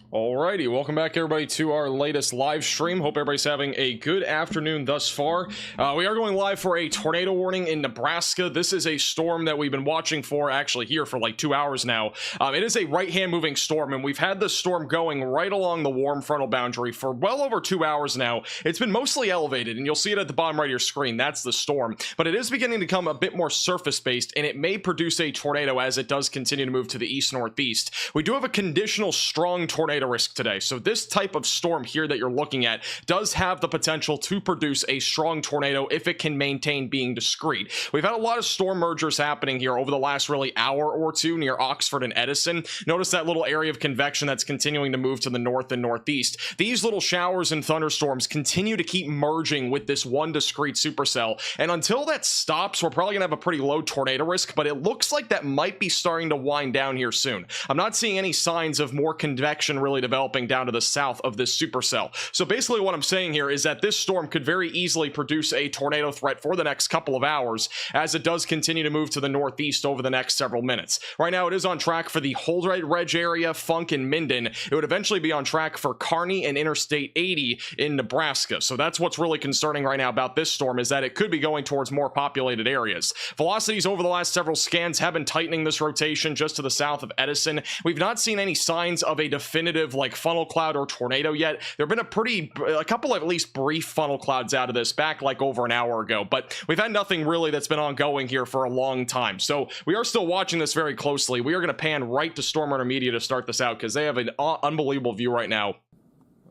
Alrighty, welcome back everybody to our latest live stream. Hope everybody's having a good afternoon thus far. We are going live for a tornado warning in Nebraska. This is a storm that we've been watching for actually here for like 2 hours now. It is a right-hand moving storm, and we've had this storm going right along the warm frontal boundary for well over 2 hours now. It's been mostly elevated, and you'll see it at the bottom right of your screen. That's the storm, but it is beginning to become a bit more surface-based, and it may produce a tornado as it does continue to move to the east-northeast. We do have a conditional strong tornado risk today, so this type of storm here that you're looking at does have the potential to produce a strong tornado if it can maintain being discrete. We've had a lot of storm mergers happening here over the last really hour or two near Oxford and Edison. Notice that little area of convection that's continuing to move to the north and northeast. These little showers and thunderstorms continue to keep merging with this one discrete supercell, and until that stops, we're probably gonna have a pretty low tornado risk, but it looks like that might be starting to wind down here soon. I'm not seeing any signs of more convection really developing down to the south of this supercell. So basically what I'm saying here is that this storm could very easily produce a tornado threat for the next couple of hours as it does continue to move to the northeast over the next several minutes. Right now it is on track for the Holdrege area, Funk, and Minden. It would eventually be on track for Kearney and Interstate 80 in Nebraska. So that's what's really concerning right now about this storm, is that it could be going towards more populated areas. Velocities over the last several scans have been tightening this rotation just to the south of Edison. We've not seen any signs of a definitive like funnel cloud or tornado yet. There have been a couple of at least brief funnel clouds out of this back like over an hour ago, but we've had nothing really that's been ongoing here for a long time. So we are still watching this very closely. We are going to pan right to Storm Runner Media to start this out because they have an unbelievable view right now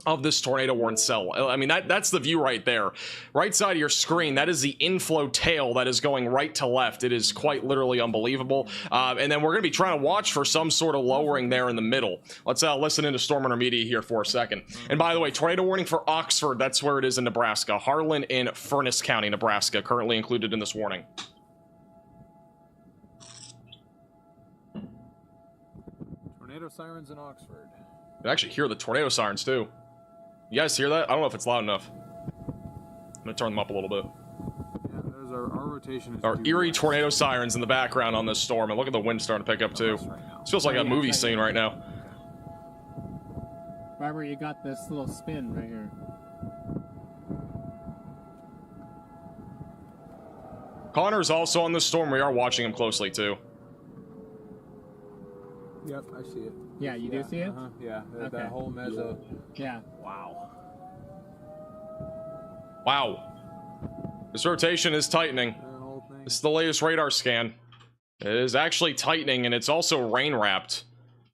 of this tornado warning cell. I mean, that's the view right there. Right side of your screen, that is the inflow tail that is going right to left. It is quite literally unbelievable. And then we're going to be trying to watch for some sort of lowering there in the middle. Let's listen into Storm Runner Media here for a second. And by the way, tornado warning for Oxford, that's where it is in Nebraska. Harlan in Furnace County, Nebraska, currently included in this warning. Tornado sirens in Oxford. You can actually hear the tornado sirens too. You guys hear that? I don't know if it's loud enough. I'm gonna turn them up a little bit. Yeah, there's our rotation is Our eerie tornado sirens in the background on this storm, and look at the wind starting to pick up too. This feels like a movie scene right now. Barbara, you got this little spin right here. Connor's also on this storm. We are watching him closely too. Yep, I see it. Yeah, you do see it? Yeah, Okay. that whole mezzo. Yeah. Wow. Wow. This rotation is tightening. That whole thing. This is the latest radar scan. It is actually tightening, and it's also rain wrapped.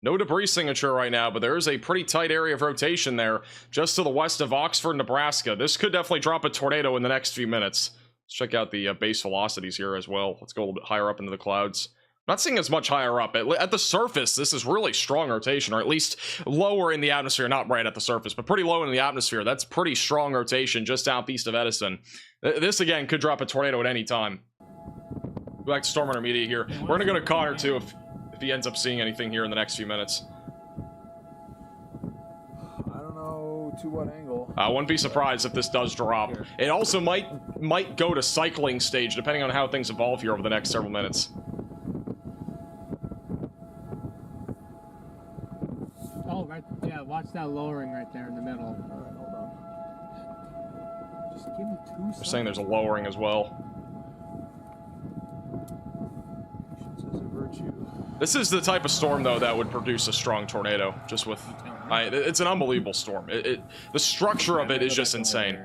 No debris signature right now, but there is a pretty tight area of rotation there just to the west of Oxford, Nebraska. This could definitely drop a tornado in the next few minutes. Let's check out the base velocities here as well. Let's go a little bit higher up into the clouds. Not seeing as much higher up. At the surface, this is really strong rotation, or at least lower in the atmosphere. Not right at the surface, but pretty low in the atmosphere. That's pretty strong rotation just southeast of Edison. This, again, could drop a tornado at any time. Go back to Storm Runner Media here. We're going to go to Connor, too, if he ends up seeing anything here in the next few minutes. I don't know to what angle. I wouldn't be surprised if this does drop. It also might go to cycling stage, depending on how things evolve here over the next several minutes. Oh, right. Yeah, watch that lowering right there in the middle. Alright, hold on. Just give me 2 seconds. They're saying there's a lowering as well. Patience is a virtue. This is the type of storm, though, that would produce a strong tornado. Just with, it's an unbelievable storm. The structure of it is just insane.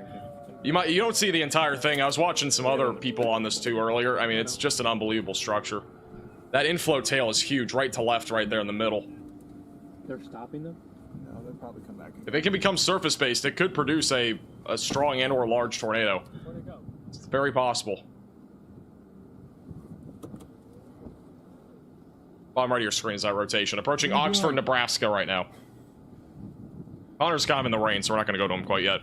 You don't see the entire thing. I was watching some other people on this too earlier. I mean, it's just an unbelievable structure. That inflow tail is huge, right to left, right there in the middle. They're stopping them? No, they'll probably come back. If it can become surface-based, it could produce a strong and/or large tornado. Where'd it go? It's very possible. Bottom right of your screen is that rotation. Approaching Oxford, Nebraska right now. Connor's kind of in the rain, so we're not going to go to him quite yet.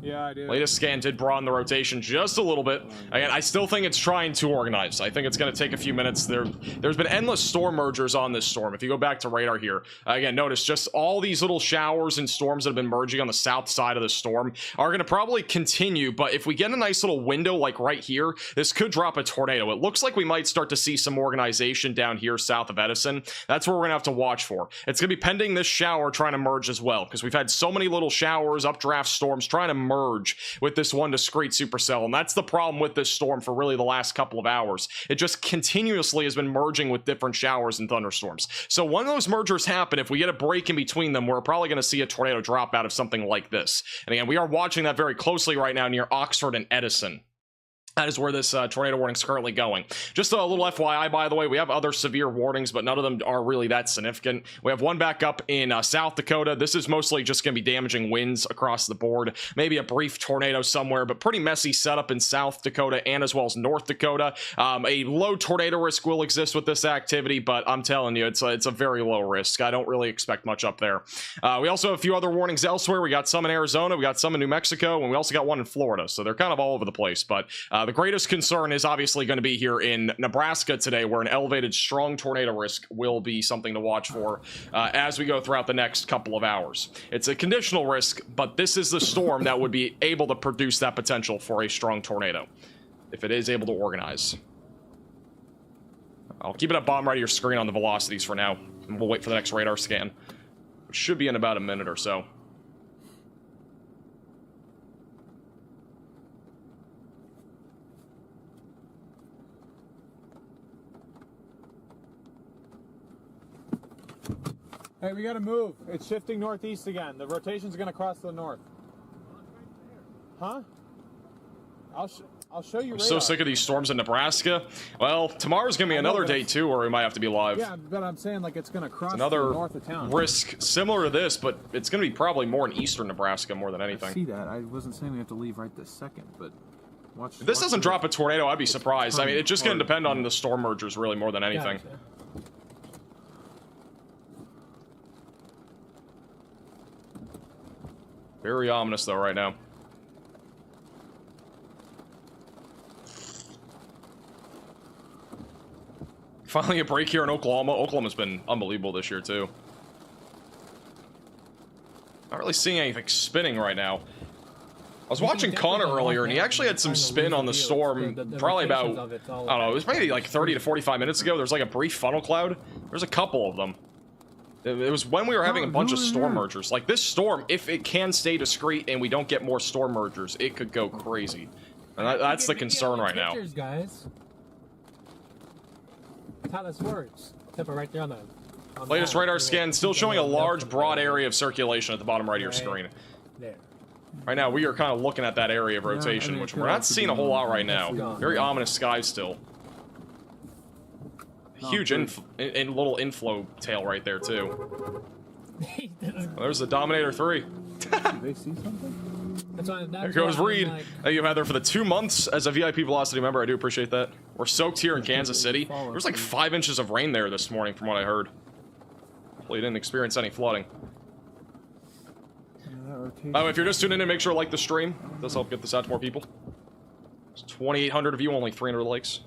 Yeah, I do. Latest scan did broaden the rotation just a little bit. Again, I still think it's trying to organize. I think it's going to take a few minutes. There's been endless storm mergers on this storm. If you go back to radar here, again, notice just all these little showers and storms that have been merging on the south side of the storm are going to probably continue. But if we get a nice little window like right here, this could drop a tornado. It looks like we might start to see some organization down here south of Edison. That's where we're going to have to watch for. It's going to be pending this shower trying to merge as well, because we've had so many little showers, updraft storms trying to merge with this one discrete supercell, and that's the problem with this storm for really the last couple of hours. It just continuously has been merging with different showers and thunderstorms. So when those mergers happen, if we get a break in between them, we're probably going to see a tornado drop out of something like this. And again, we are watching that very closely right now near Oxford and Edison. That is where this tornado warning is currently going. Just a little FYI, by the way, we have other severe warnings, but none of them are really that significant. We have one back up in South Dakota. This is mostly just going to be damaging winds across the board. Maybe a brief tornado somewhere, but pretty messy setup in South Dakota and as well as North Dakota. A low tornado risk will exist with this activity, but I'm telling you, it's a very low risk. I don't really expect much up there. We also have a few other warnings elsewhere. We got some in Arizona, we got some in New Mexico, and we also got one in Florida. So they're kind of all over the place, but the greatest concern is obviously going to be here in Nebraska today, where an elevated strong tornado risk will be something to watch for as we go throughout the next couple of hours. It's a conditional risk, but this is the storm that would be able to produce that potential for a strong tornado if it is able to organize. I'll keep it at bottom right of your screen on the velocities for now, and we'll wait for the next radar scan, which should be in about a minute or so. Hey, we gotta move. It's shifting northeast again. The rotation's gonna cross to the north. Huh? I'll show you. I'm so sick of these storms in Nebraska. Well, tomorrow's gonna be another day too, where we might have to be live. Yeah, but I'm saying like it's gonna cross another to the north of town. Risk similar to this, but it's gonna be probably more in eastern Nebraska more than anything. I see that. I wasn't saying we have to leave right this second, but watch. If this doesn't drop a tornado, I'd be surprised. I mean, it's just gonna depend on the storm mergers really more than anything. Gotcha. Very ominous though right now. Finally a break here in Oklahoma. Oklahoma's been unbelievable this year too. Not really seeing anything spinning right now. I was watching Connor earlier, and he actually had some spin on the storm, probably about, I don't know, it was maybe like 30 to 45 minutes ago. There's like a brief funnel cloud. There's a couple of them. It was when we were having a bunch of storm mergers. Like this storm, if it can stay discreet and we don't get more storm mergers, it could go crazy. And that's the concern right now. Guys. That's how this works. Except for right there on the Latest radar scan still showing a large, broad area of circulation at the bottom right of your screen. There. Right now, we are kind of looking at that area of rotation, which we're not seeing a whole lot right now. Very ominous skies still. Huge little inflow tail right there, too. Well, there's the Dominator 3. Do they see something? There goes Reed. Thank you, Heather, for the 2 months as a VIP Velocity member. I do appreciate that. We're soaked here in Kansas City. There's like 5 inches of rain there this morning, from what I heard. Hopefully, you didn't experience any flooding. If you're just tuning in, make sure to like the stream. It does help get this out to more people. It's 2,800 of you, only 300 likes.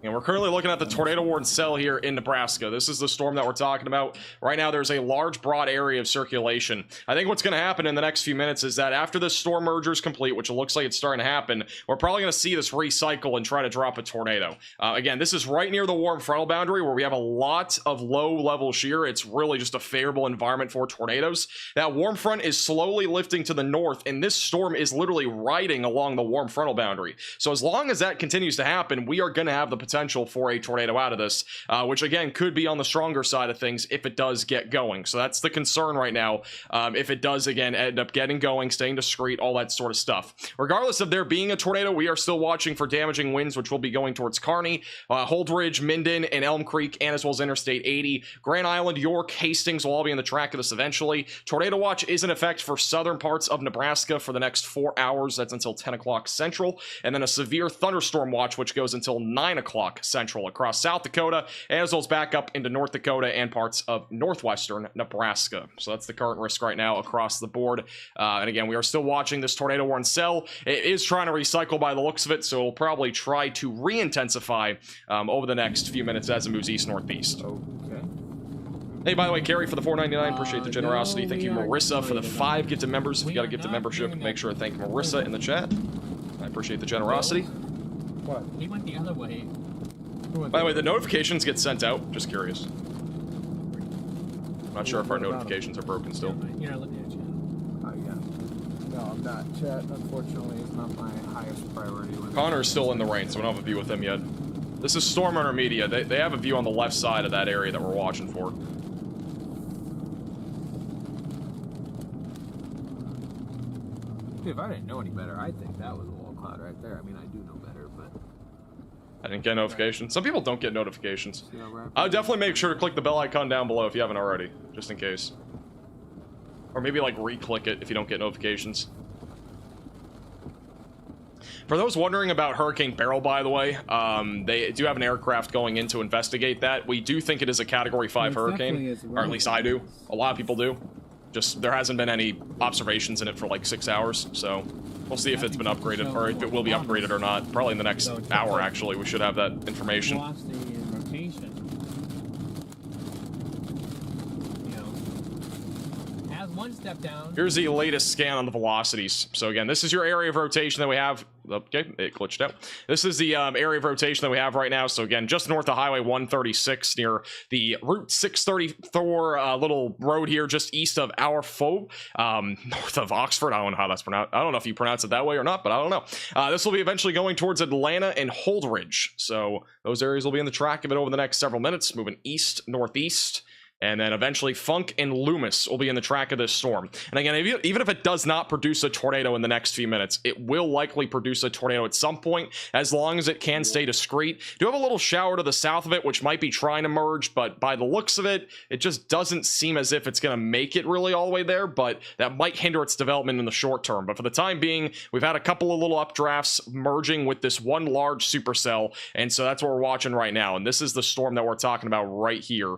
And we're currently looking at the tornado warning cell here in Nebraska. This is the storm that we're talking about. Right now, there's a large, broad area of circulation. I think what's going to happen in the next few minutes is that after this storm merger is complete, which it looks like it's starting to happen, we're probably going to see this recycle and try to drop a tornado. Again, this is right near the warm frontal boundary where we have a lot of low-level shear. It's really just a favorable environment for tornadoes. That warm front is slowly lifting to the north, and this storm is literally riding along the warm frontal boundary. So as long as that continues to happen, we are going to have the potential for a tornado out of this, which again could be on the stronger side of things if it does get going. So that's the concern right now. If it does again end up getting going, staying discreet, all that sort of stuff. Regardless of there being a tornado, we are still watching for damaging winds, which will be going towards Kearney, Holdrege, Minden, and Elm Creek, and as well as Interstate 80. Grand Island, York, Hastings will all be in the track of this eventually. Tornado watch is in effect for southern parts of Nebraska for the next 4 hours. That's until 10 o'clock Central, and then a severe thunderstorm watch, which goes until 9 o'clock o'clock Central across South Dakota, as well as back up into North Dakota and parts of northwestern Nebraska. So that's the current risk right now across the board. And again, we are still watching this tornado warning cell. It is trying to recycle by the looks of it, so it'll probably try to re-intensify over the next few minutes as it moves east-northeast. Okay. Hey, by the way, Carrie for the $4.99. Appreciate the generosity. Thank you, Marissa, for the 5 gifted members. If you got a gifted membership, make sure to thank Marissa in the chat. I appreciate the generosity. What? He went the other way. By the way, the notifications get sent out. Just curious. I'm not sure if our notifications are broken still. Here, look at you. Oh, yeah. No, I'm not. Chat, unfortunately, is not my highest priority. Connor's still in the rain, so we don't have a view with him yet. This is Storm Runner Media. They have a view on the left side of that area that we're watching for. If I didn't know any better, I think that was a wall cloud right there. I mean, I do know better, but... I didn't get notifications. Some people don't get notifications. I would definitely make sure to click the bell icon down below if you haven't already, just in case. Or maybe like re-click it if you don't get notifications. For those wondering about Hurricane Beryl, by the way, they do have an aircraft going in to investigate that. We do think it is a Category 5 hurricane, or at least I do. A lot of people do. Just, there hasn't been any observations in it for like 6 hours, so we'll see if it's been upgraded, or if it will be upgraded or not. Probably in the next hour, actually, we should have that information. Velocity and rotation. You know, has one step down. Here's the latest scan on the velocities. So again, this is your area of rotation that we have. Okay, it glitched out. This is the area of rotation that we have right now. So again, just north of Highway 136 near the Route 634 little road here, just east of our north of Oxford. I don't know how that's pronounced. I don't know if you pronounce it that way or not, but I don't know. This will be eventually going towards Atlanta and Holdrege. So those areas will be in the track of it over the next several minutes, moving east, northeast. And then eventually Funk and Loomis will be in the track of this storm. And again, even if it does not produce a tornado in the next few minutes, it will likely produce a tornado at some point, as long as it can stay discreet. Do have a little shower to the south of it, which might be trying to merge, but by the looks of it, it just doesn't seem as if it's going to make it really all the way there, but that might hinder its development in the short term. But for the time being, we've had a couple of little updrafts merging with this one large supercell, and so that's what we're watching right now. And this is the storm that we're talking about right here.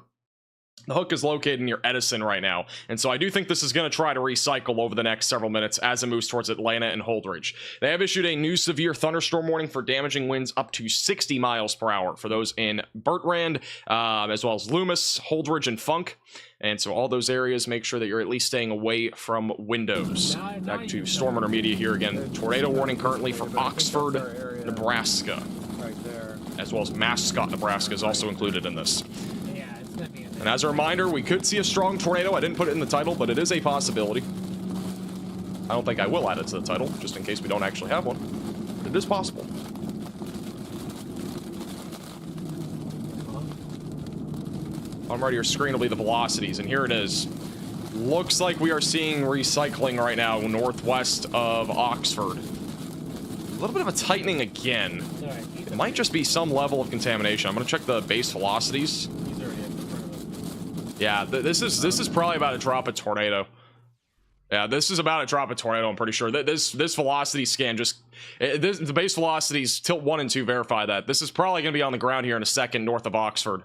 The hook is located near Edison right now, and so I do think this is going to try to recycle over the next several minutes as it moves towards Atlanta and Holdrege. They have issued a new severe thunderstorm warning for damaging winds up to 60 miles per hour for those in Bertrand, as well as Loomis, Holdrege, and Funk. And so all those areas, make sure that you're at least staying away from windows. Back to Storm Runner Media here again. Tornado warning currently for Oxford, Nebraska. Right there. As well as Mascot, Nebraska is also included in this. And as a reminder, we could see a strong tornado. I didn't put it in the title, but it is a possibility. I don't think I will add it to the title, just in case we don't actually have one. But it is possible. On right of your screen will be the velocities, and here it is. Looks like we are seeing recycling right now northwest of Oxford. A little bit of a tightening again. It might just be some level of contamination. I'm going to check the base velocities. Yeah, this is probably about to drop a tornado. Yeah, this is about to drop a tornado, I'm pretty sure. This velocity scan just... the base velocities, tilt 1 and 2 verify that. This is probably going to be on the ground here in a second north of Oxford.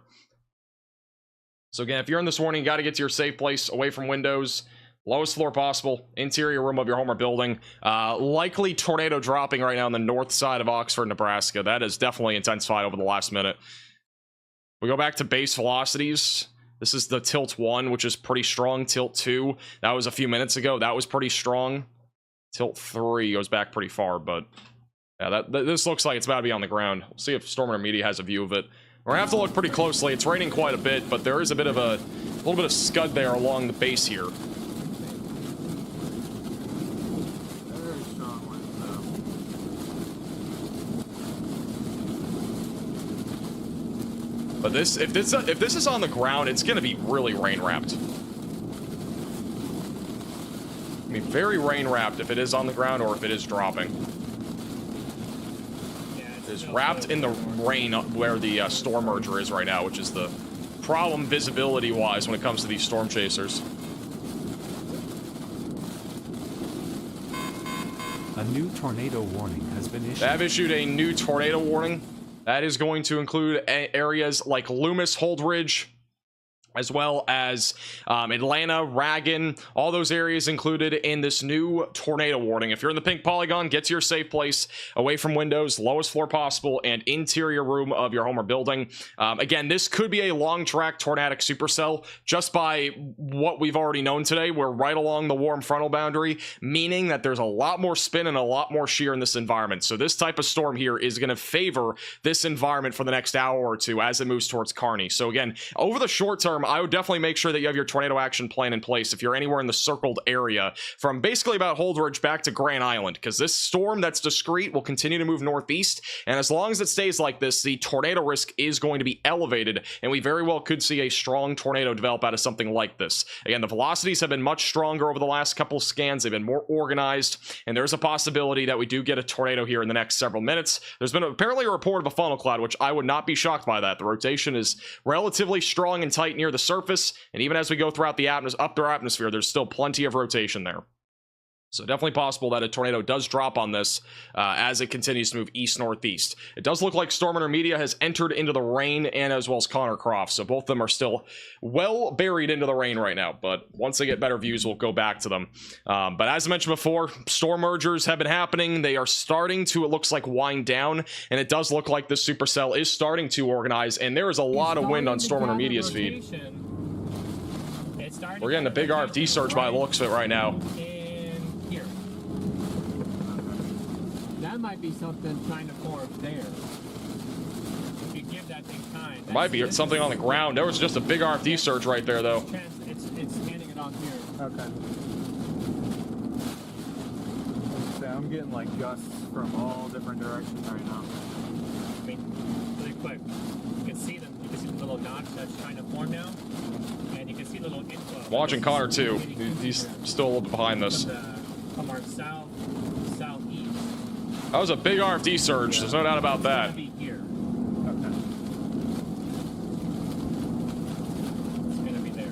So again, if you're in this warning, you got to get to your safe place, away from windows, lowest floor possible, interior room of your home or building. Likely tornado dropping right now on the north side of Oxford, Nebraska. That has definitely intensified over the last minute. We go back to base velocities. This is the tilt 1, which is pretty strong. Tilt 2, that was a few minutes ago. That was pretty strong. Tilt 3 goes back pretty far, but yeah, this looks like it's about to be on the ground. We'll see if Storm Runner Media has a view of it. We're gonna have to look pretty closely. It's raining quite a bit, but there is a little bit of scud there along the base here. Very strong winds, though. But if this is on the ground, it's gonna be really rain wrapped. I mean, very rain wrapped if it is on the ground or if it is dropping. It is wrapped in the rain where the storm merger is right now, which is the problem visibility wise when it comes to these storm chasers. A new tornado warning has been issued. They have issued a new tornado warning. That is going to include areas like Loomis, Holdrege, as well as Atlanta, Ragan, all those areas included in this new tornado warning. If you're in the pink polygon, get to your safe place, away from windows, lowest floor possible, and interior room of your home or building. Again, this could be a long track tornadic supercell. Just by what we've already known today, we're right along the warm frontal boundary, meaning that there's a lot more spin and a lot more shear in this environment. So this type of storm here is going to favor this environment for the next hour or two as it moves towards Kearney. So again, over the short term, I would definitely make sure that you have your tornado action plan in place if you're anywhere in the circled area from basically about Holdrege back to Grand Island, because this storm that's discrete will continue to move northeast, and as long as it stays like this, the tornado risk is going to be elevated, and we very well could see a strong tornado develop out of something like this. Again, the velocities have been much stronger over the last couple of scans. They've been more organized, and there's a possibility that we do get a tornado here in the next several minutes. There's been apparently a report of a funnel cloud, which I would not be shocked by that. The rotation is relatively strong and tight near the surface, and even as we go throughout the atmosphere, there's still plenty of rotation there. So definitely possible that a tornado does drop on this as it continues to move east-northeast. It does look like Storm Intermedia has entered into the rain, and as well as Connor Croft. So both of them are still well buried into the rain right now. But once they get better views, we'll go back to them. But as I mentioned before, storm mergers have been happening. They are starting to, it looks like, wind down. And it does look like this supercell is starting to organize. And there is a lot of wind on Storm Intermedia's feed. We're getting a big RFD surge by the looks of it right now. That might be something trying to form there. If you give that thing time. There might be something on the ground. There was just a big RFD surge right there, though. It's scanning it on here. Okay. I'm getting like gusts from all different directions right now. I mean, really quick. You can see them. You can see the little notch that's trying to form now, and you can see the little inflow. Watching Connor too. He's still a little bit behind this. From our southeast. That was a big RFD surge. There's no doubt about that. It's gonna be here. Okay. It's gonna be there.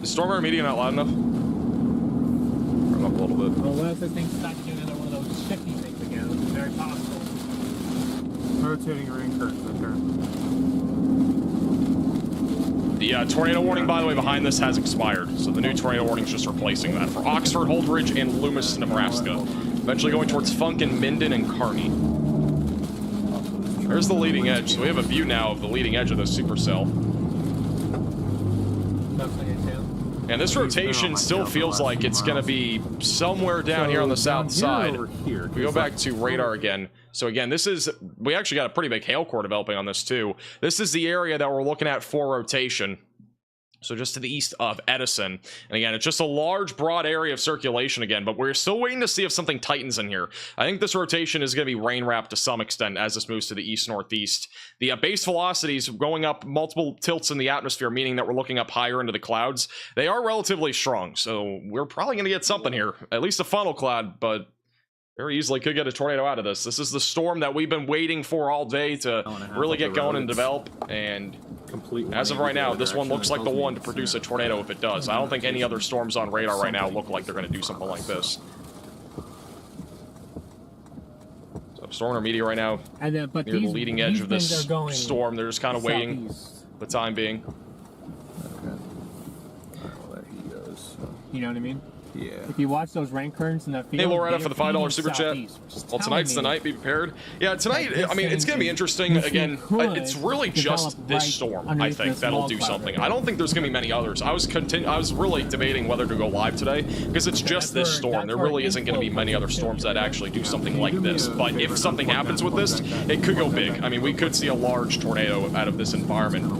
Is Storm Intermedia not loud enough? Turn up a little bit. Well, what if this thing starts doing another one of those shifty things again? It's very possible. Rotating rain curtains right there. The tornado warning, by the way, behind this has expired. So the new tornado warning is just replacing that for Oxford, Holdrege, and Loomis, Nebraska. Eventually going towards Funk and Minden and Kearney. There's the leading edge. So we have a view now of the leading edge of this supercell. And this rotation still feels like it's going to be somewhere down here on the south side. We go back to radar again. So again, we actually got a pretty big hail core developing on this too. This is the area that we're looking at for rotation. So just to the east of Edison. And again, it's just a large, broad area of circulation again, but we're still waiting to see if something tightens in here. I think this rotation is going to be rain-wrapped to some extent as this moves to the east-northeast. The base velocities going up multiple tilts in the atmosphere, meaning that we're looking up higher into the clouds. They are relatively strong, so we're probably going to get something here. At least a funnel cloud, but very easily could get a tornado out of this. This is the storm that we've been waiting for all day to really get going and develop, and as of right now, this one looks like the one to produce a tornado if it does. I don't think any other storms on radar right now look like they're going to do something like this. So Storm Intermedia right now, near the leading edge of this storm. They're just kind of waiting for the time being. Okay. Alright, well, there he goes. So. You know what I mean? Yeah. If you watch those rain currents in the field, Hey, Loretta, for the $5 super chat. Well, tonight's the night. Be prepared. Yeah, tonight. I mean, it's gonna be interesting. Again, it's really just this storm. I think that'll do something. I don't think there's gonna be many others. I was really debating whether to go live today because it's just this storm. There really isn't gonna be many other storms that actually do something like this. But if something happens with this, it could go big. I mean, we could see a large tornado out of this environment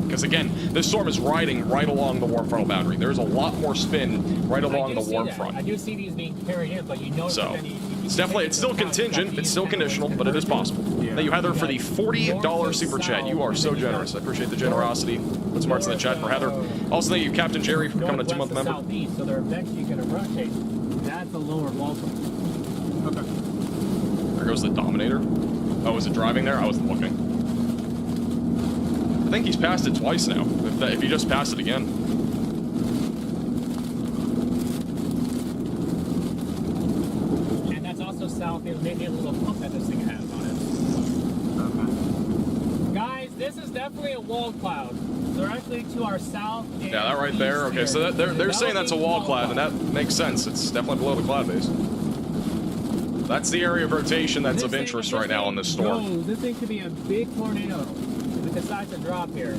because again, this storm is riding right along the warm frontal boundary. There's a lot more spin right along the warm front. I do see these being carried in, but you know, so it's still contingent, it's still conditional, but it is possible. Thank you, Heather, for the $40 super chat. You are so generous. I appreciate the generosity. Put smarts in the chat for Heather. Also, thank you, Captain Jerry, for becoming a 2-month member. Southeast, so they're eventually going to rotate. That's a lower voltage. Okay. There goes the Dominator. Oh, is it driving there? I wasn't looking. I think he's passed it twice now. If he just passed it again. South, maybe a little pump that this thing has on it. this is definitely a wall cloud. Directly to our south. Yeah, that right there. Okay, so they're saying that's a wall cloud, and that makes sense. It's definitely below the cloud base. That's the area of rotation that's of interest right now on this storm. No, this thing could be a big tornado if it decides to drop here.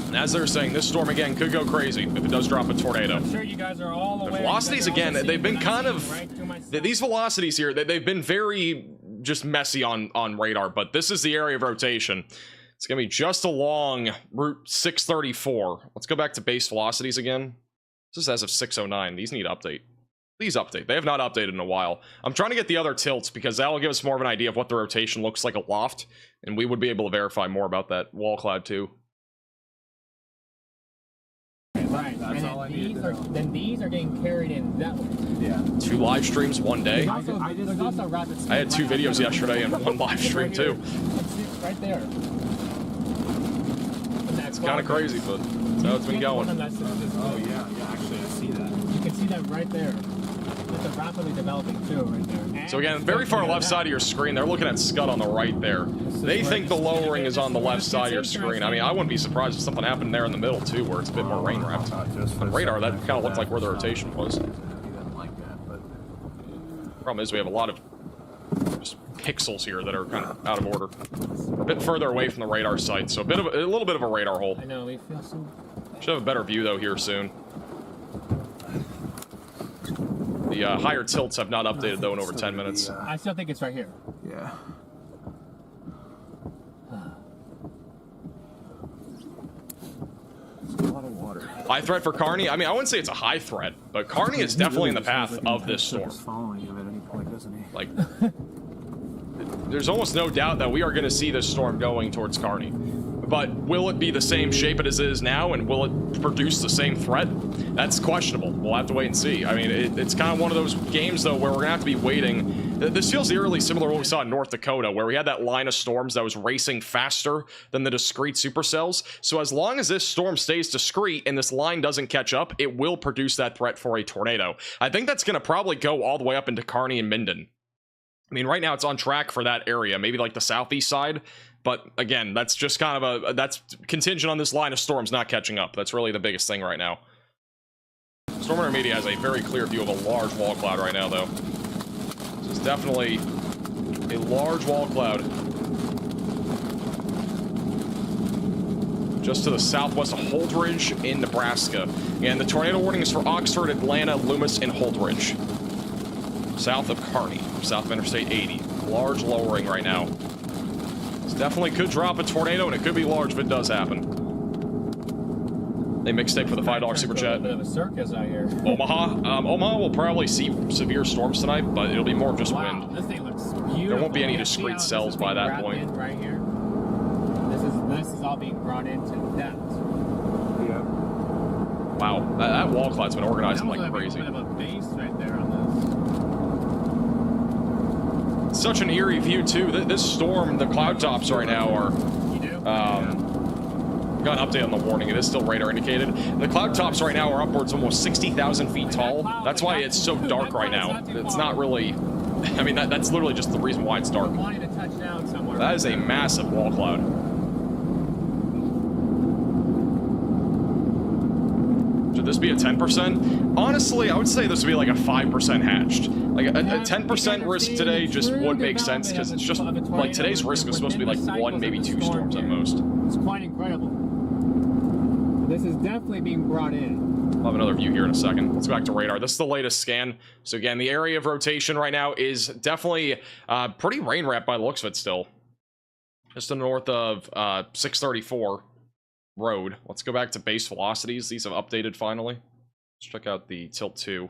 And as they're saying, this storm again could go crazy if it does drop a tornado. I'm sure you guys are all aware. The velocities again, they've been kind of these velocities here. They've been very just messy on radar, but this is the area of rotation. It's gonna be just along Route 634. Let's go back to base velocities again. This is as of 609. These need to update. Please update. They have not updated in a while. I'm trying to get the other tilts because that will give us more of an idea of what the rotation looks like aloft, and we would be able to verify more about that wall cloud too. Right, That's all I need to know. Then these are getting carried in that way. Yeah. 2 live streams one day. There's also rapid speed. I had 2 right videos outside. yesterday and 1 live stream too. Right there. It's kind of crazy, but that's how it's been going. Oh yeah, actually I see that. You can see that right there. It's a rapidly developing too, right there. So again, very far left side of your screen, they're looking at Scud on the right there. They think the lowering is on the left side of your screen. I mean, I wouldn't be surprised if something happened there in the middle too, where it's a bit more rain wrapped. On radar, that kind of looked like where the rotation was. Problem is we have a lot of just pixels here that are kind of out of order. We're a bit further away from the radar site, so a little bit of a radar hole. I know, we feel so... Should have a better view though here soon. The higher tilts have not updated though in over 10 minutes. I still think it's right here. Yeah. There's a lot of water. High threat for Carney? I mean, I wouldn't say it's a high threat, but Carney is definitely in the path of this storm. Following him at any point, doesn't he? Like, there's almost no doubt that we are going to see this storm going towards Carney. But will it be the same shape as it is now, and will it produce the same threat? That's questionable. We'll have to wait and see. I mean, it's kind of one of those games, though, where we're going to have to be waiting. This feels eerily similar to what we saw in North Dakota, where we had that line of storms that was racing faster than the discrete supercells. So as long as this storm stays discrete and this line doesn't catch up, it will produce that threat for a tornado. I think that's going to probably go all the way up into Kearney and Minden. I mean, right now it's on track for that area, maybe like the southeast side. But again, that's just kind of that's contingent on this line of storms not catching up. That's really the biggest thing right now. Storm Runner Media has a very clear view of a large wall cloud right now, though. This is definitely a large wall cloud. Just to the southwest of Holdrege in Nebraska. And the tornado warning is for Oxford, Atlanta, Loomis, and Holdrege. South of Kearney, south of Interstate 80. Large lowering right now. This definitely could drop a tornado, and it could be large if it does happen. A mixtape for the $5 super chat. A bit of a circus out here. Omaha. Omaha will probably see severe storms tonight, but it'll be more of just wind. This thing looks beautiful. There won't be any discrete cells by that point. Right here. This is all being brought into depth. Yeah. Wow, that wall cloud's been organizing like crazy. A bit of a base right there on this. Such an eerie view too. This storm, the cloud tops right now are. You do? Got an update on the warning. It is still radar indicated. The cloud tops right now are upwards almost 60,000 feet tall. That's why it's so dark right now. It's not really. I mean, that's literally just the reason why it's dark. Wanting to touch down somewhere. That is a massive wall cloud. Should this be a 10%? Honestly, I would say this would be like a 5% hatched. Like a 10% risk today just would make sense because it's just like today's risk is supposed to be like 1, maybe 2 storms at most. It's quite incredible. This is definitely being brought in. I'll have another view here in a second. Let's go back to radar. This is the latest scan. So again, the area of rotation right now is definitely pretty rain wrapped by the looks of it still. Just to the north of 634 road. Let's go back to base velocities. These have updated finally. Let's check out the tilt 2.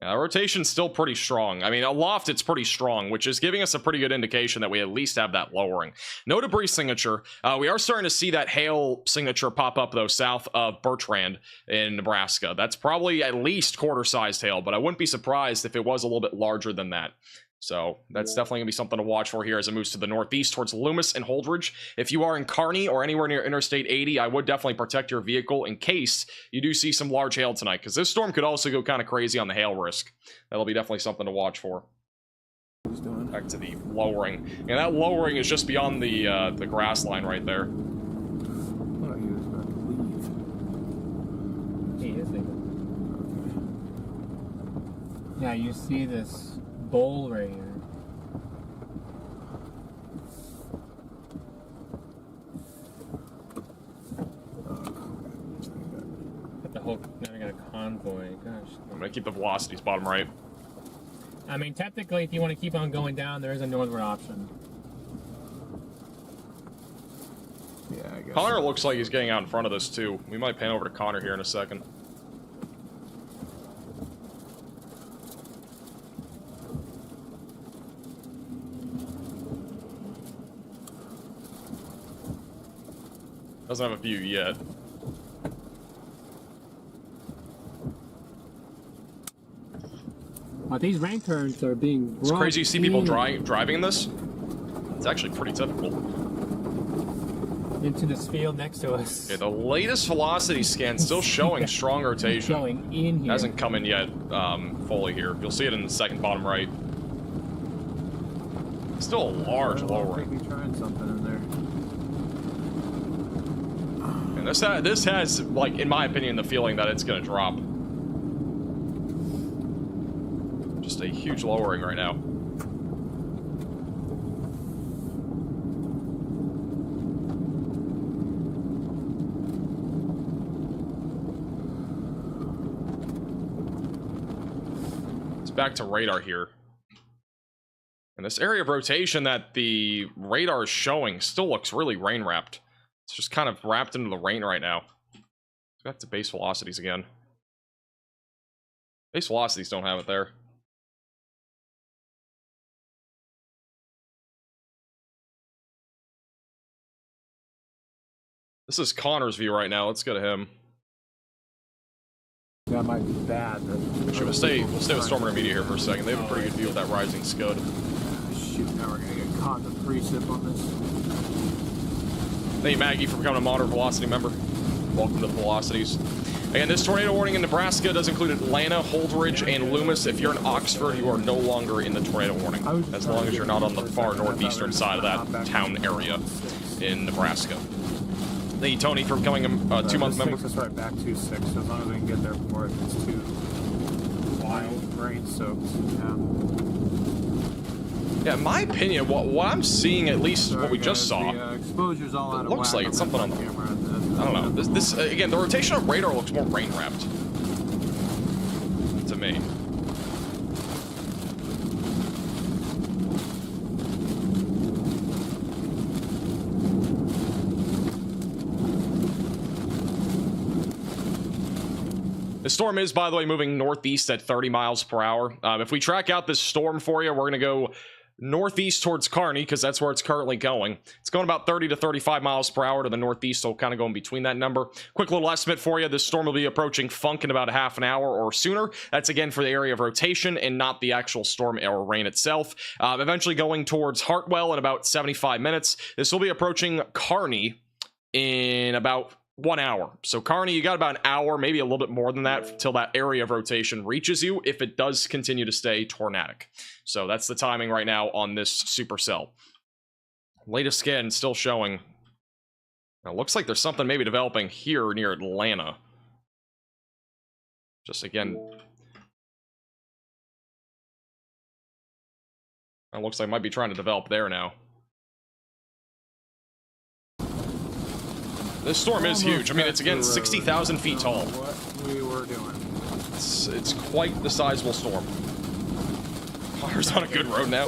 Yeah, rotation's still pretty strong. I mean, aloft it's pretty strong, which is giving us a pretty good indication that we at least have that lowering. No debris signature. We are starting to see that hail signature pop up, though, south of Bertrand in Nebraska. That's probably at least quarter-sized hail, but I wouldn't be surprised if it was a little bit larger than that. So that's definitely going to be something to watch for here as it moves to the northeast towards Loomis and Holdrege. If you are in Kearney or anywhere near Interstate 80, I would definitely protect your vehicle in case you do see some large hail tonight, because this storm could also go kind of crazy on the hail risk. That'll be definitely something to watch for. He's doing. Back to the lowering. And that lowering is just beyond the grass line right there. Thought he was about to leave. He is leaving. Yeah, you see this bowl right here. Now we got a convoy. Gosh. I'm gonna keep the velocities bottom right. I mean, technically, if you want to keep on going down, there is a northward option. Yeah, I guess. Connor looks like he's getting out in front of this too. We might pan over to Connor here in a second. Doesn't have a view yet. These rank turns are being It's crazy you see people driving this. It's actually pretty typical. Into this field next to us. Okay, the latest velocity scan still showing strong rotation. Showing in here. Hasn't come in yet fully here. You'll see it in the second bottom right. Still a large lowering. Trying something in there. And this has, like, in my opinion, the feeling that it's going to drop. Just a huge lowering right now. It's back to radar here. And this area of rotation that the radar is showing still looks really rain wrapped. It's just kind of wrapped into the rain right now. Back to base velocities again. Base velocities don't have it there. This is Connor's view right now. Let's go to him. That might be bad. We'll stay with Stormer and Media here for a second. They have a pretty good view of that rising scud. Shoot, now we're gonna get caught in the precip on this. Thank you, Maggie, for becoming a Modern Velocity member. Welcome to the Velocities. Again, this tornado warning in Nebraska does include Atlanta, Holdrege, and Loomis. If you're in Oxford, you are no longer in the tornado warning, as long as you're not on the far northeastern side of that town area in Nebraska. Thank you, Tony, for becoming a 2-month member. Takes us right back to 6, so as long as we can get there before it gets too wild, rain soaked. Yeah, in my opinion, what I'm seeing, at least Sorry, what we guys, just saw, the, exposure's all out of looks whack like it's something on the camera. I don't know. This again, the rotation of radar looks more rain wrapped to me. The storm is, by the way, moving northeast at 30 miles per hour. If we track out this storm for you, we're going to go northeast towards Kearney, because that's where it's currently going. It's going about 30 to 35 miles per hour to the northeast, so kind of going between that number. Quick little estimate for you. This storm will be approaching Funk in about a half an hour or sooner. That's, again, for the area of rotation and not the actual storm or rain itself. Eventually going towards Hartwell in about 75 minutes. This will be approaching Kearney in about 1 hour. So Kearney, you got about an hour, maybe a little bit more than that, till that area of rotation reaches you, if it does continue to stay tornadic. So that's the timing right now on this supercell. Latest scan still showing. Now, looks like there's something maybe developing here near Atlanta. Just again, it looks like it might be trying to develop there now. This storm is huge. I mean, it's, again, 60,000 feet tall. What we were doing. It's quite the sizable storm. Connor's on a good road now.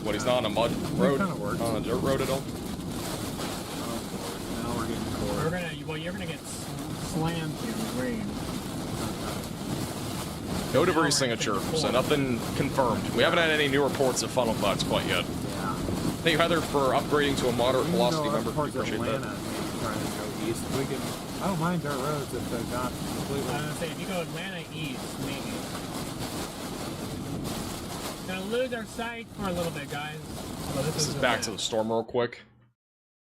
What, he's not on a mud road? Kind of works. Not on a dirt road at all? Oh, now we're getting cold. You're gonna get slammed here with rain. No debris signature, so nothing confirmed. We haven't had any new reports of funnel clouds quite yet. Yeah. Thank you, Heather, for upgrading to a moderate velocity member. We appreciate that. Trying to go east. We can. I don't mind dirt roads if they're not completely. I was gonna say, if you go Atlanta east, maybe. Gonna lose our sight for a little bit, guys. Oh, This is back to the storm real quick.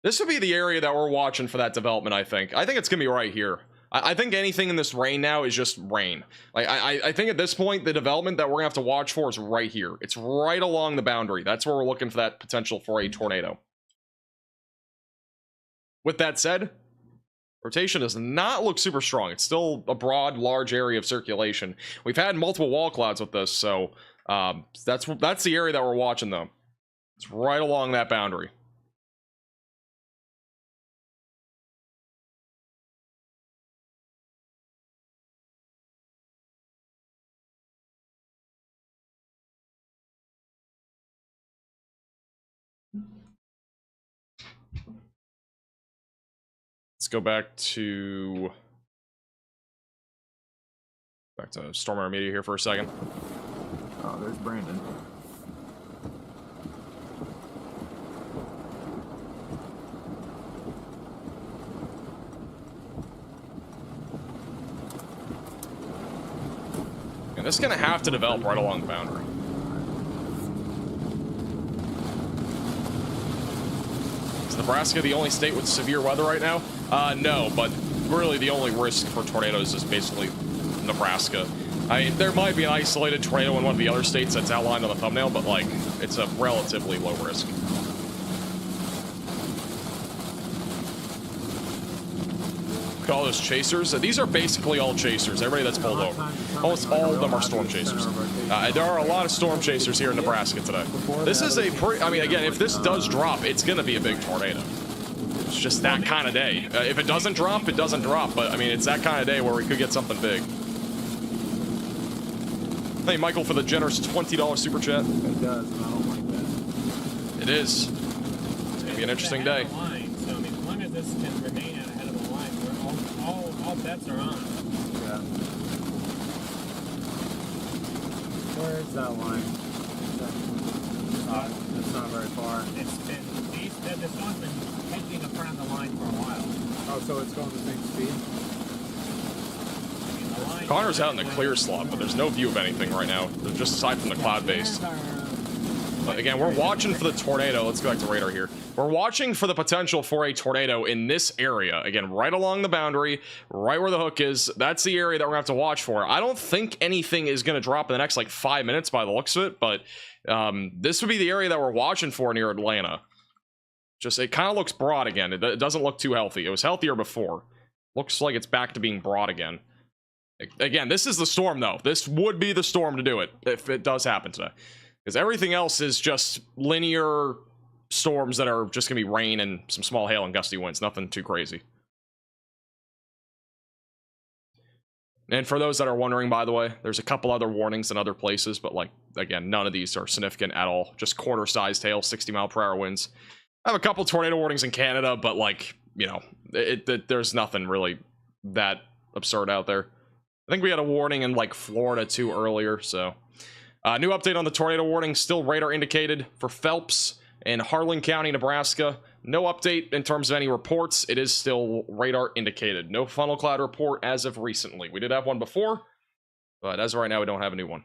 This would be the area that we're watching for that development, I think. I think it's going to be right here. I think anything in this rain now is just rain. Like I think at this point the development that we're gonna have to watch for is right here. It's right along the boundary. That's where we're looking for that potential for a tornado. With that said, rotation does not look super strong. It's still a broad, large area of circulation. We've had multiple wall clouds with this, so that's the area that we're watching though. It's right along that boundary. Let's go back to Stormwater Media here for a second. Oh, there's Brandon. And this is gonna have to develop right along the boundary. Is Nebraska the only state with severe weather right now? No, but really the only risk for tornadoes is basically Nebraska. I mean, there might be an isolated tornado in one of the other states that's outlined on the thumbnail, but like, it's a relatively low risk. Look at all those chasers. These are basically all chasers. Everybody that's pulled over. Almost all of them are storm chasers. There are a lot of storm chasers here in Nebraska today. This is a pretty, I mean, again, if this does drop, it's going to be a big tornado. It's just that kind of day. If it doesn't drop, it doesn't drop. But I mean, it's that kind of day where we could get something big. Thank you, Michael, for the generous $20 super chat. It does, and I don't like that. It is. It's going to be an interesting day. So, I mean, as long as this can remain ahead of the line, all bets are on. Yeah. Where is that line? It's not very far. It's been, the storm's been hedging up around the line for a while. Oh, so it's going the same speed? Connor's out in the clear slot, but there's no view of anything right now. They're just aside from the cloud base. But again, we're watching for the tornado. Let's go back to radar here. We're watching for the potential for a tornado in this area. Again, right along the boundary, right where the hook is. That's the area that we're gonna have to watch for. I don't think anything is gonna drop in the next like 5 minutes by the looks of it, but this would be the area that we're watching for near Atlanta. Just, it kind of looks broad again. It doesn't look too healthy. It was healthier before. Looks like it's back to being broad again. Again, this is the storm, though. This would be the storm to do it, if it does happen today. Because everything else is just linear storms that are just going to be rain and some small hail and gusty winds. Nothing too crazy. And for those that are wondering, by the way, there's a couple other warnings in other places, but, like, again, none of these are significant at all. Just quarter-sized hail, 60-mile-per-hour winds. I have a couple tornado warnings in Canada, but, like, you know, there's nothing really that absurd out there. I think we had a warning in like Florida too earlier, so new update on the tornado warning. Still radar indicated for Phelps and Harlan County, Nebraska. No update in terms of any reports. It is still radar indicated. No funnel cloud report as of recently. We did have one before, but as of right now we don't have a new one.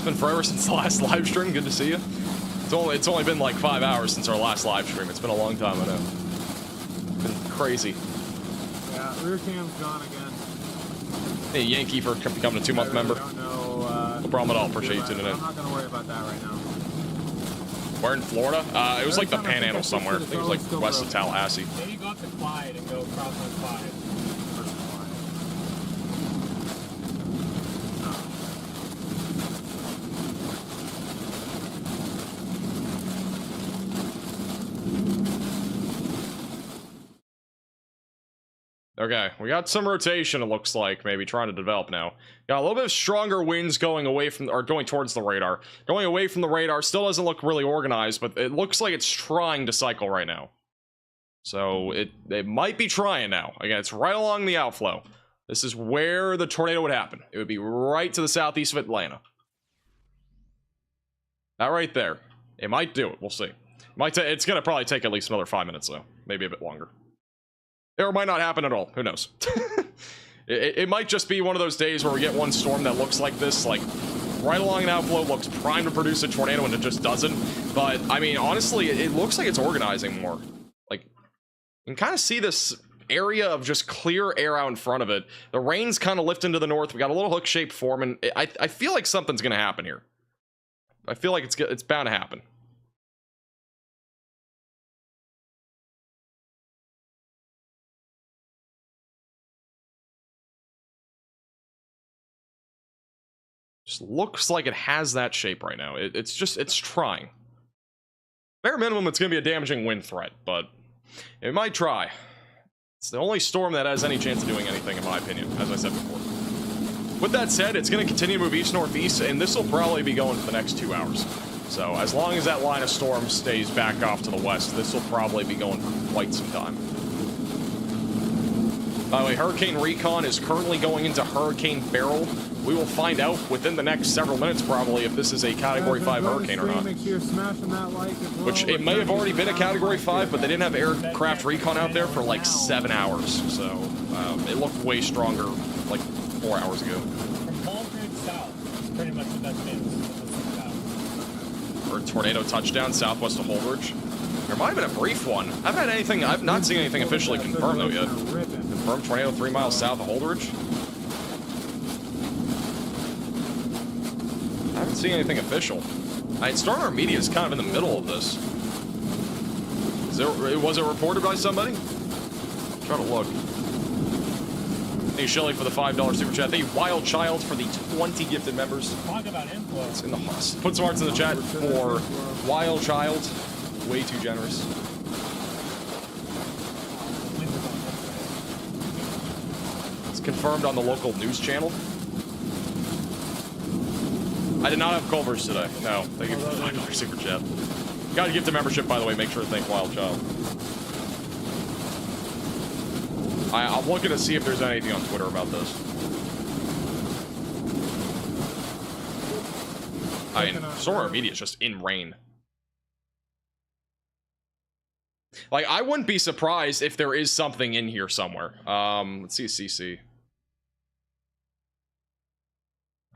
Been forever since the last live stream. Good to see you. It's only been like 5 hours since our last live stream. It's been a long time, I know. It's been crazy. Yeah, rear cam's gone again. Hey, Yankee, for becoming a 2-month member. Don't know, no problem at all. Appreciate you tuning in. I'm not gonna worry about that right now. Where in Florida? It was like the Panhandle somewhere. I think it was like west of Tallahassee. Maybe go up to Clyde and go across on Clyde. Okay, we got some rotation, it looks like, maybe trying to develop now. Got a little bit of stronger winds going away from, or going towards the radar. Going away from the radar still doesn't look really organized, but it looks like it's trying to cycle right now. So it might be trying now. Again, it's right along the outflow. This is where the tornado would happen. It would be right to the southeast of Atlanta. That right there. It might do it, we'll see. It's gonna probably take at least another 5 minutes though. Maybe a bit longer. Or it might not happen at all. Who knows? It might just be one of those days where we get one storm that looks like this, like right along an outflow, looks primed to produce a tornado, and it just doesn't. But I mean, honestly, it looks like it's organizing more. Like, you can kind of see this area of just clear air out in front of it. The rain's kind of lifting to the north. We got a little hook-shaped form, and I feel like something's gonna happen here. I feel like it's bound to happen. Just looks like it has that shape right now. It's trying. Bare minimum, it's gonna be a damaging wind threat, but it might try. It's the only storm that has any chance of doing anything, in my opinion, as I said before. With that said, it's gonna continue to move east-northeast, and this will probably be going for the next 2 hours. So as long as that line of storm stays back off to the west, this will probably be going for quite some time. By the way, Hurricane Recon is currently going into Hurricane Beryl. We will find out within the next several minutes, probably, if this is a Category 5 hurricane or not. Which, it may have already been a Category 5, but they didn't have aircraft recon out there for like 7 hours. So, it looked way stronger like 4 hours ago. From Holdrege south, it's pretty much the best chance. For a tornado touchdown southwest of Holdrege. There might have been a brief one. I've not seen anything officially confirmed though yet. Confirmed tornado 3 miles south of Holdrege. I haven't seen anything official. Storm Media is kind of in the middle of this. Was it reported by somebody? Try to look. Thank you, Shelly, for the $5 super chat. Thank you, Wild Child, for the 20 gifted members. Talk about influence. In the put some hearts in the chat for Wild Child. Way too generous. It's confirmed on the local news channel. I did not have Culver's today. No, thank you for the $5 super chat. Got to gift a membership, by the way. Make sure to thank Wild Child. I'm looking to see if there's anything on Twitter about this. I mean, Storm Media is just in rain. Like, I wouldn't be surprised if there is something in here somewhere. Let's see CC.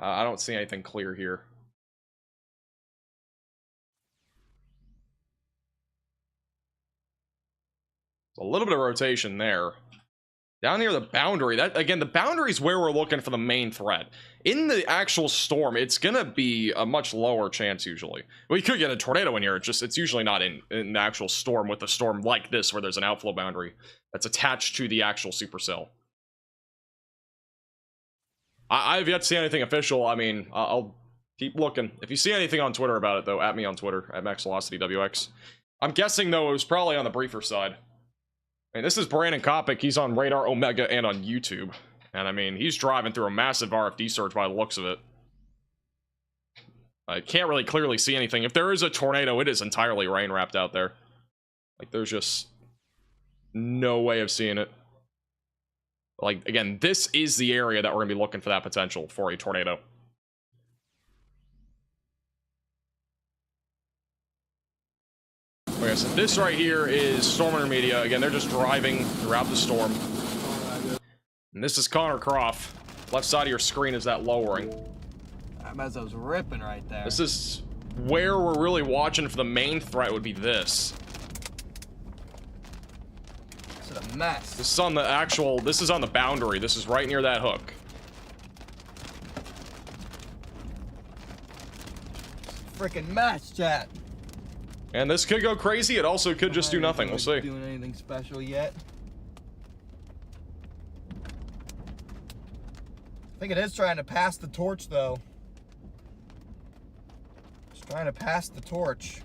I don't see anything clear here. A little bit of rotation there. Down near the boundary, that again, the boundary is where we're looking for the main threat. In the actual storm, it's gonna be a much lower chance usually. We could get a tornado in here, it's usually not in the actual storm with a storm like this where there's an outflow boundary that's attached to the actual supercell. I've yet to see anything official. I mean, I'll keep looking. If you see anything on Twitter about it though, at me on Twitter, at MaxVelocityWX. I'm guessing though it was probably on the briefer side. I mean, this is Brandon Kopic. He's on Radar Omega and on YouTube. And I mean, he's driving through a massive RFD surge by the looks of it. I can't really clearly see anything. If there is a tornado, it is entirely rain wrapped out there. Like, there's just no way of seeing it. Like, again, this is the area that we're going to be looking for that potential for a tornado. Okay, so this right here is Storm Intermedia. Again, they're just driving throughout the storm. And this is Connor Croft. Left side of your screen is that lowering. That mezzo's ripping right there. This is where we're really watching for the main threat would be this. This is a mess. This is on the actual, this is on the boundary. This is right near that hook. Freaking mess, chat. And this could go crazy. It also could just do nothing. We'll see. Doing anything special yet? I think it is trying to pass the torch, though. It's trying to pass the torch.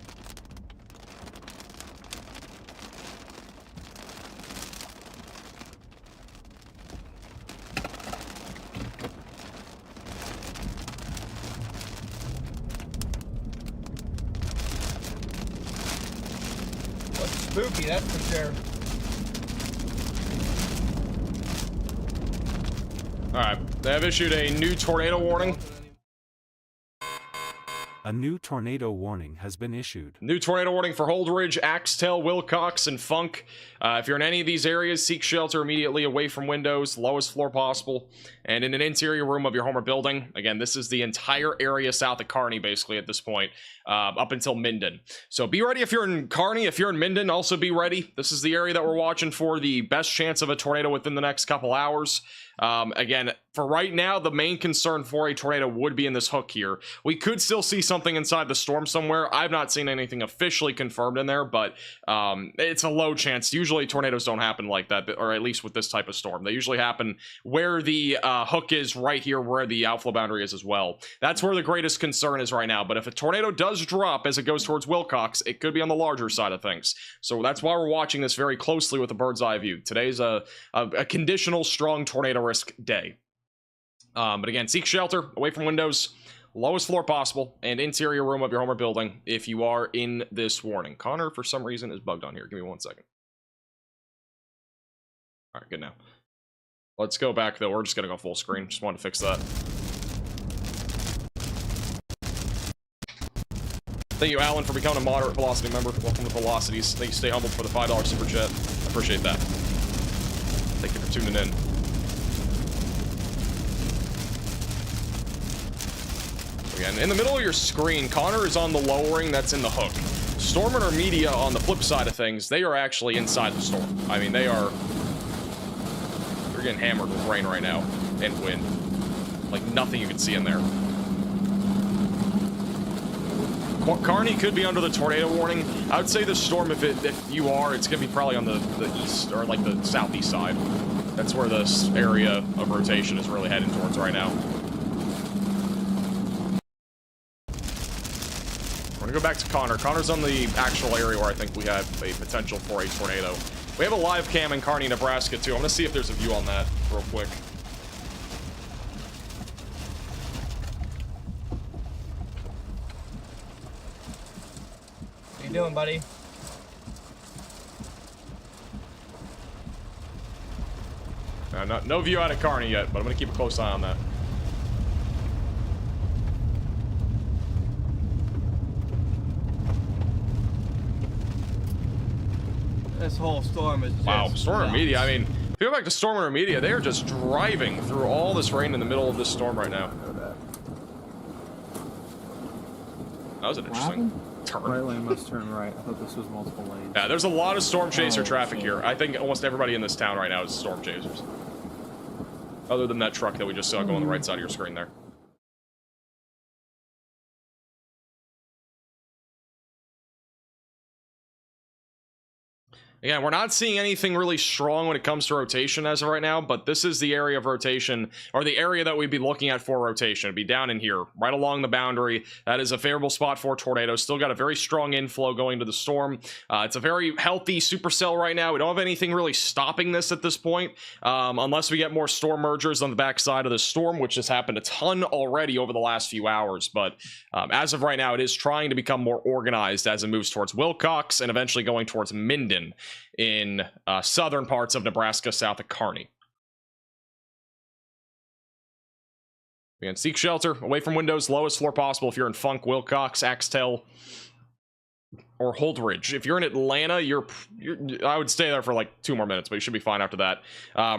Spooky, that's for sure. Alright, they have issued a new tornado warning. A new tornado warning has been issued. New tornado warning for Holdrege, Axtell, Wilcox, and Funk. If you're in any of these areas, seek shelter immediately away from windows, lowest floor possible, and in an interior room of your home or building. Again, this is the entire area south of Kearney, basically, at this point, up until Minden. So be ready if you're in Kearney. If you're in Minden, also be ready. This is the area that we're watching for the best chance of a tornado within the next couple hours. Again, for right now, the main concern for a tornado would be in this hook here. We could still see something inside the storm somewhere. I've not seen anything officially confirmed in there, but it's a low chance. Usually tornadoes don't happen like that, or at least with this type of storm. They usually happen where the hook is, right here where the outflow boundary is as well. That's where the greatest concern is right now. But if a tornado does drop as it goes towards Wilcox, it could be on the larger side of things. So that's why we're watching this very closely with a bird's eye view. Today's a conditional strong tornado risk day. But again, seek shelter away from windows, lowest floor possible, and interior room of your home or building if you are in this warning. Connor, for some reason, is bugged on here. Give me 1 second. All right, good now. Let's go back, though. We're just going to go full screen. Just wanted to fix that. Thank you, Alan, for becoming a moderate Velocity member. Welcome to Velocities. Thank you, Stay Humble, for the $5 super chat. I appreciate that. Thank you for tuning in. Again, in the middle of your screen, Connor is on the lowering that's in the hook. Storm and Media, on the flip side of things, they are actually inside the storm. I mean, they're getting hammered with rain right now and wind. Like nothing you can see in there. Kearney could be under the tornado warning. I would say the storm, if you are, it's gonna be probably on the east or like the southeast side. That's where this area of rotation is really heading towards right now. We're gonna go back to Connor. Connor's on the actual area where I think we have a potential for a tornado. We have a live cam in Kearney, Nebraska, too. I'm gonna see if there's a view on that real quick. What you doing, buddy? No view out of Kearney yet, but I'm gonna keep a close eye on that. This whole storm is just Wow, Storm nuts. Media. I mean, if you go back to Storm and Media, they are just driving through all this rain in the middle of this storm right now. That was an interesting turn. Right lane must turn right. I thought this was multiple lanes. Yeah, there's a lot of storm chaser traffic here. I think almost everybody in this town right now is storm chasers. Other than that truck that we just saw go on the right side of your screen there. Again, we're not seeing anything really strong when it comes to rotation as of right now, but this is the area of rotation, or the area that we'd be looking at for rotation. It'd be down in here, right along the boundary. That is a favorable spot for tornadoes. Still got a very strong inflow going to the storm. It's a very healthy supercell right now. We don't have anything really stopping this at this point, unless we get more storm mergers on the backside of the storm, which has happened a ton already over the last few hours. But as of right now, it is trying to become more organized as it moves towards Wilcox and eventually going towards Minden in southern parts of Nebraska, south of Kearney. Again, seek shelter away from windows, lowest floor possible if you're in Funk, Wilcox, Axtell, or Holdrege. If you're in Atlanta, I would stay there for like 2 more minutes, but you should be fine after that.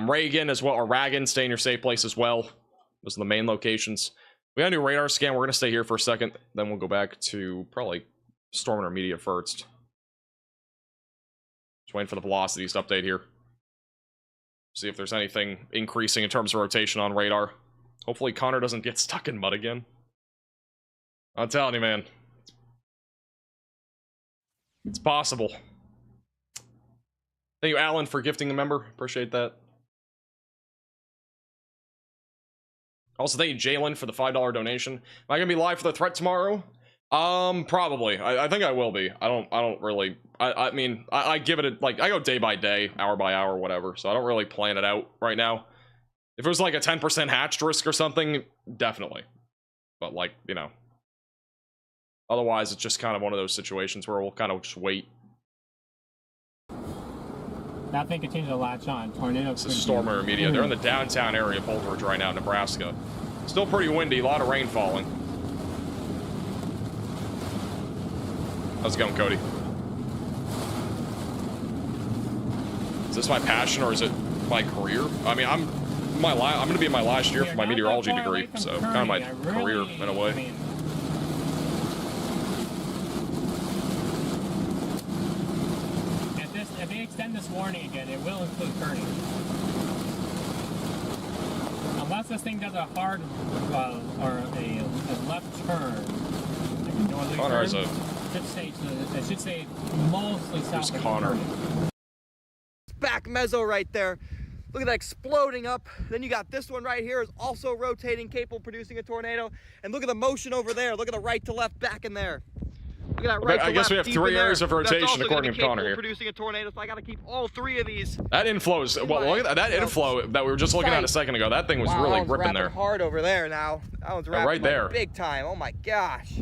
Reagan as well, or Ragan, stay in your safe place as well. Those are the main locations. We got a new radar scan. We're going to stay here for a second, then we'll go back to probably Storm and Media first. Just waiting for the velocities to update here. See if there's anything increasing in terms of rotation on radar. Hopefully Connor doesn't get stuck in mud again. I'm telling you, man. It's possible. Thank you, Alan, for gifting the member. Appreciate that. Also, thank you, Jalen, for the $5 donation. Am I gonna be live for the threat tomorrow? Probably. I think I will be. I don't really. I mean, I give it like I go day by day, hour by hour, whatever. So I don't really plan it out right now. If it was like a 10% hatched risk or something, definitely. But like, you know. Otherwise, it's just kind of one of those situations where we'll kind of just wait. That thing continues to latch on. Tornado. This is Storm and Media. They're in the downtown area of Holdrege right now, Nebraska. Still pretty windy, a lot of rain falling. How's it going, Cody? this my passion or is it my career? I mean, I'm gonna be in my last year for my meteorology degree, so kind of my career in a way. I mean, if they extend this warning again, it will include Kearney. Unless this thing does a hard or a left turn, like a northerly Connor has a. it should say mostly south of Connor. Kearney. Back mezzo right there. Look at that exploding up. Then you got this one right here is also rotating, capable of producing a tornado. And look at the motion over there. Look at the right to left back in there. Look at that right to I guess left we have deep 3 in there. areas of That's rotation also according gonna to be Connor capable of here. producing a tornado, so I got to keep all 3 of these. That inflow is well. Look at that inflow that we were just looking at a second ago. That thing was really that one's ripping there. rapping hard over there now. That one's rapping right there. big time. Oh my gosh.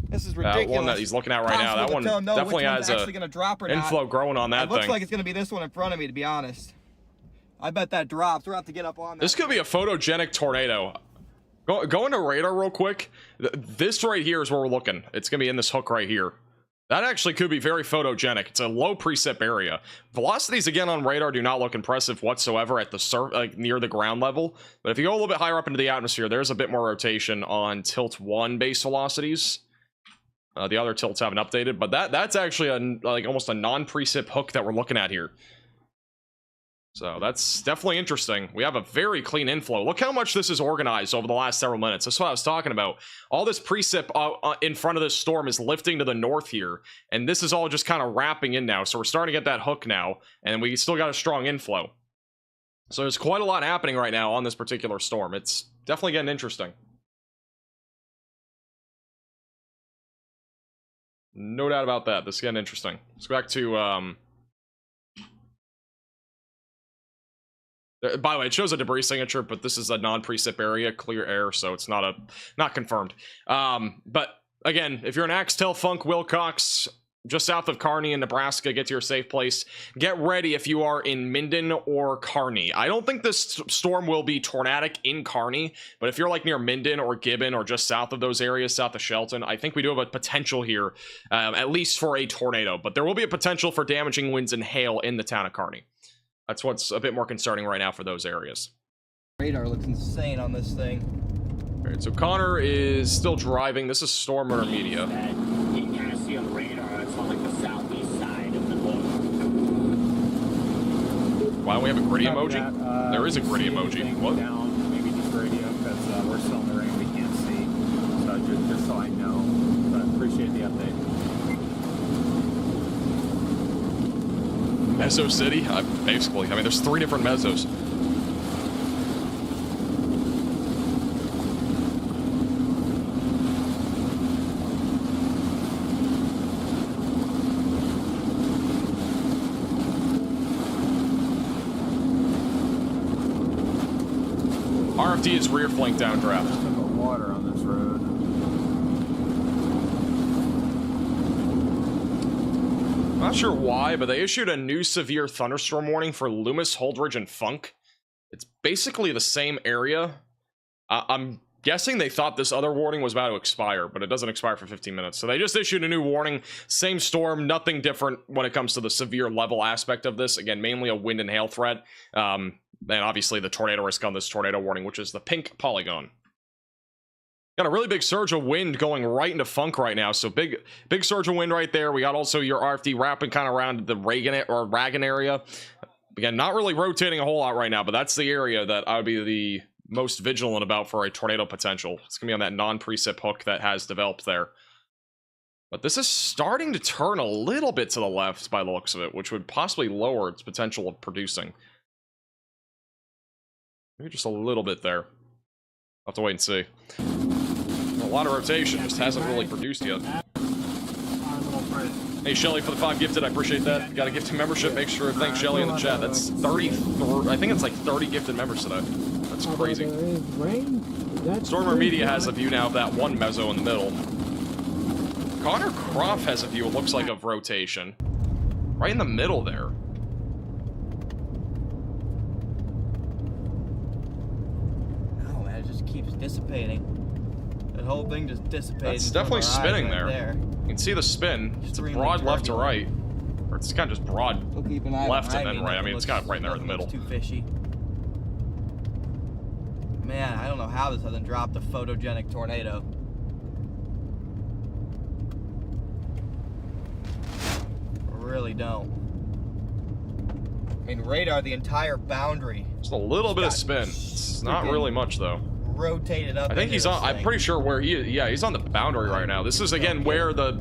This is That ridiculous. one that he's looking at right now. That one Impossible to tell, definitely which one's has a actually gonna drop or not. inflow growing on that It looks thing. like it's gonna be this one in front of me, to be honest. I bet that drops. We're gonna have to get up on that. This could be a photogenic tornado. Go into radar real quick. This right here is where we're looking. It's gonna be in this hook right here. That actually could be very photogenic. It's a low precip area. Velocities again on radar do not look impressive whatsoever at the near the ground level. But if you go a little bit higher up into the atmosphere, there's a bit more rotation on tilt 1 base velocities. The other tilts haven't updated, but that's actually like almost a non-precip hook that we're looking at here. So that's definitely interesting. We have a very clean inflow. Look how much this is organized over the last several minutes. That's what I was talking about. All this precip in front of this storm is lifting to the north here, and this is all just kind of wrapping in now. So we're starting to get that hook now, and we still got a strong inflow. So there's quite a lot happening right now on this particular storm. It's definitely getting interesting. No doubt about that. This is getting interesting. Let's go back to by the way, it shows a debris signature, but this is a non-precip area, clear air, so it's not confirmed. But again, if you're in Axtell, Funk, Wilcox, just south of Kearney in Nebraska, get to your safe place. Get ready if you are in Minden or Kearney. I don't think this storm will be tornadic in Kearney, but if you're like near Minden or Gibbon or just south of those areas, south of Shelton, I think we do have a potential here, at least for a tornado. But there will be a potential for damaging winds and hail in the town of Kearney. That's what's a bit more concerning right now for those areas. Radar looks insane on this thing. All right, so Connor is still driving. This is Stormer Media. That you can kind of see on the radar. It's on like the southeast side of the boat. Why don't we have a gritty emoji? That, There is a gritty emoji. What? Down, maybe just radio, because we're still in the rain. We can't see. So just so I know. But appreciate the update. Mezzo City? Basically. I mean, there's 3 different mezzos. RFD is rear flank downdraft. Nothing but water on this road. Not sure why, but they issued a new severe thunderstorm warning for Loomis, Holdrege, and Funk. It's basically the same area. I'm guessing they thought this other warning was about to expire, but it doesn't expire for 15 minutes. So they just issued a new warning. Same storm, nothing different when it comes to the severe level aspect of this. Again, mainly a wind and hail threat. And obviously the tornado risk on this tornado warning, which is the pink polygon. Got a really big surge of wind going right into Funk right now, so big surge of wind right there. We got also your RFD wrapping kind of around the Ragan area. Again, not really rotating a whole lot right now, but that's the area that I would be the most vigilant about for a tornado potential. It's gonna be on that non-precip hook that has developed there. But this is starting to turn a little bit to the left by the looks of it, which would possibly lower its potential of producing. Maybe just a little bit there. I'll have to wait and see. A lot of rotation, just hasn't really produced yet. Hey Shelly for the 5 gifted, I appreciate that. Got a gifted membership, make sure to thank Shelly in the chat. That's 30, I think it's like 30 gifted members today. That's crazy. Stormer Media has a view now of that one mezzo in the middle. Connor Croft has a view, it looks like, of rotation. Right in the middle there. Oh man, it just keeps dissipating. The whole thing just dissipates. It's definitely spinning right there. You can see the spin. It's a Extremely broad left to turbulent. right. Or it's kind of just broad We'll keep an eye left and behind then me. right. I mean, it's kind of right in there in the Nothing middle. looks too fishy. Man, I don't know how this hasn't dropped a photogenic tornado. I really don't. I mean, radar, the entire boundary. Just a little bit of spin. It's not really much though. Rotated up. I think he's on. I'm pretty sure where he's on the boundary right now. This is again where the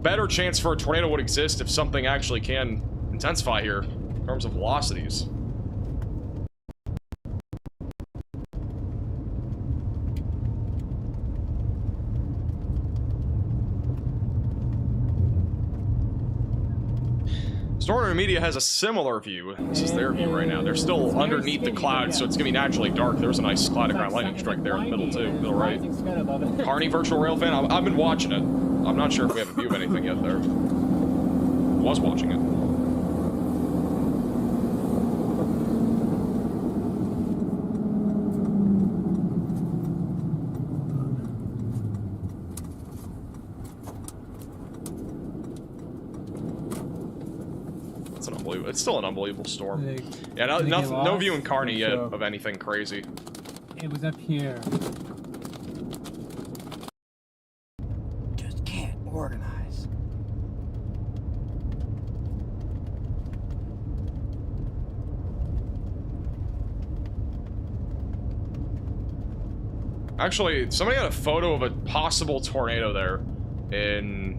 better chance for a tornado would exist if something actually can intensify here in terms of velocities. Storm Media has a similar view. This is their view right now. They're still underneath the clouds, so it's gonna be naturally dark. There's a nice cloud of ground lightning strike there in the middle too, middle right. Carney virtual rail fan. I've been watching it. I'm not sure if we have a view of anything yet there. Was watching it. It's still an unbelievable storm. Yeah, no view in Carney yet of anything crazy. It was up here. Just can't organize. Actually, somebody had a photo of a possible tornado there in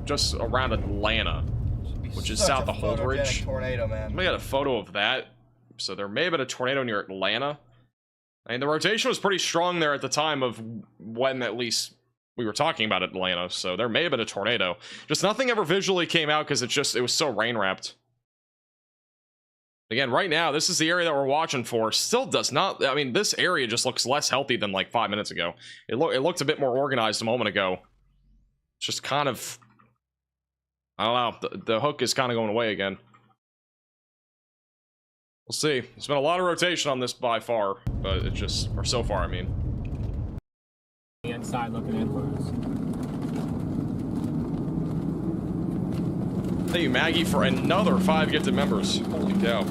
just around Atlanta, which is south of Holdrege. Tornado, man. Somebody had a photo of that, so there may have been a tornado near Atlanta. I mean, the rotation was pretty strong there at the time of when at least we were talking about Atlanta, so there may have been a tornado. Just nothing ever visually came out because it was so rain wrapped. Again, right now, this is the area that we're watching for. Still does not, I mean, this area just looks less healthy than like 5 minutes ago. It looked a bit more organized a moment ago. It's just kind of, I don't know, the hook is kind of going away again. We'll see. There's been a lot of rotation on this by far, but it just, or so far, I mean. The inside looking inwards. Thank you, Maggie, for another 5 gifted members. Holy cow.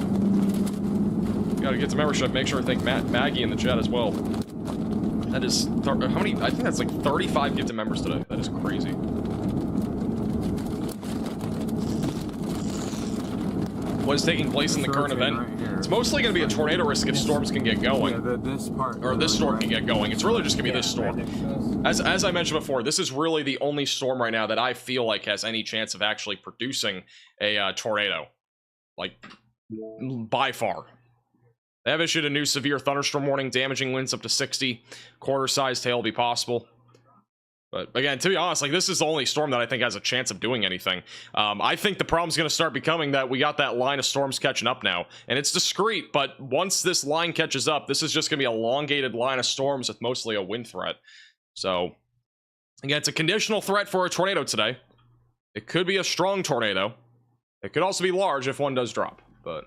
Gotta get to membership. Make sure to thank Maggie in the chat as well. That is, how many? I think that's like 35 gifted members today. That is crazy. What is taking place in the current event? Right, it's mostly going to be a tornado risk if storms can get going. Yeah, this part. Or this storm can get going. It's really just going to be this storm. As I mentioned before, this is really the only storm right now that I feel like has any chance of actually producing a tornado. Like, by far. They have issued a new severe thunderstorm warning. Damaging winds up to 60. Quarter-sized hail will be possible. But again, to be honest, like, this is the only storm that I think has a chance of doing anything. I think the problem's going to start becoming that we got that line of storms catching up now. And it's discrete, but once this line catches up, this is just going to be a elongated line of storms with mostly a wind threat. So, again, it's a conditional threat for a tornado today. It could be a strong tornado. It could also be large if one does drop, but...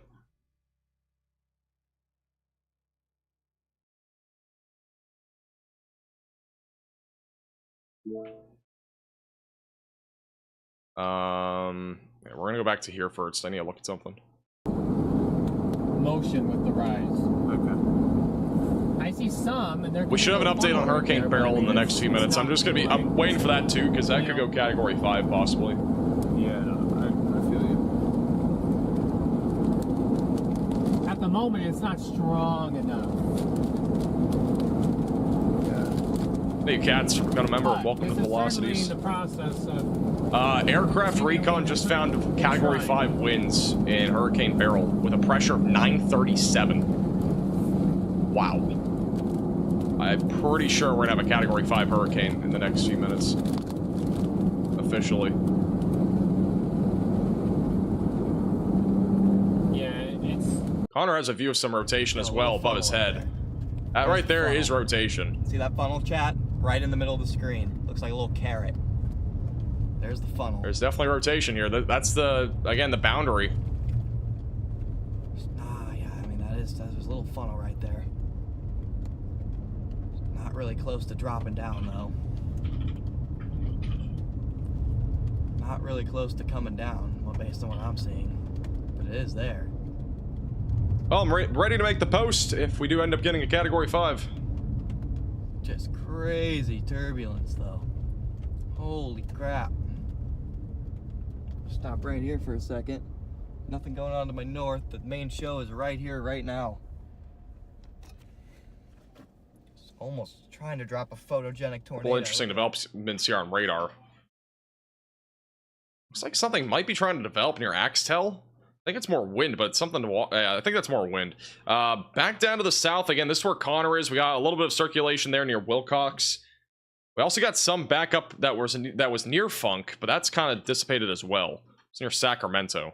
Yeah, we're gonna go back to here first. I need to look at something. Motion with the rise. Okay. I see some, and they're. We should have an update on Hurricane Beryl in the next few minutes. I'm just gonna be. I'm waiting for that too, because that could go Category 5 possibly. Yeah, I feel you. At the moment, it's not strong enough. Hey, Cats, got a member. Welcome to Velocities. In the process of Aircraft Recon just found Category 5 winds in Hurricane Beryl with a pressure of 937. Wow. I'm pretty sure we're gonna have a Category 5 hurricane in the next few minutes. Officially. yeah, it's Connor has a view of some rotation as well above his head. That right there is rotation. See that funnel, chat? Right in the middle of the screen. Looks like a little carrot. There's the funnel. There's definitely rotation here. That's the, again, the boundary. Yeah, I mean, there's a little funnel right there. Not really close to dropping down, though. Not really close to coming down. drama based on what I'm seeing, but it is there. Well, I'm ready to make the post if we do end up getting a Category 5. Just crazy turbulence, though. Holy crap. Stop right here for a second. Nothing going on to my north. The main show is right here, right now. Just almost trying to drop a photogenic tornado. Well, interesting developments here on radar. Looks like something might be trying to develop near Axtell. I think it's more wind, but it's something to walk. I think that's more wind. Back down to the south again. This is where Connor is. We got a little bit of circulation there near Wilcox. We also got some backup that was near Funk, but that's kind of dissipated as well. It's near Sacramento.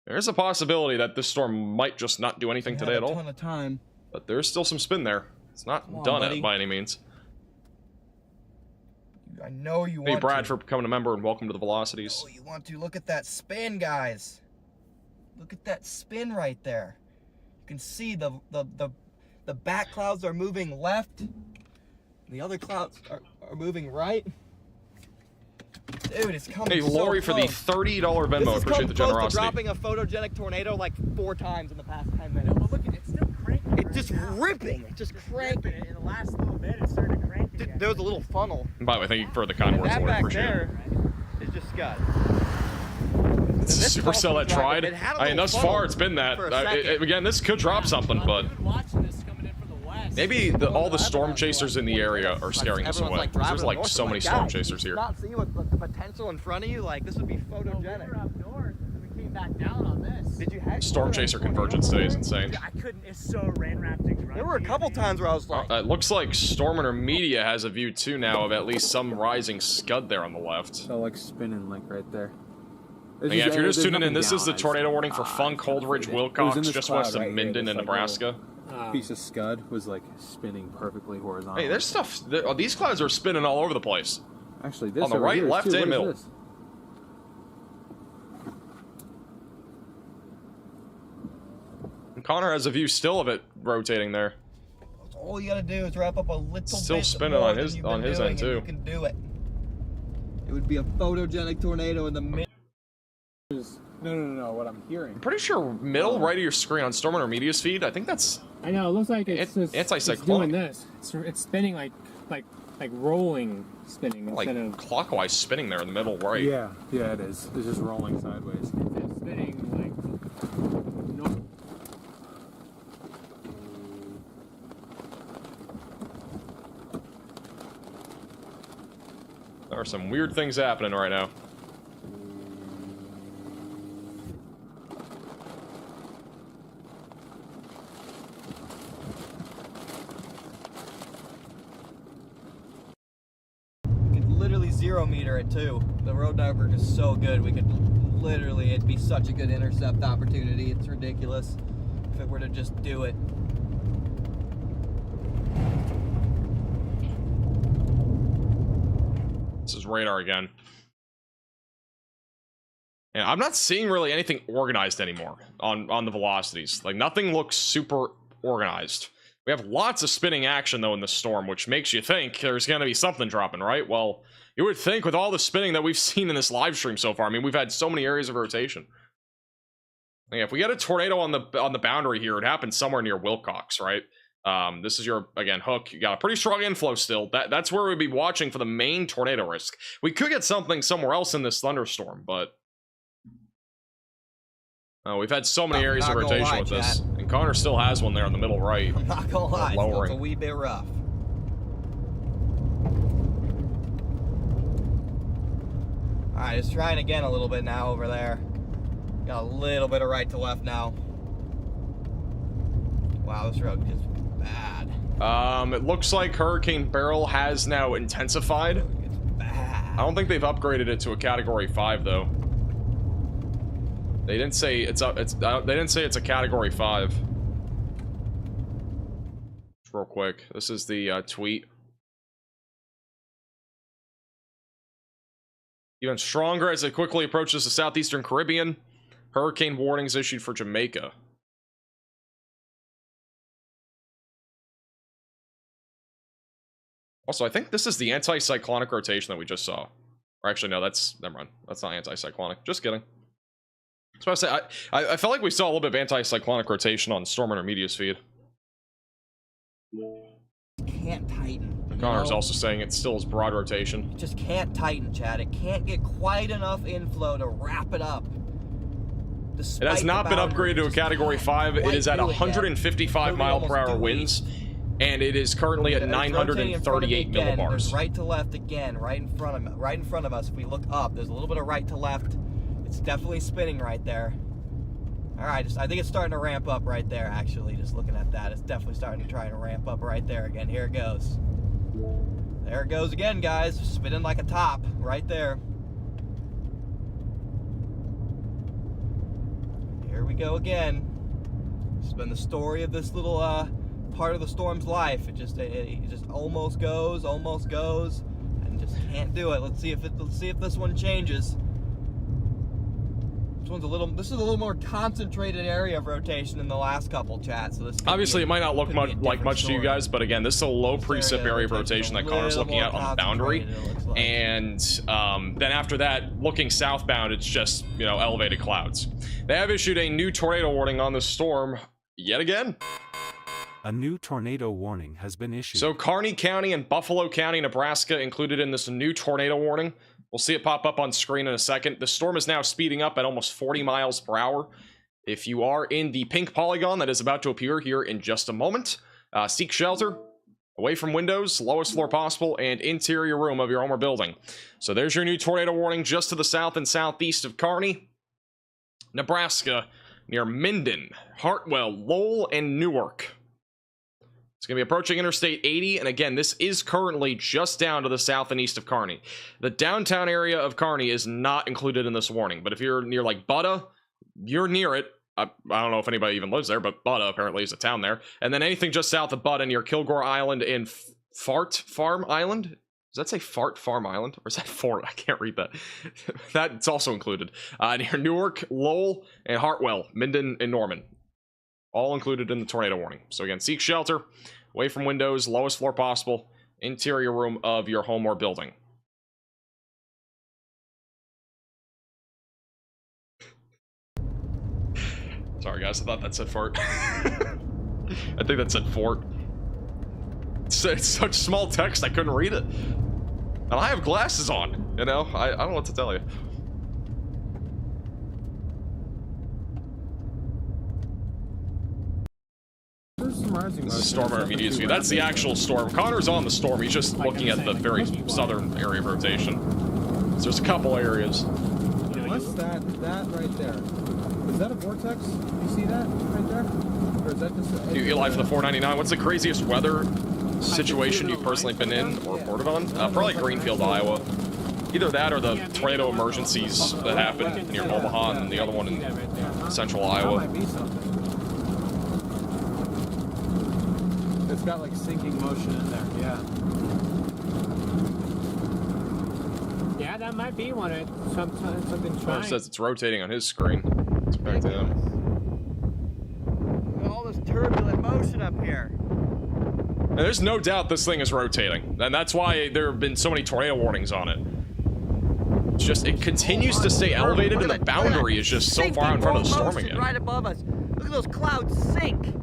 There's a possibility that this storm might just not do anything today at all. A ton of time. But there's still some spin there. It's not done by any means. I know you want Hey, Brad, to. for becoming a member, and welcome to the Velocities. Oh, you want to. Look at that spin, guys. Look at that spin right there. You can see the back clouds are moving left. The other clouds are moving right. Dude, it's coming. Hey, Lori, so for the close. $30 Venmo. Appreciate the Close to generosity. dropping a photogenic tornado like 4 times in the past 10 minutes. Well, look at it, it's still cranking. It's right just now. ripping. It's just cranking. In the last little bit, it started cranking. Dude, there was a little funnel. And by the way, thank you for the kind And words, that Lori. back Appreciate it. there is just scud. Supercell that tried. It had a I mean, little thus funnel far it's been that. for a second. Again, this could drop something, but We've been watching this coming in from the west. maybe all the storm chasers in the area are scaring us away. There's like so many storm chasers here. Not see what the potential in front of you. Like this would be Well, we photogenic. were up north, and we came back down on this. Did you have Storm chaser convergence today is insane. I couldn't. It's so rain wrapped and grungy. There were a couple times where I was like, It looks like Storm Intermedia has a view too now of at least some rising scud there on the left. So like spinning like right there. Yeah, if you're just tuning in, this is the tornado warning for Funk, Holdrege, Wilcox, just west of Minden in Nebraska. Piece of scud was like spinning perfectly horizontal. Hey, there's stuff. These clouds are spinning all over the place. Actually, this On the over right, here, left, too. and What is middle. this? And Connor has a view still of it rotating there. all you gotta do is wrap up a little Still bit spinning more on than his- you've on been his doing, end, and too. You can do it. It would be a photogenic tornado in the middle. No. What I'm hearing. I'm pretty sure middle right of your screen on Storm Intermedia's feed. I think that's I know. It looks like it's just anti-cyclonic. doing this. It's spinning like rolling spinning like instead of clockwise spinning there in the middle right. Yeah, it is. It's just rolling sideways. it's spinning like no. There are some weird things happening right now. We could literally 0 meter it too. The road network is so good. We could literally, it'd be such a good intercept opportunity. It's ridiculous if it were to just do it. This is radar again. And I'm not seeing really anything organized anymore on the velocities. Like nothing looks super organized. We have lots of spinning action though in the storm, which makes you think there's going to be something dropping, right? Well, you would think with all the spinning that we've seen in this live stream so far. I mean, we've had so many areas of rotation. Yeah, if we get a tornado on the boundary here, it happens somewhere near Wilcox, right? This is your, again, hook. You got a pretty strong inflow still. That's where we'd be watching for the main tornado risk. We could get something somewhere else in this thunderstorm, but we've had so many areas of not gonna rotation lie, with this. chat. And Connor still has one there on the middle right. I'm not gonna lie, it's Lowering. a wee bit rough. Alright, just trying again a little bit now over there. Got a little bit of right to left now. Wow, this road is bad. It looks like Hurricane Beryl has now intensified. It's bad. I don't think they've upgraded it to a Category 5 though. They didn't say it's up. They didn't say it's a Category 5. Real quick, this is the tweet. Even stronger as it quickly approaches the southeastern Caribbean. Hurricane warnings issued for Jamaica. Also, I think this is the anti-cyclonic rotation that we just saw, Or actually, no, that's, never mind. That's not anticyclonic. Just kidding. So I was about to say, I felt like we saw a little bit of anticyclonic rotation on Storm Intermedia's feed. Can't tighten. Connor's also saying it still is broad rotation. It just can't tighten, Chad. It can't get quite enough inflow to wrap it up. It has not been upgraded to a Category 5. It is at 155 mile per hour winds, and it is currently at 938 millibars. There's right to left again, right in front of us. If we look up, there's a little bit of right to left. It's definitely spinning right there. All right, I think it's starting to ramp up right there, actually. Just looking at that, it's definitely starting to try to ramp up right there again. Here it goes. There it goes again, guys. Spinning like a top right there. Here we go again. It's been the story of this little part of the storm's life. It just almost goes, and just can't do it. Let's see if this one changes. This is a little more concentrated area of rotation than the last couple, chat. So this obviously it might not look much to you guys, but again, this is a low precip area of rotation that Connor's looking at on the boundary, and then after that, looking southbound, it's just, you know, elevated clouds. They have issued a new tornado warning on the storm yet again. A new tornado warning has been issued. So Kearney County and Buffalo County, Nebraska, included in this new tornado warning. We'll see it pop up on screen in a second. The storm is now speeding up at almost 40 miles per hour. If you are in the pink polygon that is about to appear here in just a moment, seek shelter, away from windows, lowest floor possible, and interior room of your home or building. So there's your new tornado warning just to the south and southeast of Kearney, Nebraska, near Minden, Hartwell, Lowell, and Newark. It's going to be approaching Interstate 80, and again, this is currently just down to the south and east of Kearney. The downtown area of Kearney is not included in this warning, but if you're near, like, Buda, you're near it. I don't know if anybody even lives there, but Buda apparently is a town there. And then anything just south of Buda near Kilgore Island and Fart Farm Island? Does that say Fart Farm Island? Or is that Fort? I can't read that. That's also included. Near Newark, Lowell, and Hartwell, Minden, and Norman. All included in the tornado warning. So again, seek shelter, away from windows, lowest floor possible, interior room of your home or building. Sorry guys, I thought that said fart. I think that said fort. It's such small text, I couldn't read it. And I have glasses on, you know? I don't know what to tell you. This is Storm Intermediate's view. That's the actual storm. Connor's on the storm. He's just looking at the very southern area of rotation. So there's a couple areas. What's that right there? Is that a vortex? You see that right there? Or is that just a... Eli for the 499. What's the craziest weather situation you've personally been in or reported on? Probably Greenfield, Iowa. Either that or the tornado emergencies that happened near Omaha and the other one in central Iowa. That might be something. It's got like sinking motion in there, yeah. Yeah, that might be one. Something trying. It says it's rotating on his screen. It's back to him. Look at all this turbulent motion up here. And there's no doubt this thing is rotating, and that's why there have been so many tornado warnings on it. It's just, it continues to stay elevated, and the boundary is just so far in front of the storm again. Right above us. Look at those clouds sink.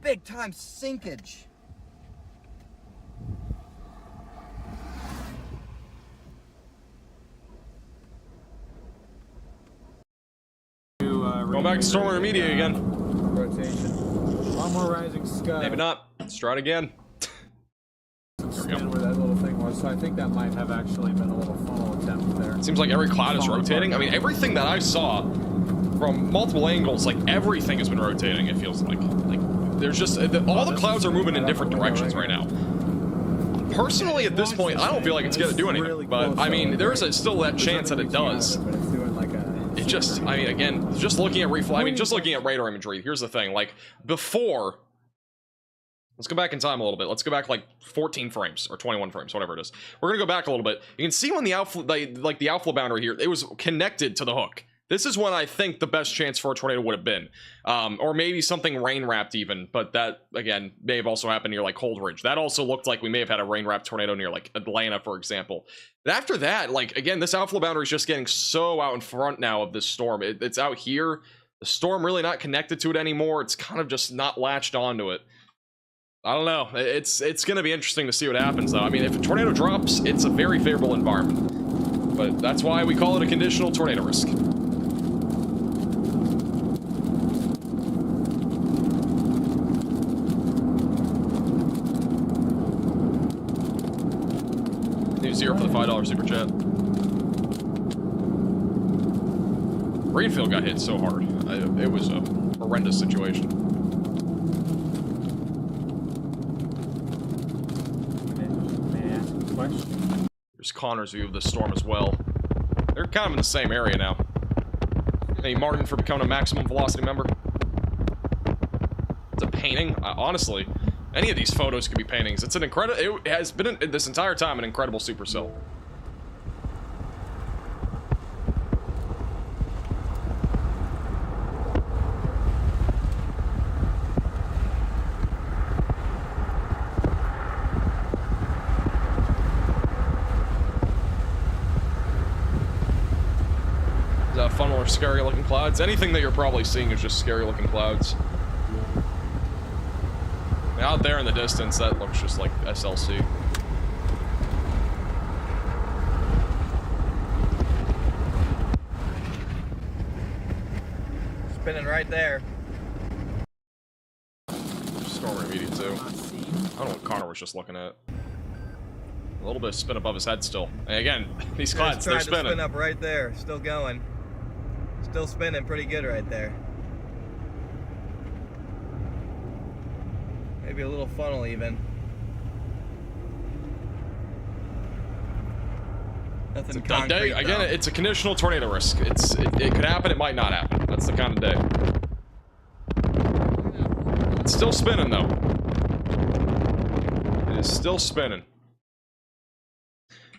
Big time sinkage. Going back to Storm Intermediate again. Rotation. A lot more rising sky. Maybe not. Let's try it again. Spin where that little thing was, so I think that might have actually been a little funnel attempt there. Seems like every cloud is rotating. I mean, everything that I saw from multiple angles, like everything has been rotating, it feels like. There's just, all the clouds are moving in different directions right now. Personally, at this point, I don't feel like it's going to do anything. But, I mean, there is still that chance that it does. It just, I mean, again, just looking at just looking at radar imagery, here's the thing. Like, before, Let's go back in time a little bit. Let's go back like 14 frames or 21 frames, whatever it is. We're gonna go back a little bit. You can see when the outflow, like the outflow boundary here, it was connected to the hook. This is when I think the best chance for a tornado would have been, or maybe something rain wrapped even. But that again may have also happened near like Holdrege. That also looked like we may have had a rain wrapped tornado near like Atlanta, for example. But after that, like again, this outflow boundary is just getting so out in front now of this storm. It's out here. The storm really not connected to it anymore. It's kind of just not latched onto it. I don't know. It's going to be interesting to see what happens, though. I mean, if a tornado drops, it's a very favorable environment. But that's why we call it a conditional tornado risk. New zero for the $5 super chat. Greenfield got hit so hard. It was a horrendous situation. There's Connor's view of the storm as well. They're kind of in the same area now. Hey, Martin, for becoming a maximum velocity member. It's a painting. Honestly, any of these photos could be paintings. It's an incredible. It has been this entire time an incredible supercell. Funnel or scary looking clouds. Anything that you're probably seeing is just scary looking clouds. Out there in the distance, that looks just like SLC. Spinning right there. Storm immediate too. I don't know what Connor was just looking at. A little bit of spin above his head still. And again, these clouds, they're spinning. Spin up right there, still going. Still spinning pretty good right there. Maybe a little funnel even. Nothing concrete, again, it's a conditional tornado risk. It could happen, it might not happen. That's the kind of day. It's still spinning though. It is still spinning.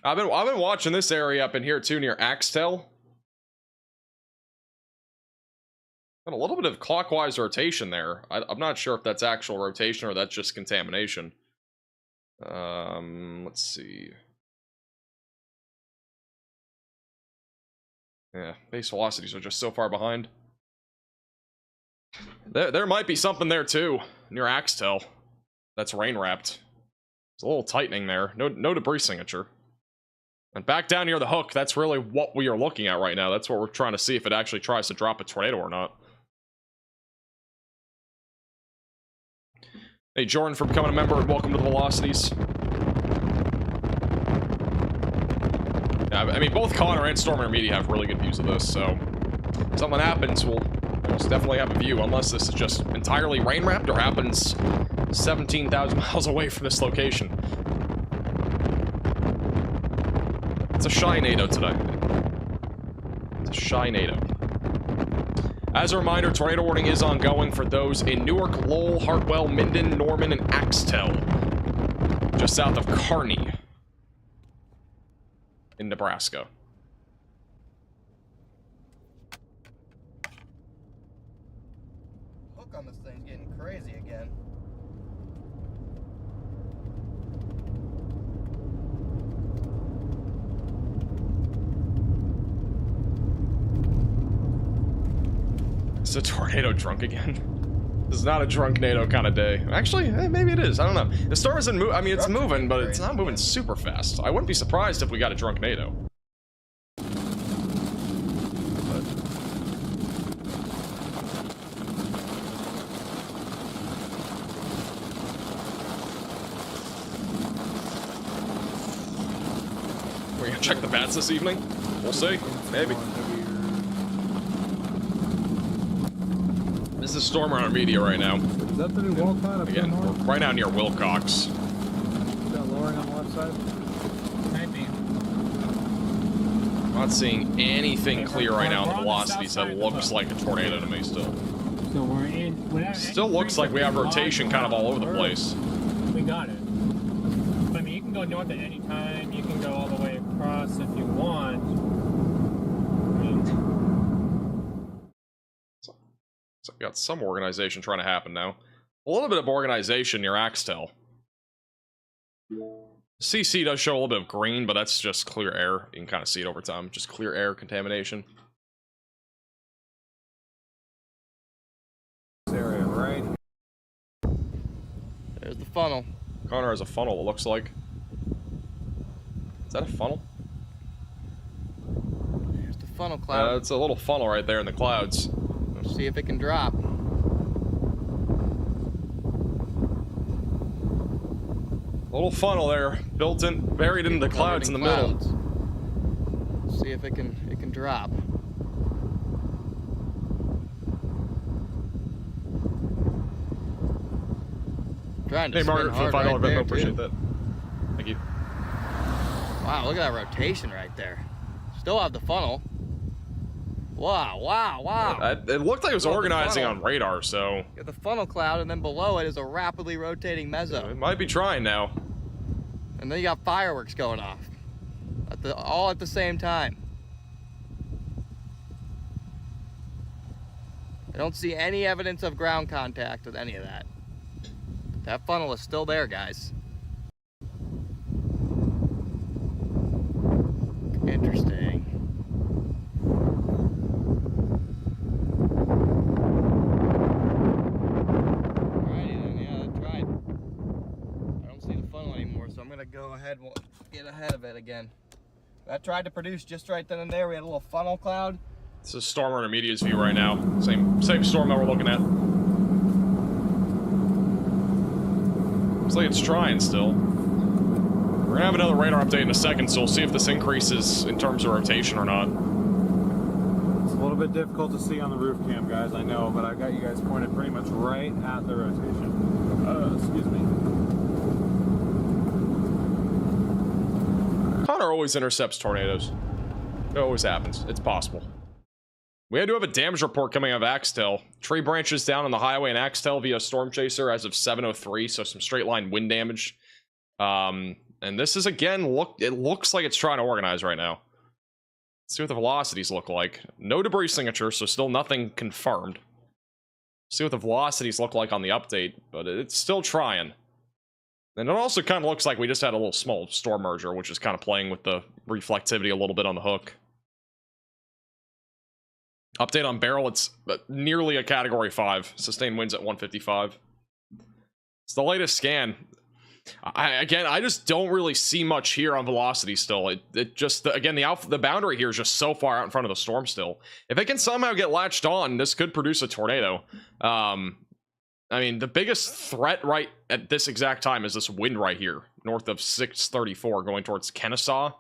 I've been watching this area up in here too, near Axtell. Got a little bit of clockwise rotation there. I'm not sure if that's actual rotation or that's just contamination. Let's see. Yeah, base velocities are just so far behind. There might be something there too, near Axtell. That's rain wrapped. It's a little tightening there. No debris signature. And back down near the hook, that's really what we are looking at right now. That's what we're trying to see if it actually tries to drop a tornado or not. Hey, Jordan, for becoming a member, and welcome to the Velocities. Yeah, I mean, both Connor and Storm Intermediate have really good views of this, so if something happens, we'll definitely have a view, unless this is just entirely rain-wrapped or happens 17,000 miles away from this location. It's a shy NATO today. It's a shy NATO. As a reminder, tornado warning is ongoing for those in Newark, Lowell, Hartwell, Minden, Norman, and Axtell, just south of Kearney in Nebraska. Hook on this thing's getting crazy again. Is a tornado drunk again? This is not a drunk NATO kind of day. Actually, maybe it is. I don't know. The storm isn't moving. I mean, it's moving, but it's not moving super fast. I wouldn't be surprised if we got a drunk NATO. We're gonna check the bats this evening. We'll see. Maybe. This is storm on our media right now. Is that the new Walcott up Again, we're right now near Wilcox. Is that lowering on the left side? Might be. I'm not seeing anything clear right now on the velocities that looks like a tornado to me still. So we're in. Still looks like we have rotation kind of all over the place. We got it. But, I mean, you can go north at any time. You can go all the way across if you want. I mean, So we got some organization trying to happen now. A little bit of organization near Axtell. CC does show a little bit of green, but that's just clear air. You can kind of see it over time. Just clear air contamination. This area, right? There's the funnel. Connor has a funnel, it looks like. Is that a funnel? There's the funnel cloud. It's a little funnel right there in the clouds. Let's see if it can drop. Little funnel there, built in, buried in the clouds in the middle. Let's see if it can drop. Trying to Hey, spin Margaret, for the hard $5 right there, Venmo, appreciate too. that. Thank you. Wow, look at that rotation right there. Still have the funnel. Wow, wow, wow. It looked like it was Well, the organizing funnel. on radar, so You got the funnel cloud, and then below it is a rapidly rotating meso. it might be trying now. And then you got fireworks going off. All at the same time. I don't see any evidence of ground contact with any of that. That funnel is still there, guys. Interesting. Alrighty then, yeah, that's right. I don't see the funnel anymore, so I'm gonna go ahead and get ahead of it again. That tried to produce just right then and there. We had a little funnel cloud. This is Storm Intermediate's view right now. Same storm that we're looking at. Looks like it's trying still. We're gonna have another radar update in a second, so we'll see if this increases in terms of rotation or not. It's a little bit difficult to see on the roof cam, guys, I know, but I've got you guys pointed pretty much right at the rotation. Excuse me. Connor always intercepts tornadoes. It always happens. It's possible. We do have a damage report coming out of Axtell. Tree branches down on the highway in Axtell via storm chaser as of 7:03, so some straight line wind damage. And this is again, it looks like it's trying to organize right now. Let's see what the velocities look like. No debris signature, so still nothing confirmed. See what the velocities look like on the update, but it's still trying. And it also kind of looks like we just had a little small storm merger, which is kind of playing with the reflectivity a little bit on the hook. Update on Beryl, it's nearly a category 5. Sustained winds at 155. It's the latest scan. I just don't really see much here on velocity still. It just, again, the boundary here is just so far out in front of the storm still. If it can somehow get latched on, this could produce a tornado. I mean, the biggest threat right at this exact time is this wind right here, north of 634, going towards Kennesaw.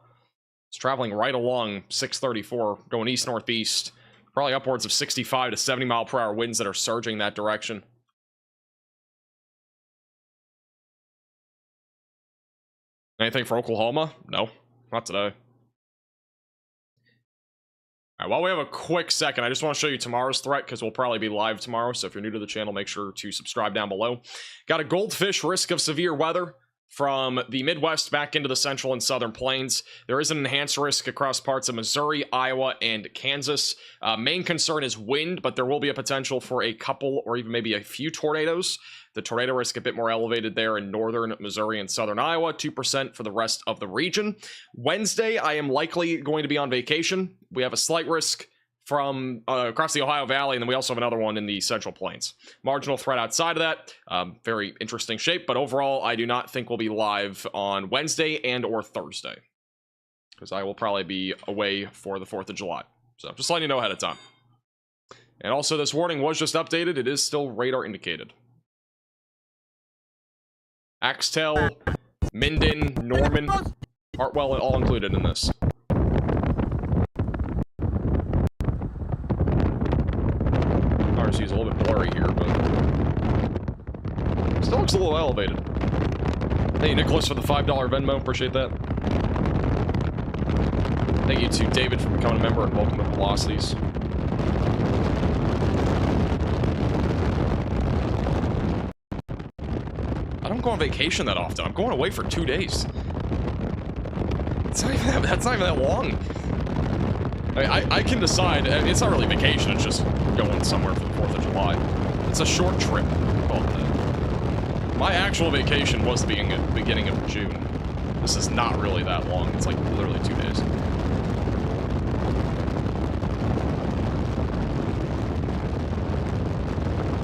It's traveling right along 634, going east-northeast. Probably upwards of 65 to 70 mile per hour winds that are surging that direction. Anything for Oklahoma? No, not today. All right, while we have a quick second, I just want to show you tomorrow's threat because we'll probably be live tomorrow. So if you're new to the channel, make sure to subscribe down below. Got a goldfish risk of severe weather from the Midwest back into the central and southern plains. There is an enhanced risk across parts of Missouri, Iowa, and Kansas. Main concern is wind, but there will be a potential for a couple or even maybe a few tornadoes. The tornado risk a bit more elevated there in northern Missouri and southern Iowa, 2% for the rest of the region. Wednesday, I am likely going to be on vacation. We have a slight risk from across the Ohio Valley, and then we also have another one in the Central Plains. Marginal threat outside of that, very interesting shape, but overall, I do not think we'll be live on Wednesday and or Thursday, because I will probably be away for the 4th of July. So just letting you know ahead of time. And also, this warning was just updated. It is still radar indicated. Axtell, Minden, Norman, Hartwell, all included in this. RC is a little bit blurry here, but still looks a little elevated. Thank you, Nicholas, for the $5 Venmo. Appreciate that. Thank you to David for becoming a member and welcome to Velocities. go on vacation that often. I'm going away for 2 days. It's not even that's not even that long. I can decide. It's not really vacation. It's just going somewhere for the 4th of July. It's a short trip. Call it that. My actual vacation was the beginning of June. This is not really that long. It's like literally 2 days.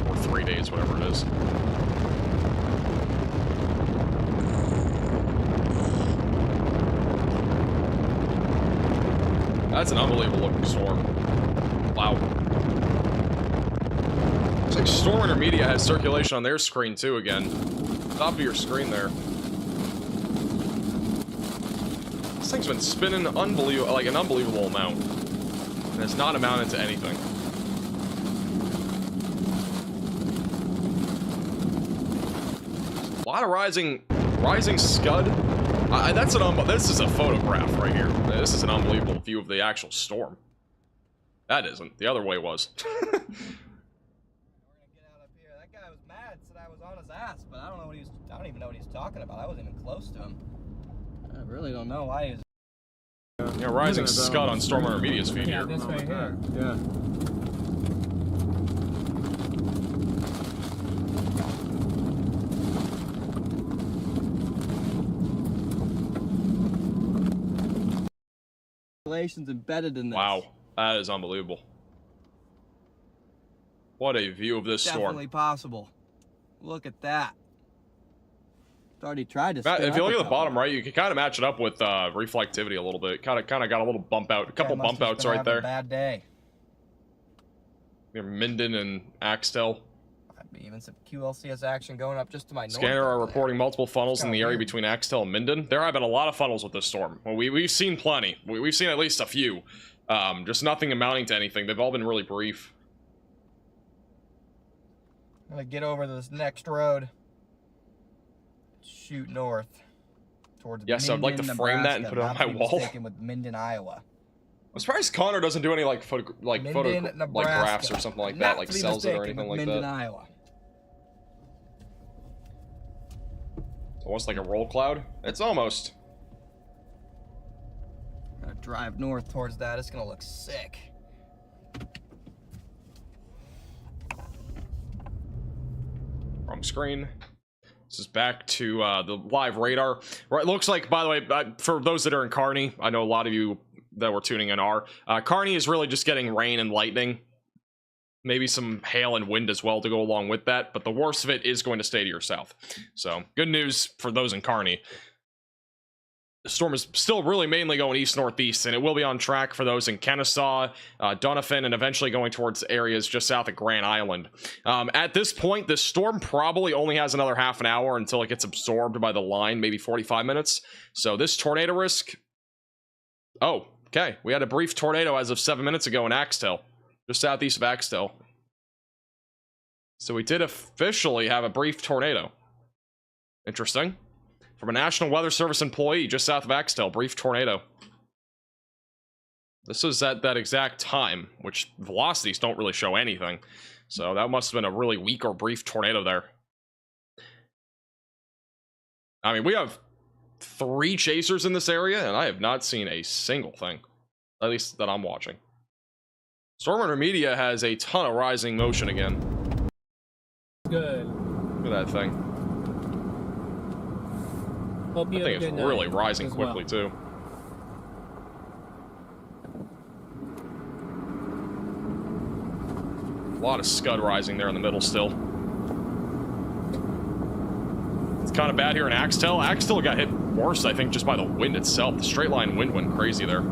Or 3 days, whatever it is. That's an unbelievable looking storm. Wow. Looks like Storm Intermedia has circulation on their screen too again. Top of your screen there. This thing's been spinning unbelievable, like an unbelievable amount. And it's not amounted to anything. A lot of rising scud. This is a photograph right here. This is an unbelievable view of the actual storm. That isn't. The other way was. We're gonna get out up here. That guy was mad, said I was on his ass, but I don't even know what he's talking about. I wasn't even close to him. I really don't know why he was. Yeah, rising scud on Storm Intermedia's feed Yeah, here. this right here. Yeah. Embedded in this. Wow, that is unbelievable. What a view of this Definitely storm. possible. Look at that. It's already tried to. If you look at the bottom right, you can kind of match it up with reflectivity a little bit. Kind of got a little bump out, a couple bump outs right there. Bad day. Near Minden and Axtell. Even some QLCS action going up just to my north. Scanner are reporting multiple funnels in the area weird. between Axtell and Minden. There have been a lot of funnels with this storm. Well, we've seen plenty. We've seen at least a few. Just nothing amounting to anything. They've all been really brief. I'm gonna get over this next road. Shoot north towards. Yes, I'd like to frame that and put it on my wall. With Minden, Iowa. I'm surprised Connor doesn't do any like Minden, graphs or something like that, like sells it or anything like Minden, that. Iowa. It's almost like a roll cloud. It's almost. I'm gonna drive north towards that. It's gonna look sick. Wrong screen. This is back to the live radar. Right, looks like, by the way, for those that are in Kearney, I know a lot of you that were tuning in are. Kearney is really just getting rain and lightning. Maybe some hail and wind as well to go along with that, but the worst of it is going to stay to your south. So, good news for those in Kearney. The storm is still really mainly going east-northeast, and it will be on track for those in Kennesaw, Doniphan, and eventually going towards areas just south of Grand Island. At this point, this storm probably only has another half an hour until it gets absorbed by the line, maybe 45 minutes. So this tornado risk... Oh, okay. We had a brief tornado as of 7 minutes ago in Axtell, just southeast of Axtell. So we did officially have a brief tornado. Interesting. From a National Weather Service employee just south of Axtell, brief tornado. This was at that exact time, which velocities don't really show anything. So that must have been a really weak or brief tornado there. I mean, we have 3 chasers in this area, and I have not seen a single thing. At least that I'm watching. Storm Intermedia has a ton of rising motion again. Good. Look at that thing. Hope you I think have a it's good really night rising as quickly, well. too. A lot of scud rising there in the middle still. It's kind of bad here in Axtell. Axtell got hit worse, I think, just by the wind itself. The straight line wind went crazy there.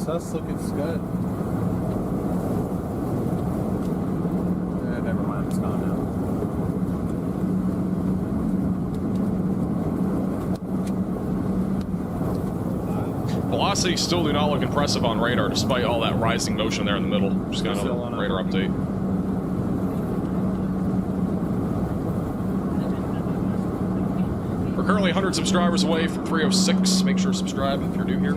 Sus looking scud. Never mind, it's gone now. Velocities still do not look impressive on radar, despite all that rising motion there in the middle. Just got a radar update. We're currently 100 subscribers away from 306. Make sure to subscribe if you're new here.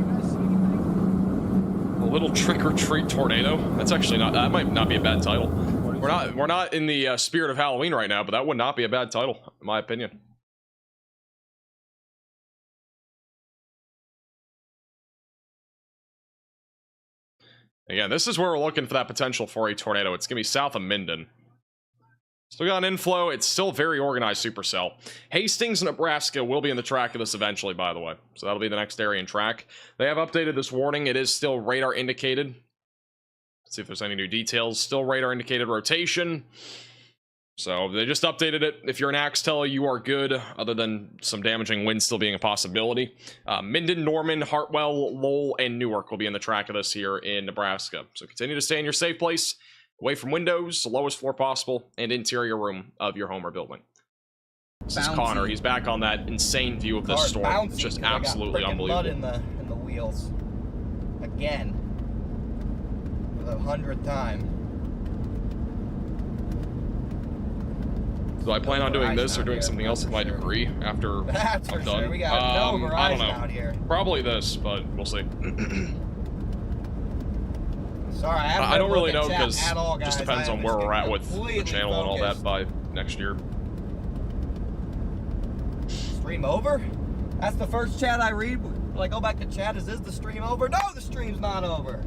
A little trick-or-treat tornado. That's actually not... That might not be a bad title. We're not in the spirit of Halloween right now, but that would not be a bad title, in my opinion. Again, this is where we're looking for that potential for a tornado. It's going to be south of Minden. Still got an inflow. It's still very organized supercell. Hastings, Nebraska will be in the track of this eventually, by the way. So that'll be the next area in track. They have updated this warning. It is still radar indicated. Let's see if there's any new details. Still radar indicated rotation. So they just updated it. If you're an Axtel, you are good, other than some damaging winds still being a possibility. Minden, Norman, Hartwell, Lowell, and Newark will be in the track of this here in Nebraska. So continue to stay in your safe place, away from windows, the lowest floor possible, and interior room of your home or building. This is Connor. He's back on that insane view of this storm. It's just absolutely unbelievable. Mud in the wheels. Again. For the 100th time. Do I plan on doing this or doing something else with my debris after I'm done? Sure. We got no I don't know. out here. Probably this, but we'll see. Sorry, I don't really know because it just depends on where we're at with the channel and all that by next year. Stream over? That's the first chat I read. Will I go back to chat? Is this the stream over? No, the stream's not over.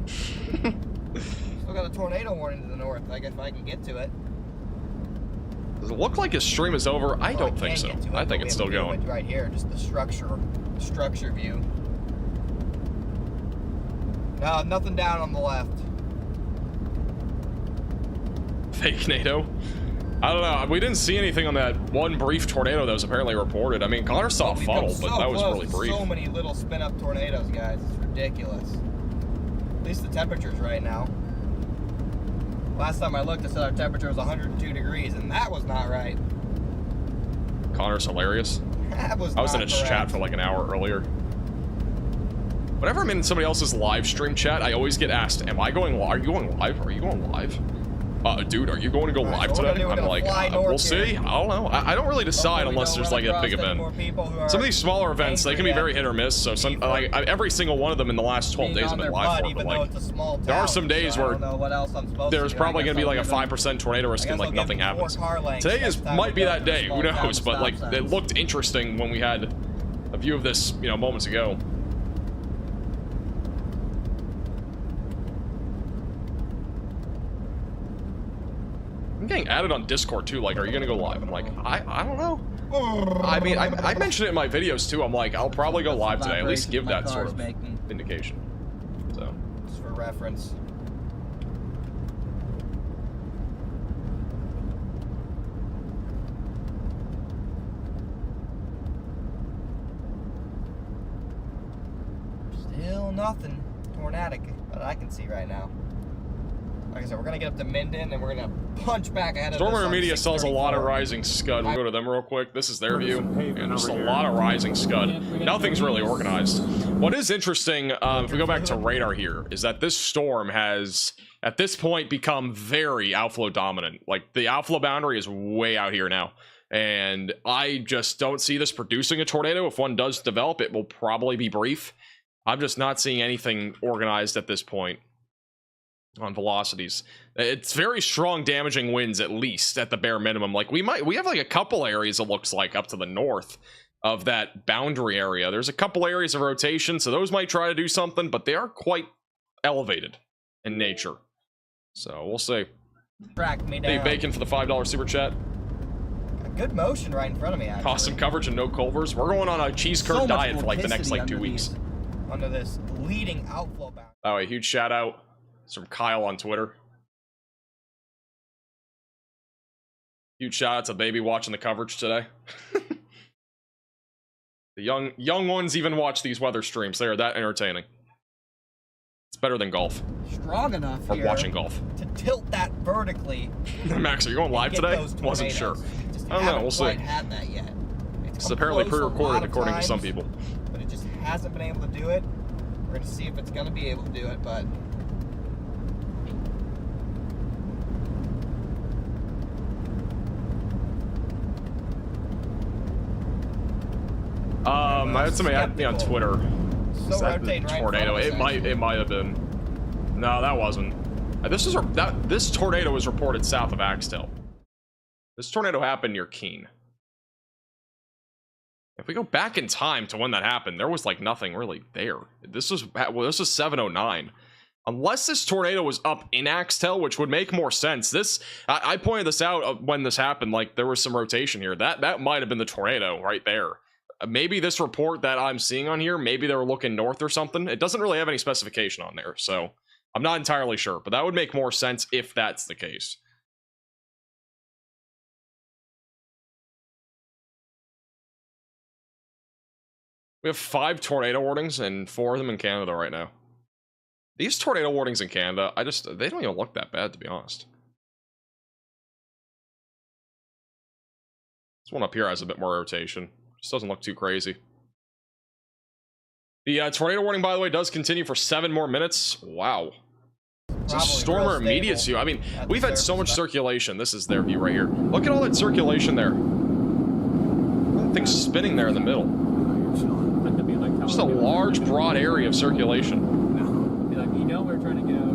Still got a tornado warning to the north. I guess if I can get to it. Does it look like his stream is over? I don't think so. I think it's still going. Right here, just the structure view. No, nothing down on the left. Fake NATO? I don't know. We didn't see anything on that one brief tornado that was apparently reported. I mean, Connor saw a funnel, but that was really brief. So many little spin-up tornadoes, guys. It's ridiculous. At least the temperature's right now. Last time I looked, it said our temperature was 102 degrees, and that was not right. Connor's hilarious. That was I was in not a correct. chat for like an hour earlier. Whenever I'm in somebody else's live stream chat, I always get asked, "Am I going live? Are you going live? Are you going live? Dude, are you going to go live today?" I'm like, we'll see. I don't know. I don't really decide unless there's like a big event. Some of these smaller events, they can be very hit or miss. So some, like every single one of them in the last 12 days have been live for. But like, there are some days where there's probably going to be like a 5% tornado risk and like nothing happens. Today might be that day. Who knows? But like, it looked interesting when we had a view of this, you know, moments ago. I'm getting added on Discord too, like, are you gonna go live? I'm like, I don't know. I mean, I mentioned it in my videos too. I'm like, I'll probably go live today. At least give that sort of indication. So, just for reference. Still nothing tornadic that I can see right now. Like I said, we're gonna get up to Minden and we're gonna punch back ahead of Stormer Media sells a lot of rising scud. We'll go to them real quick. This is their view, and just a lot of rising scud. Nothing's really organized. What is interesting, if we go back to radar here, is that this storm has, at this point, become very outflow dominant. Like, the outflow boundary is way out here now. And I just don't see this producing a tornado. If one does develop, it will probably be brief. I'm just not seeing anything organized at this point on velocities. It's very strong damaging winds, at least at the bare minimum. Like, we have like a couple areas, it looks like, up to the north of that boundary area. There's a couple areas of rotation, so those might try to do something, but they are quite elevated in nature. So we'll see. Track me down. Hey, Bacon for the $5 super chat. A good motion right in front of me, actually. Awesome coverage and no Culvers. We're going on a cheese curd diet for like the next like 2 weeks. Under this leading outflow boundary. Oh, a huge shout out. It's from Kyle on Twitter. Huge shout out to baby watching the coverage today. The young ones even watch these weather streams. They are that entertaining. It's better than golf. Strong enough or watching golf to tilt that vertically. Max, are you going live today? Wasn't sure. I don't know. We'll see. Had that yet. It's apparently pre-recorded according to some people. But it just hasn't been able to do it. We're going to see if it's going to be able to do it, but I had somebody at me on Twitter. So Is that the rotating right in front tornado? of us, It might have been. No, that wasn't. This tornado was reported south of Axtell. This tornado happened near Keene. If we go back in time to when that happened, there was like nothing really there. This was 709. Unless this tornado was up in Axtell, which would make more sense. I pointed this out when this happened. Like there was some rotation here. That might have been the tornado right there. Maybe this report that I'm seeing on here, maybe they were looking north or something. It doesn't really have any specification on there, so I'm not entirely sure. But that would make more sense if that's the case. We have 5 tornado warnings and 4 of them in Canada right now. These tornado warnings in Canada, they don't even look that bad, to be honest. This one up here has a bit more rotation. Just doesn't look too crazy. The tornado warning, by the way, does continue for 7 more minutes. Wow. It's a stormer immediate view. I mean, we've had so much circulation. This is their view right here. Look at all that circulation there. That thing's spinning there in the middle. Just a large, broad area of circulation. Be like, you know, we're trying to get out.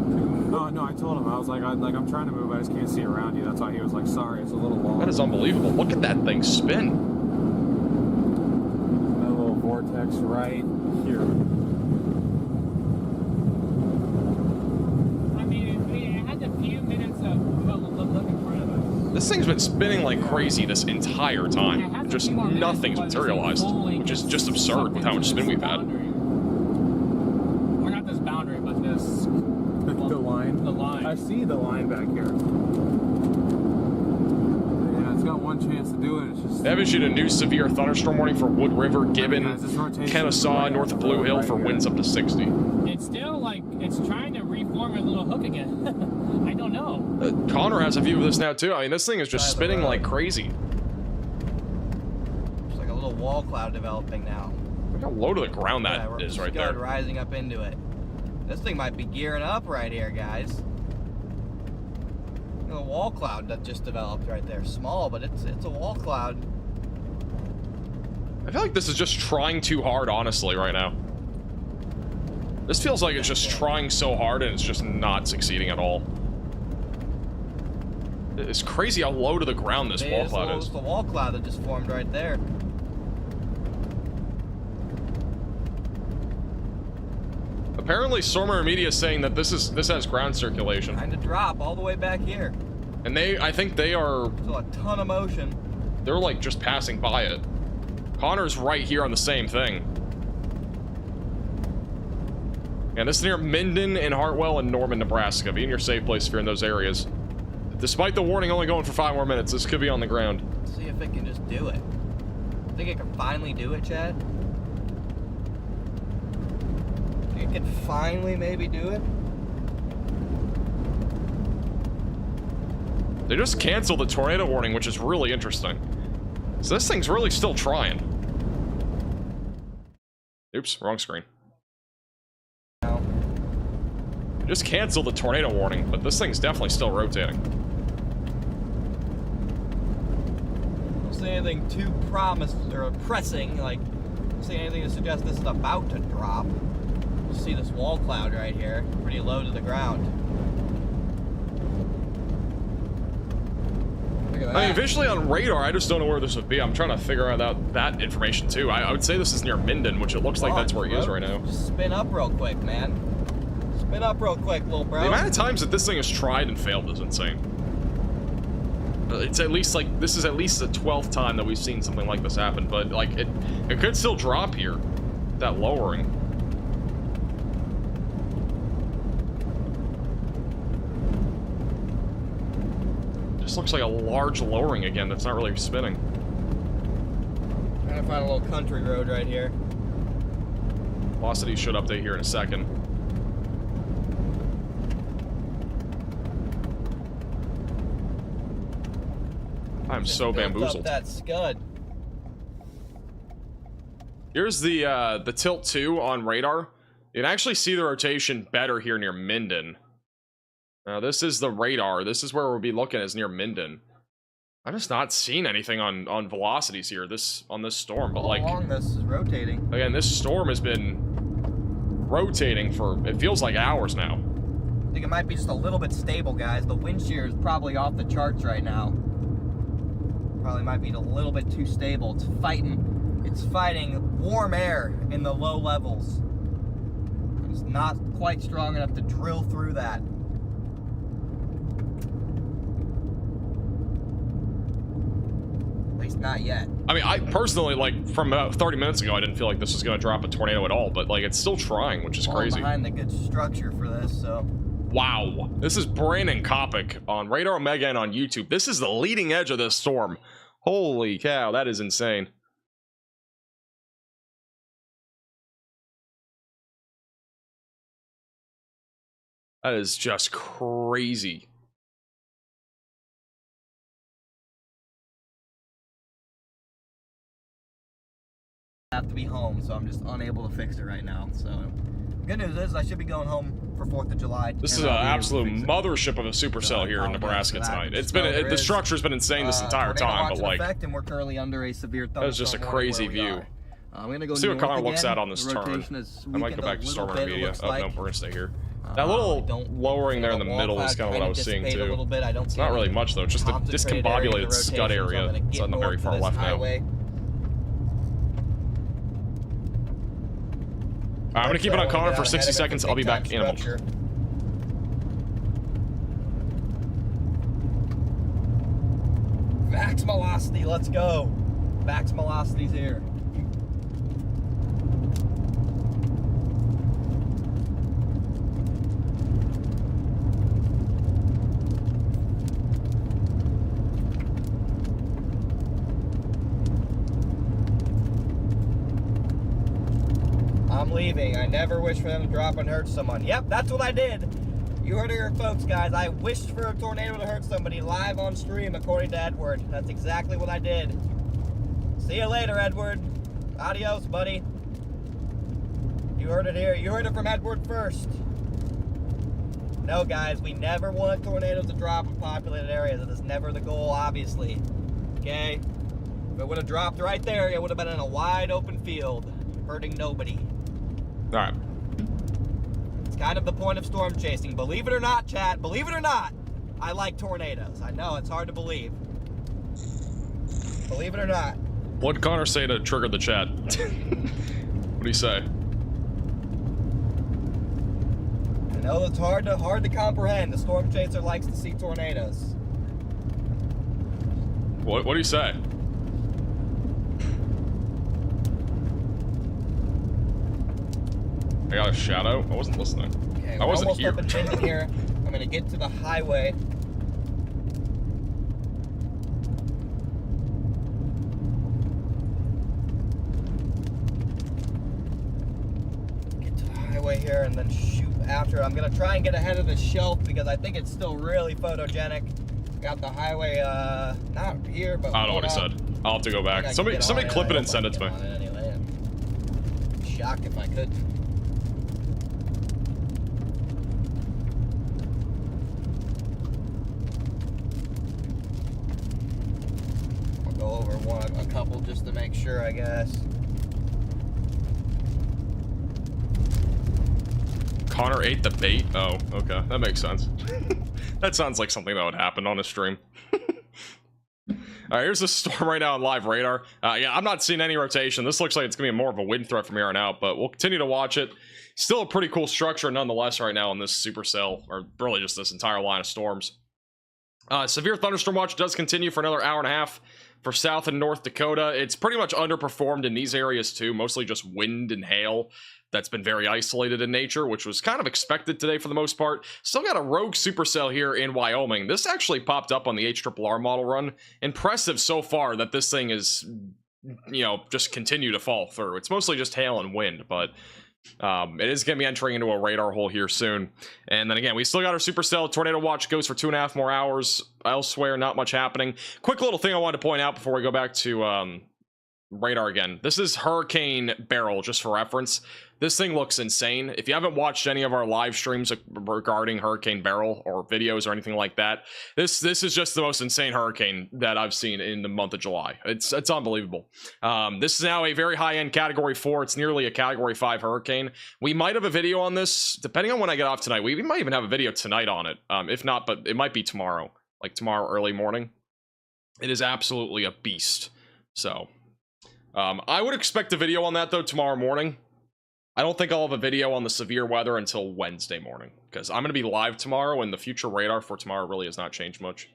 Oh no, I told him I was like, I'm trying to move, I just can't see around you. That's why he was like, sorry, it's a little long. That is unbelievable. Look at that thing spin. That little vortex right here. I mean, it had a few minutes of look in front of us. This thing's been spinning like crazy this entire time. Just nothing's materialized, which is just absurd with how much spin we've had. Or not this boundary, but this... The line? The line. I see the line back here. Yeah, it's got one chance to do it. It's just... They have issued a new severe thunderstorm warning for Wood River, Gibbon, Kennesaw, north of Blue Hill for winds up to 60. It's still like, it's trying to reform a little hook again. I don't know. Connor has a view of this now too. I mean, this thing is just spinning like crazy. It's like a little wall cloud developing now. Look how low to the ground that Yeah, is right scud there. rising up into it. This thing might be gearing up right here, guys. A wall cloud that just developed right there. Small, but it's a wall cloud. I feel like this is just trying too hard, honestly, right now. This feels like it's just trying so hard and it's just not succeeding at all. It's crazy how low to the ground this wall cloud is. It's the wall cloud that just formed right there. Apparently, Stormer Media is saying that this has ground circulation, Trying to drop all the way back here. and I think they are. Still a ton of motion. They're like just passing by it. Connor's right here on the same thing. And this is near Minden and Hartwell and Norman, Nebraska. Be in your safe place if you're in those areas. Despite the warning only going for 5 more minutes, this could be on the ground. Let's see if it can just do it. Think it can finally do it, Chad? Think it can finally maybe do it? They just canceled the tornado warning, which is really interesting. So this thing's really still trying. Oops, wrong screen. No. They just canceled the tornado warning, but this thing's definitely still rotating. Don't see anything too promised or pressing, like, don't see anything to suggest this is about to drop. You see this wall cloud right here, pretty low to the ground. Look at that. I mean, visually on radar, I just don't know where this would be. I'm trying to figure out that information too. I would say this is near Minden, which it looks like that's where he is right now. Just spin up real quick, man. Spin up real quick, little bro. The amount of times that this thing has tried and failed is insane. It's at least like, this is at least the 12th time that we've seen something like this happen, but like it could still drop here. That lowering. Just looks like a large lowering again that's not really spinning. Trying to find a little country road right here. Velocity should update here in a second. I'm so Built bamboozled. Up that scud. Here's the tilt 2 on radar. You can actually see the rotation better here near Minden. Now this is the radar. This is where we'll be looking, is near Minden. I'm just not seeing anything on velocities here on this storm, but All like along this is rotating. again, this storm has been rotating for it feels like hours now. I think it might be just a little bit stable, guys. The wind shear is probably off the charts right now. Probably might be a little bit too stable. It's fighting warm air in the low levels. It's not quite strong enough to drill through that. At least not yet. I mean, I personally, like, from about 30 minutes ago, I didn't feel like this was going to drop a tornado at all, but, like, it's still trying, which is crazy. Behind the good structure for this, so. Wow. This is Brandon Kopic on Radar Omega and on YouTube. This is the leading edge of this storm. Holy cow, that is insane. That is just crazy. I have to be home, so I'm just unable to fix it right now. So, good news is I should be going home for 4th of July. This is an absolute mothership of a supercell here in Nebraska tonight. It's been the structure's been insane this entire time, but like, and we're currently under a severe thunderstorm. that's just a crazy view. I'm gonna go See what Connor looks again. at on this The turn. rotation is I might go back to weakened a Stormer little bit, it Media. looks Oh like. no, we're gonna stay here. That little lowering there in the middle is kind of what I was seeing too. It's not really much though, just the discombobulated scud area. It's not very far left now. Alright, I'm gonna keep it on Connor for 60 seconds. I'll be back in a moment. Max velocity, let's go. Max velocity's here. I'm leaving. I never wish for them to drop and hurt someone. Yep, that's what I did. You heard it here, folks, guys. I wished for a tornado to hurt somebody live on stream, according to Edward. That's exactly what I did. See you later, Edward. Adios, buddy. You heard it here. You heard it from Edward first. No, guys, we never want tornadoes to drop in populated areas. That is never the goal, obviously. Okay? If it would have dropped right there, it would have been in a wide open field, hurting nobody. All right. It's kind of the point of storm chasing. Believe it or not, chat, believe it or not, I like tornadoes. I know, it's hard to believe. Believe it or not. What'd Connor say to trigger the chat? What do you say? I know it's hard to comprehend. The storm chaser likes to see tornadoes. What do you say? I got a shadow? I wasn't listening. Okay, I wasn't almost here. up and bending here. I'm gonna get to the highway. Get to the highway here and then shoot after. I'm gonna try and get ahead of the shelf because I think it's still really photogenic. Got the highway, not here, but I don't know what he said. I'll have to go back. Somebody clip it and send it to me. Anyway, I'm shocked if I could. I'll go over a couple just to make sure, I guess. Connor ate the bait? Oh, okay. That makes sense. That sounds like something that would happen on a stream. All right, here's the storm right now on live radar. Yeah, I'm not seeing any rotation. This looks like it's going to be more of a wind threat from here on out, but we'll continue to watch it. Still a pretty cool structure nonetheless right now on this supercell, or really just this entire line of storms. Severe thunderstorm watch does continue for another hour and a half for South and North Dakota. It's pretty much underperformed in these areas too, mostly just wind and hail. That's been very isolated in nature, which was kind of expected today for the most part. Still got a rogue supercell here in Wyoming. This actually popped up on the HRRR model run. Impressive so far that this thing is, you know, just continue to fall through. It's mostly just hail and wind, but it is going to be entering into a radar hole here soon. And then again, we still got our supercell. Tornado watch goes for 2.5 more hours. Elsewhere, not much happening. Quick little thing I wanted to point out before we go back to radar again. This is Hurricane Beryl, just for reference. This thing looks insane. If you haven't watched any of our live streams regarding Hurricane Beryl or videos or anything like that, this is just the most insane hurricane that I've seen in the month of July. It's unbelievable. This is now a very high-end Category 4. It's nearly a Category 5 hurricane. We might have a video on this, depending on when I get off tonight. We might even have a video tonight on it. If not, but it might be tomorrow. Like tomorrow early morning. It is absolutely a beast. So, I would expect a video on that, though, tomorrow morning. I don't think I'll have a video on the severe weather until Wednesday morning, because I'm going to be live tomorrow, and the future radar for tomorrow really has not changed much.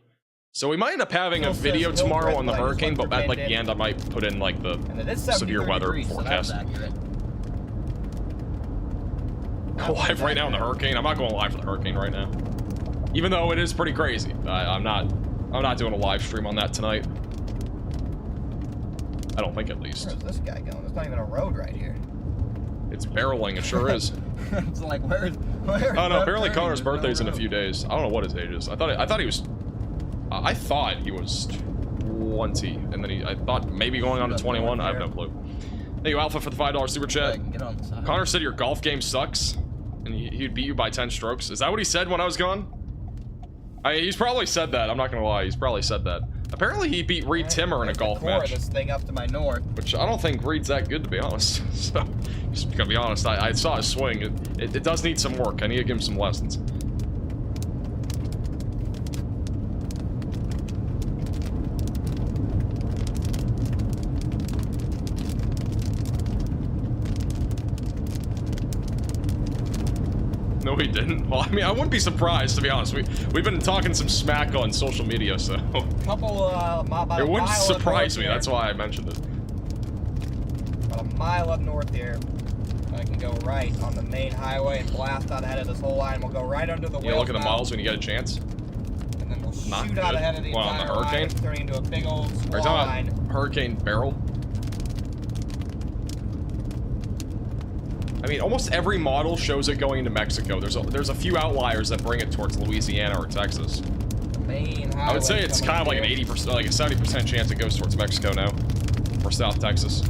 So we might end up having a video tomorrow on the hurricane, but at like the end I might put in like the severe weather forecast. Go live right now in the hurricane. I'm not going live for the hurricane right now, even though it is pretty crazy. I'm not doing a live stream on that tonight. I don't think, at least. Where's this guy going? There's not even a road right here. It's barreling, it sure is. It's like, where's oh no, apparently Connor's birthday's in a few days. I don't know what his age is. I thought he was 20, and then I thought maybe going on to 21. I have no clue. Thank you, Alpha, for the $5 super chat. Connor said your golf game sucks, and he'd beat you by 10 strokes. Is that what he said when I was gone? He's probably said that. I'm not gonna lie. He's probably said that. Apparently, he beat Reed Timmer in a golf match. This thing up to my north. Which I don't think Reed's that good, to be honest. So, just gonna be honest, I saw his swing. It does need some work. I need to give him some lessons. No, he didn't. Well, I mean, I wouldn't be surprised, to be honest. We've been talking some smack on social media, so it wouldn't surprise me. That's why I mentioned it. About a mile up north here, I can go right on the main highway and blast out ahead of this whole line. We'll go right under the wheel. Look at the miles when you get a chance. And then we'll shoot out ahead of the entire the hurricane. line, turning into a big old squall line. Hurricane Beryl. I mean, almost every model shows it going into Mexico. There's a few outliers that bring it towards Louisiana or Texas. The main highway. I would say it's kind of like an 80%, like a 70% chance it goes towards Mexico now, or South Texas.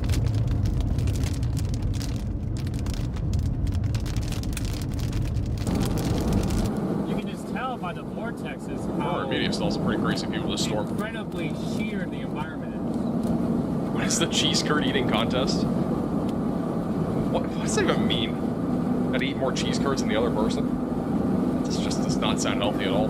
You can just tell by the vortexes how media still has some pretty crazy people this storm. Incredibly sheer the environment is. What is the cheese curd eating contest? What does that even mean? Gotta eat more cheese curds than the other person? This just does not sound healthy at all.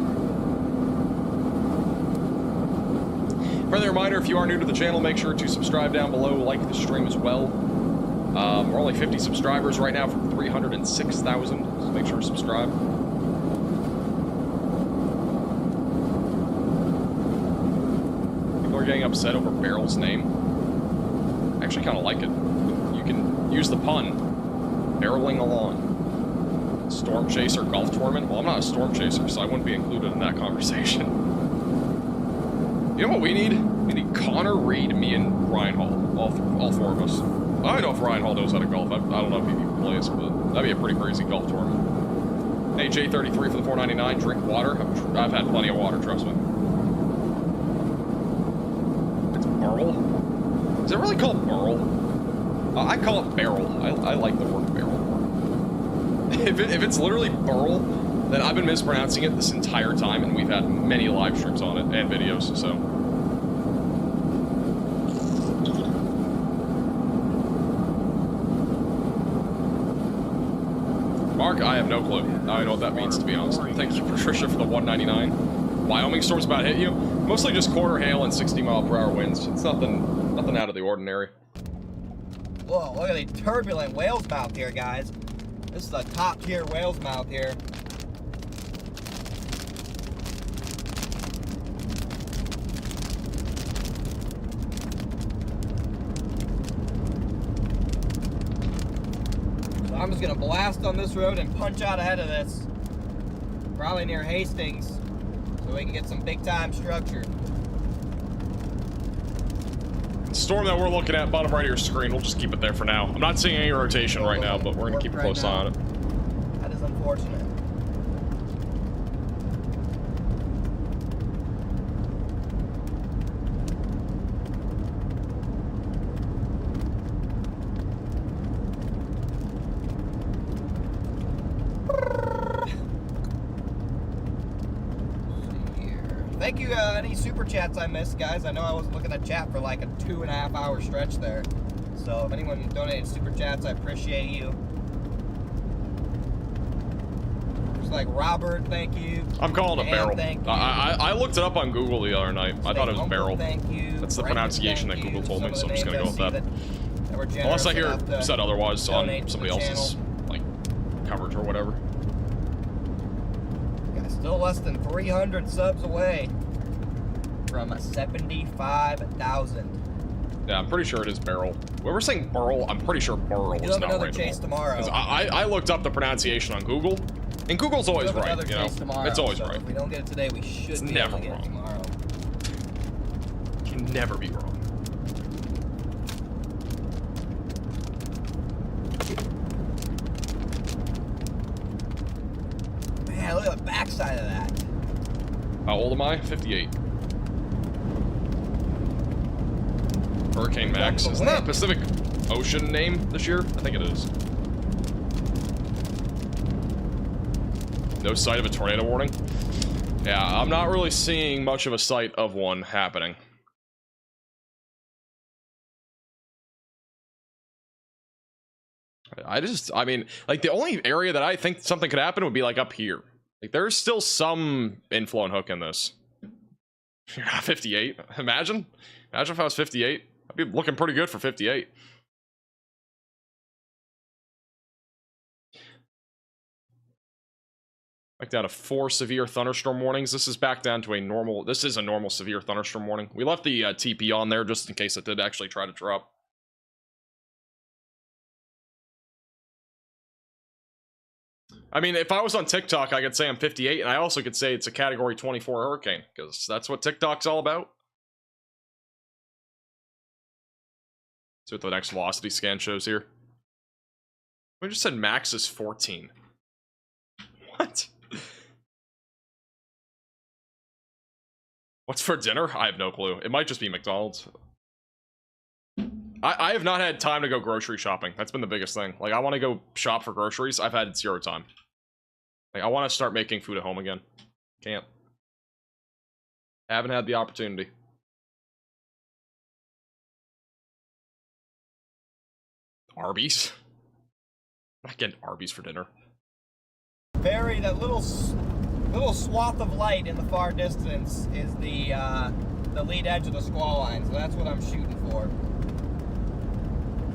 Friendly reminder, if you are new to the channel, make sure to subscribe down below, like the stream as well. We're only 50 subscribers right now from 306,000, so make sure to subscribe. People are getting upset over Beryl's name. I actually kind of like it. Use the pun. Barreling along. Storm Chaser Golf Tournament? Well, I'm not a Storm Chaser, so I wouldn't be included in that conversation. You know what we need? We need Connor, Reed, me, and Ryan Hall. All four of us. I don't know if Ryan Hall knows how to golf. I don't know if he even plays, but that'd be a pretty crazy golf tournament. Hey, J33 for the $4.99. Drink water. I've had plenty of water, trust me. It's Beryl? Is it really called Beryl? I call it Beryl. I like the word Beryl. If it's literally Beryl, then I've been mispronouncing it this entire time, and we've had many live streams on it and videos, so. Mark, I have no clue. I don't know what that means, to be honest. Thank you, Patricia, for the $1.99. Wyoming storm's about to hit you. Mostly just quarter hail and 60-mile-per-hour winds. It's nothing out of the ordinary. Whoa, look at the turbulent whale's mouth here, guys. This is a top-tier whale's mouth here. So I'm just gonna blast on this road and punch out ahead of this. Probably near Hastings, so we can get some big-time structure. Storm that we're looking at, bottom right of your screen, we'll just keep it there for now. I'm not seeing any rotation right now, but we're going to keep a close eye on it. That is unfortunate. thank you, any super chats I missed, guys. I know I wasn't looking at chat for like a 2.5 hour stretch there. So if anyone donated super chats, I appreciate you. Just like Robert, thank you. I'm calling it Beryl. Thank you. I looked it up on Google the other night. I thought it was Beryl. Thank you. That's the Brendan, pronunciation that thank Google you. told me, so I'm just gonna go with that. That were generous Unless I hear enough to said otherwise on donate to somebody the else's like coverage or whatever. Got still less than 300 subs away from 75,000. Yeah, I'm pretty sure it is Beryl. When we're saying Beryl, I'm pretty sure Beryl You'll is have not another right. chase tomorrow. I looked up the pronunciation on Google, and Google's always We'll have right. another You know, chase tomorrow, it's always so right. If we don't get it today, we should It's be never able to get wrong. it tomorrow. Can never be wrong. Man, look at the backside of that. How old am I? 58. Hurricane Max. Isn't that a Pacific Ocean name this year? I think it is. No sight of a tornado warning? Yeah, I'm not really seeing much of a sight of one happening. I mean, like, the only area that I think something could happen would be, like, up here. Like, there's still some inflow and hook in this. You're not 58. Imagine if I was 58. I'd be looking pretty good for 58. Back down to 4 severe thunderstorm warnings. This is back down to a normal. This is a normal severe thunderstorm warning. We left the TP on there just in case it did actually try to drop. I mean, if I was on TikTok, I could say I'm 58, and I also could say it's a Category 24 hurricane, because that's what TikTok's all about. See what the next velocity scan shows here. We just said max is 14. What? What's for dinner? I have no clue. It might just be McDonald's. I have not had time to go grocery shopping. That's been the biggest thing. Like, I want to go shop for groceries. I've had 0 time. Like, I want to start making food at home again. Can't. Haven't had the opportunity. Arby's? I'm not getting Arby's for dinner. Barry, that little swath of light in the far distance is the lead edge of the squall line, so that's what I'm shooting for.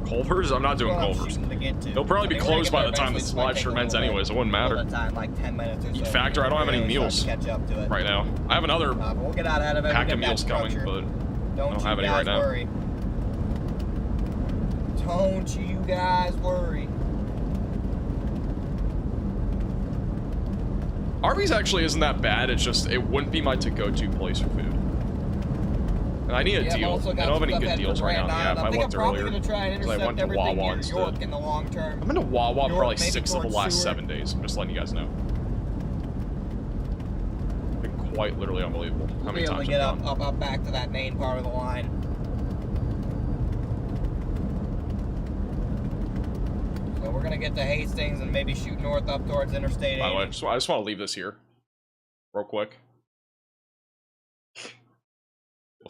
Culver's? I'm not doing Culver's. They'll probably be closed by the time this live stream ends anyways. It wouldn't matter. Like 10 minutes or so. Factor, I don't have any meals catch up to it. right now. I have another We'll get out of it. pack of meals coming, but I don't have any right now. Worry. Don't you guys worry. Arby's actually isn't that bad. It's just, it wouldn't be my to-go-to place for food. And I need a deal. I don't have any good deals right now in the app. I looked earlier. I went to Wawa instead. In the long term. I've been to Wawa York, probably maybe 6 of the towards last Seward. 7 days. I'm just letting you guys know. Been quite literally unbelievable how many Be able times to get I've gone. up back to that main part of the line. So we're gonna get to Hastings and maybe shoot north up towards Interstate 80. By the way, I just want to leave this here real quick.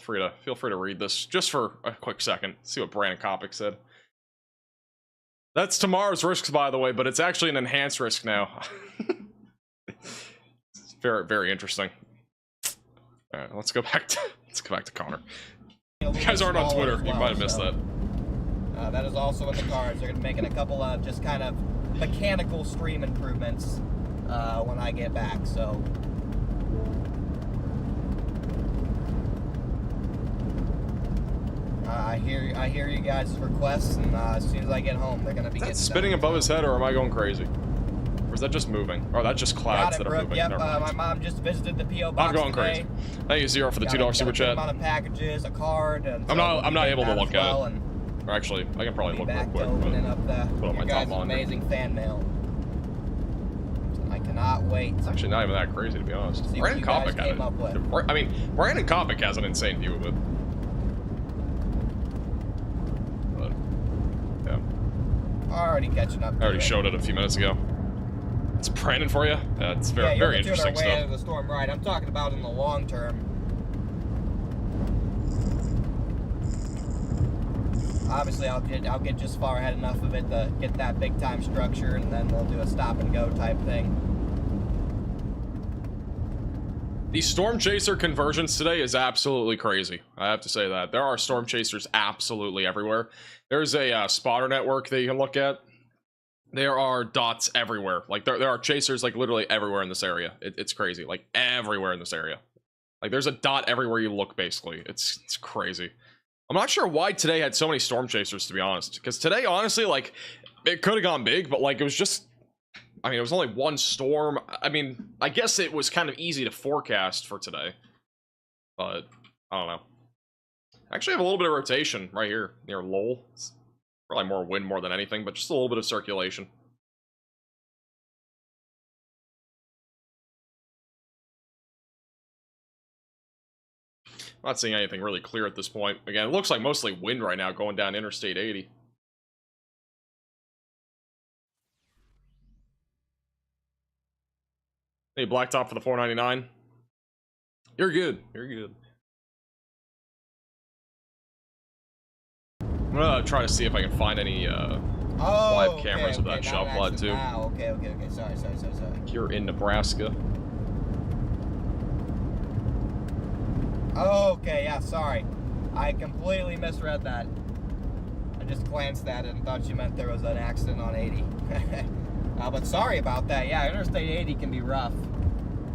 Feel free to read this just for a quick second. See what Brandon Kopic said. That's tomorrow's risks, by the way, but it's actually an enhanced risk now. It's very, very interesting. All right, let's go back to Connor. You guys aren't on Twitter. You might have missed that. That is also in the cards. They're making a couple of just kind of mechanical stream improvements when I get back. So. I hear you guys' requests, and as soon as I get home, they're gonna be getting spinning done. above his head, or am I going crazy? Or is that just moving? Or that's just clouds that are moving? Yep, Never mind. my mom just visited the PO box I'm going today. crazy. Thank you, Zero, for the $2 super chat. Amount of packages, a card, and I'm not able to look at it. And Or actually, I can probably look real back quick. to opening up Put on your my guys' top monitor. amazing fan mail. I cannot wait. It's actually not even that crazy, to be honest. See what Brandon you guys Kopic had came up with. it. I mean, Brandon Kopic has an insane view of it. But, yeah. Already catching up. I already showed it a few minutes ago. It's Brandon for you? It's very, yeah, very you're interesting way out stuff. of the storm, right? I'm talking about in the long term. obviously I'll get just far ahead enough of it to get that big time structure, and then we'll do a stop and go type thing. The Storm Chaser convergence today is absolutely crazy. I have to say that. There are Storm Chasers absolutely everywhere. There's a spotter network that you can look at. There are dots everywhere. Like, there are chasers, like, literally everywhere in this area. It's crazy. Like, everywhere in this area. Like, there's a dot everywhere you look, basically. It's crazy. I'm not sure why today had so many Storm Chasers, to be honest. Because today, honestly, like, it could have gone big, but, like, it was just... I mean, it was only one storm. I mean, I guess it was kind of easy to forecast for today. But, I don't know. I actually have a little bit of rotation right here near Lowell. It's probably more wind more than anything, but just a little bit of circulation. I'm not seeing anything really clear at this point. Again, it looks like mostly wind right now going down Interstate 80. Hey, blacktop for the 499. You're good. You're good. I'm gonna try to see if I can find any live cameras of that shelf flood too. Okay. Sorry. You're in Nebraska. Okay, yeah, sorry. I completely misread that. I just glanced at it and thought you meant there was an accident on 80. But sorry about that. Yeah, Interstate 80 can be rough.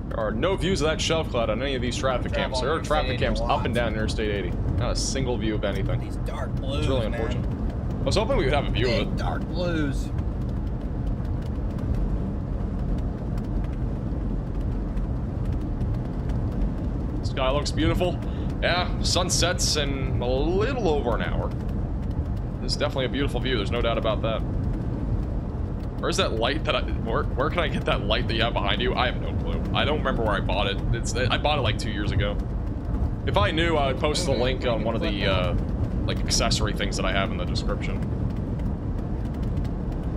There are no views of that shelf cloud on any of these traffic cams. There are traffic cams up and down Interstate 80. Not a single view of anything. These dark blues, It's really unfortunate. I was hoping we would have a view of it. Dark blues. Sky looks beautiful. Yeah, sun sets in a little over an hour. It's definitely a beautiful view. There's no doubt about that. Where's that light that where can I get that light that you have behind you? I have no clue. I don't remember where I bought it. I bought it like 2 years ago. If I knew, I would post the link on one of the like accessory things that I have in the description.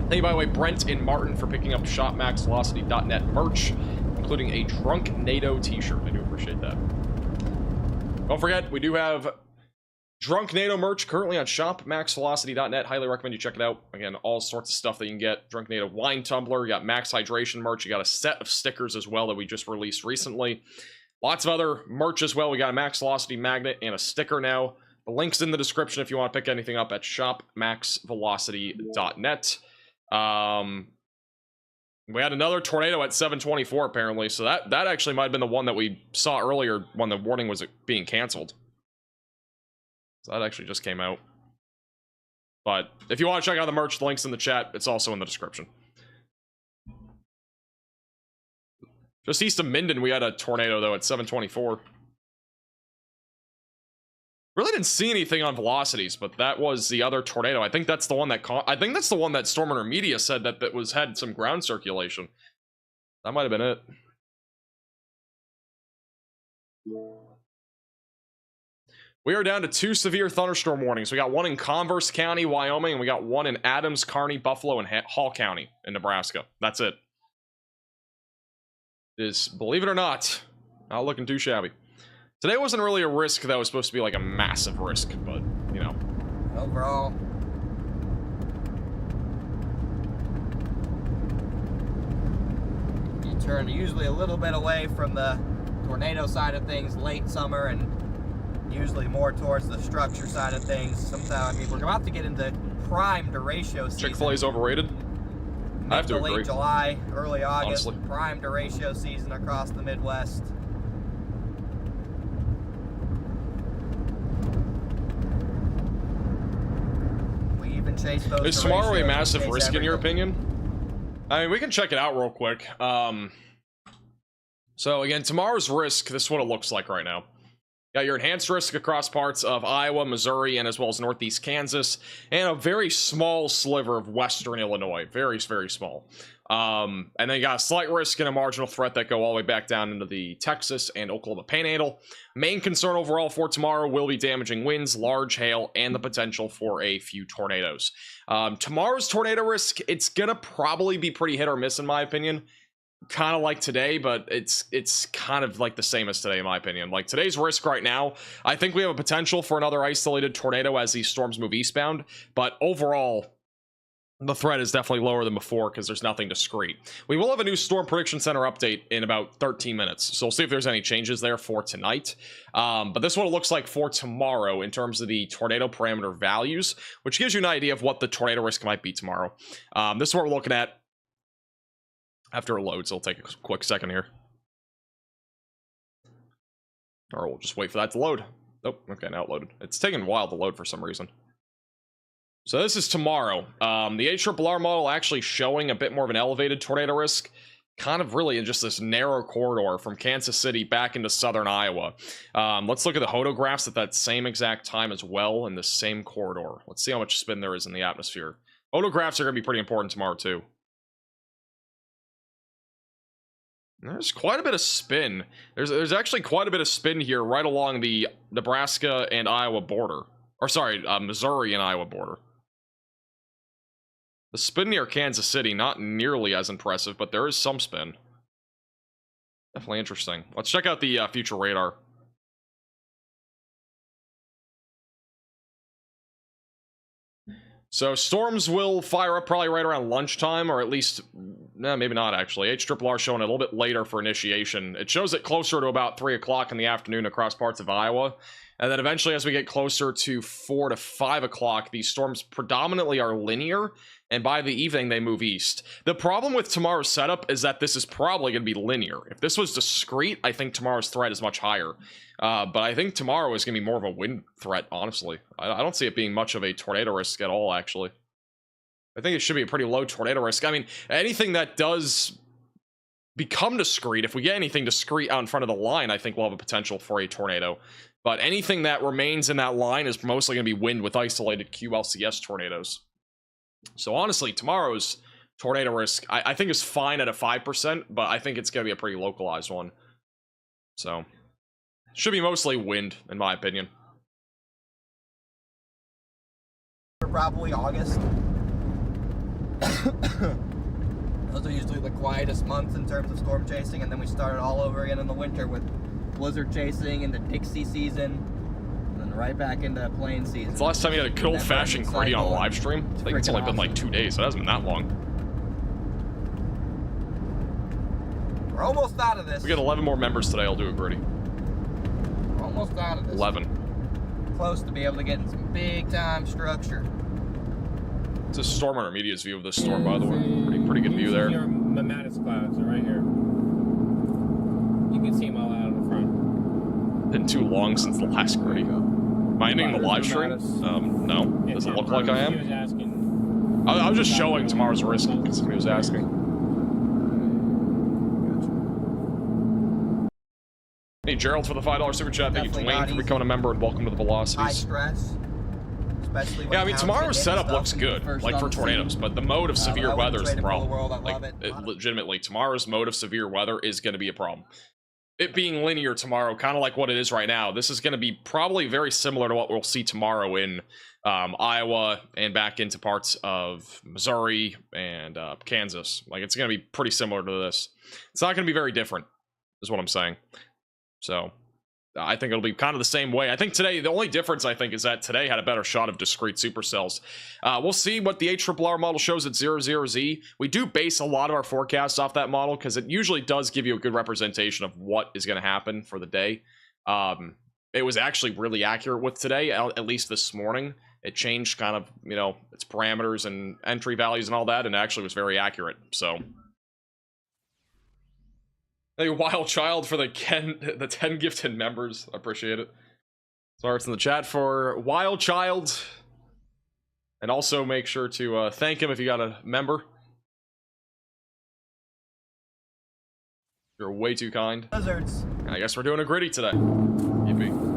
Thank you, by the way, Brent and Martin, for picking up shopmaxvelocity.net merch, including a Drunk NATO t-shirt. I do appreciate that. Don't forget, we do have Drunk NATO merch currently on shopmaxvelocity.net. Highly recommend you check it out. Again, all sorts of stuff that you can get. Drunk NATO wine tumbler. You got Max Hydration merch. You got a set of stickers as well that we just released recently. Lots of other merch as well. We got a Max Velocity magnet and a sticker now. The link's in the description if you want to pick anything up at shopmaxvelocity.net. We had another tornado at 7:24 apparently, so that actually might have been the one that we saw earlier when the warning was being canceled. So that actually just came out. But if you want to check out the merch, the link's in the chat. It's also in the description. Just east of Minden, we had a tornado, though, at 7:24. Really didn't see anything on velocities, but that was the other tornado. I think that's the one that Stormer Media said that had some ground circulation. That might have been it. We are down to 2 severe thunderstorm warnings. We got one in Converse County, Wyoming, and we got one in Adams, Kearney, Buffalo, and Hall County in Nebraska. That's it. It is, believe it or not, not looking too shabby. Today wasn't really a risk that was supposed to be like a massive risk, but, you know. Overall. You turn usually a little bit away from the tornado side of things late summer and usually more towards the structure side of things. Sometimes, I mean, we're about to get into prime derecho season. Chick-fil-A's overrated? I have to agree. Late July, early August, honestly. Prime derecho season across the Midwest. We even chase those. Is tomorrow a massive risk in your opinion? I mean, we can check it out real quick. So again, tomorrow's risk, this is what it looks like right now. Got your enhanced risk across parts of Iowa, Missouri, and as well as northeast Kansas, and a very small sliver of western Illinois. Very, very small. And then you got a slight risk and a marginal threat that go all the way back down into the Texas and Oklahoma Panhandle. Main concern overall for tomorrow will be damaging winds, large hail, and the potential for a few tornadoes. Tomorrow's tornado risk, it's gonna probably be pretty hit or miss in my opinion. kind of like today, but it's kind of like the same as today in my opinion. Like today's risk right now, I think we have a potential for another isolated tornado as these storms move eastbound, but overall the threat is definitely lower than before because there's nothing discrete. We will have a new Storm Prediction Center update in about 13 minutes, so we'll see if there's any changes there for tonight. But this is what it looks like for tomorrow in terms of the tornado parameter values, which gives you an idea of what the tornado risk might be tomorrow. This is what we're looking at after it loads. It'll take a quick second here. Or we'll just wait for that to load. Oh, okay, now it loaded. It's taking a while to load for some reason. So this is tomorrow. The HRRR model actually showing a bit more of an elevated tornado risk, kind of really in just this narrow corridor from Kansas City back into southern Iowa. Let's look at the hodographs at that same exact time as well in the same corridor. Let's see how much spin there is in the atmosphere. Hodographs are going to be pretty important tomorrow too. There's quite a bit of spin. There's actually quite a bit of spin here right along the Nebraska and Iowa border. Or sorry, Missouri and Iowa border. The spin near Kansas City, not nearly as impressive, but there is some spin. Definitely interesting. Let's check out the future radar. So storms will fire up probably right around lunchtime, or at least, maybe not actually. HRRR showing a little bit later for initiation. It shows it closer to about 3 o'clock in the afternoon across parts of Iowa. And then eventually as we get closer to 4 to 5 o'clock, these storms predominantly are linear, and by the evening they move east. The problem with tomorrow's setup is that this is probably going to be linear. If this was discrete, I think tomorrow's threat is much higher. But I think tomorrow is going to be more of a wind threat, honestly. I don't see it being much of a tornado risk at all, actually. I think it should be a pretty low tornado risk. I mean, anything that does become discrete, if we get anything discrete out in front of the line, I think we'll have a potential for a tornado. But anything that remains in that line is mostly going to be wind with isolated QLCS tornadoes. So honestly, tomorrow's tornado risk, I think is fine at a 5%, but I think it's going to be a pretty localized one. So, should be mostly wind, in my opinion. Probably August. Those are usually the quietest months in terms of storm chasing, and then we start it all over again in the winter with blizzard chasing into Dixie season, and then right back into plain season. It's the last time you had a good old-fashioned gritty on a live stream. I think it's only been like 2 days. It hasn't been that long. We're almost out of this. We got 11 more members today. I'll do a gritty. We're almost out of this. 11. Close to be able to get in some big-time structure. It's a storm on our media's view of this storm, by the way. Pretty good view there. Your mammatus clouds are right here. You can see them all out in the front. Been too long since the last gritty. Am I ending the live stream? No. Does it look like I am? He was asking. I was just showing tomorrow's risk because somebody was asking. Hey, Gerald for the $5 super chat. Thank you, Dwayne, for becoming a member, and welcome to the Velocities. High stress. Especially when Yeah, I mean, tomorrow's setup looks good, like for tornadoes, but the mode of severe weather is the problem. Like, legitimately, tomorrow's mode of severe weather is going to be a problem. It being linear tomorrow, kind of like what it is right now, this is going to be probably very similar to what we'll see tomorrow in Iowa and back into parts of Missouri and Kansas. Like, it's going to be pretty similar to this. It's not going to be very different, is what I'm saying. So, I think it'll be kind of the same way. I think today, the only difference, I think, is that today had a better shot of discrete supercells. We'll see what the HRRR model shows at 00Z. We do base a lot of our forecasts off that model because it usually does give you a good representation of what is going to happen for the day. It was actually really accurate with today, at least this morning. It changed kind of, you know, its parameters and entry values and all that, and it actually was very accurate. So, hey, Wild Child for the 10 gifted members. I appreciate it. Sorry, it's in the chat for Wild Child. And also make sure to thank him if you got a member. You're way too kind. Blizzards. I guess we're doing a gritty today. Yippee.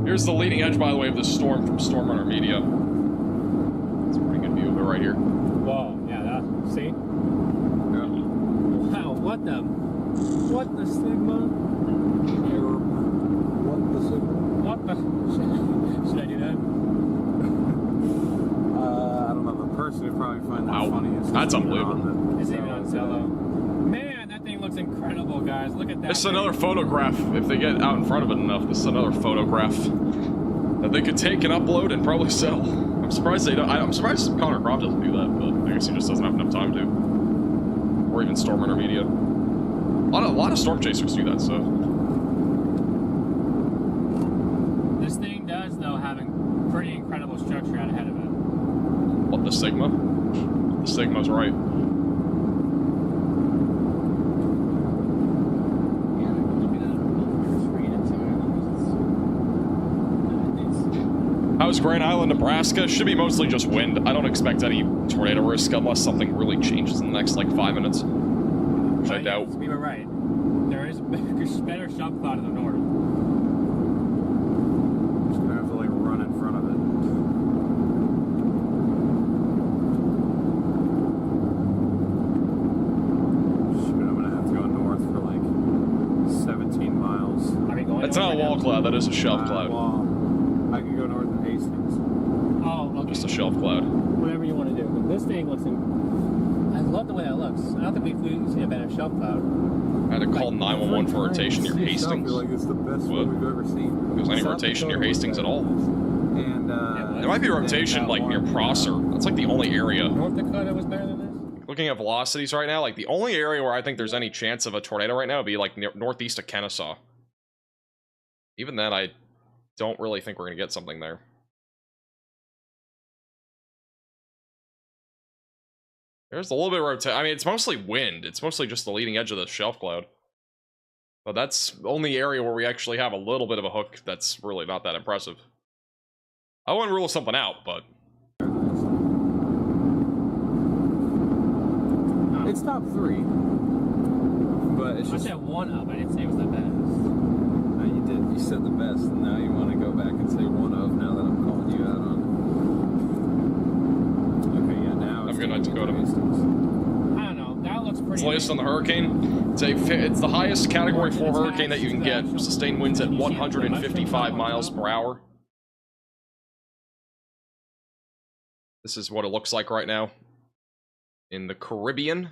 Here's the leading edge, by the way, of this storm from Storm Runner Media. It's a pretty good view of it right here. Whoa, yeah, that, see? Yeah. Wow, what the sigma? What the sigma? What the? Should I do that? I don't know. The person who probably find that funniest. That's unbelievable. Is even on Cello. Man, looks incredible, guys. Look at that. This is another photograph. If they get out in front of it enough, this is another photograph that they could take and upload and probably sell. I'm surprised they don't. I'm surprised Connor Croft doesn't do that, but I guess he just doesn't have enough time to. Or even Storm Intermediate. A lot of Storm Chasers do that, so. This thing does, though, have a pretty incredible structure out ahead of it. What, the Sigma? The Sigma's right. How's Grand Island, Nebraska? Should be mostly just wind. I don't expect any tornado risk unless something really changes in the next, like, 5 minutes. Which I doubt. We were right. There is better shock cloud in the north. Just gonna have to, like, run in front of it. Shoot, I'm gonna have to go north for, like, 17 miles. Are we going That's north not a right wall now? cloud, that is a shelf cloud. Well, I can go north of Hastings. Oh, okay. Just a shelf cloud. Whatever you want to do. But this thing looks I love the way that looks. I don't think we've seen a better shelf cloud. I had to call 911 for rotation near Hastings. I feel like it's the best What? one we've ever seen. If there's any South rotation near Dakota Hastings at all. And, There might be rotation, like, near Prosser. That's, like, the only area. North Dakota was better than this? Looking at velocities right now, like, the only area where I think there's any chance of a tornado right now would be, like, near northeast of Kennesaw. Even then, I don't really think we're going to get something there. There's a little bit of rotation. I mean, it's mostly wind. It's mostly just the leading edge of the shelf cloud. But that's the only area where we actually have a little bit of a hook that's really not that impressive. I wouldn't rule something out, but... It's top 3. But it's I just... said one up. I didn't say it was the best. No, you did. You said the best, and now you want to go back and say one of now that I'm calling you out on it. Okay, yeah, now it's Have a good night, Dakota. Hastings. I don't know. That looks pretty It's the latest on the hurricane. It's the highest Category 4 hurricane that you can get. Sustained winds at 155 miles per hour. This is what it looks like right now in the Caribbean.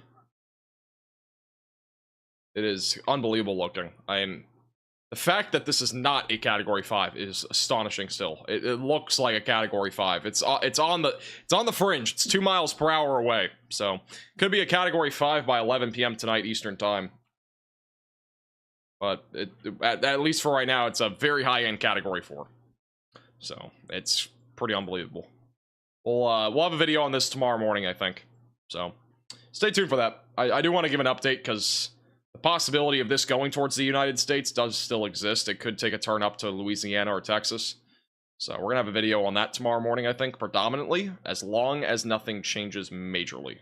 It is unbelievable looking. The fact that this is not a Category 5 is astonishing still. It looks like a Category 5. It's on the fringe. It's 2 miles per hour away. So, could be a Category 5 by 11 p.m. tonight Eastern Time. But at least for right now, it's a very high-end Category 4. So, it's pretty unbelievable. We'll have a video on this tomorrow morning, I think. So, stay tuned for that. I do want to give an update because the possibility of this going towards the United States does still exist. It could take a turn up to Louisiana or Texas. So we're going to have a video on that tomorrow morning, I think, predominantly, as long as nothing changes majorly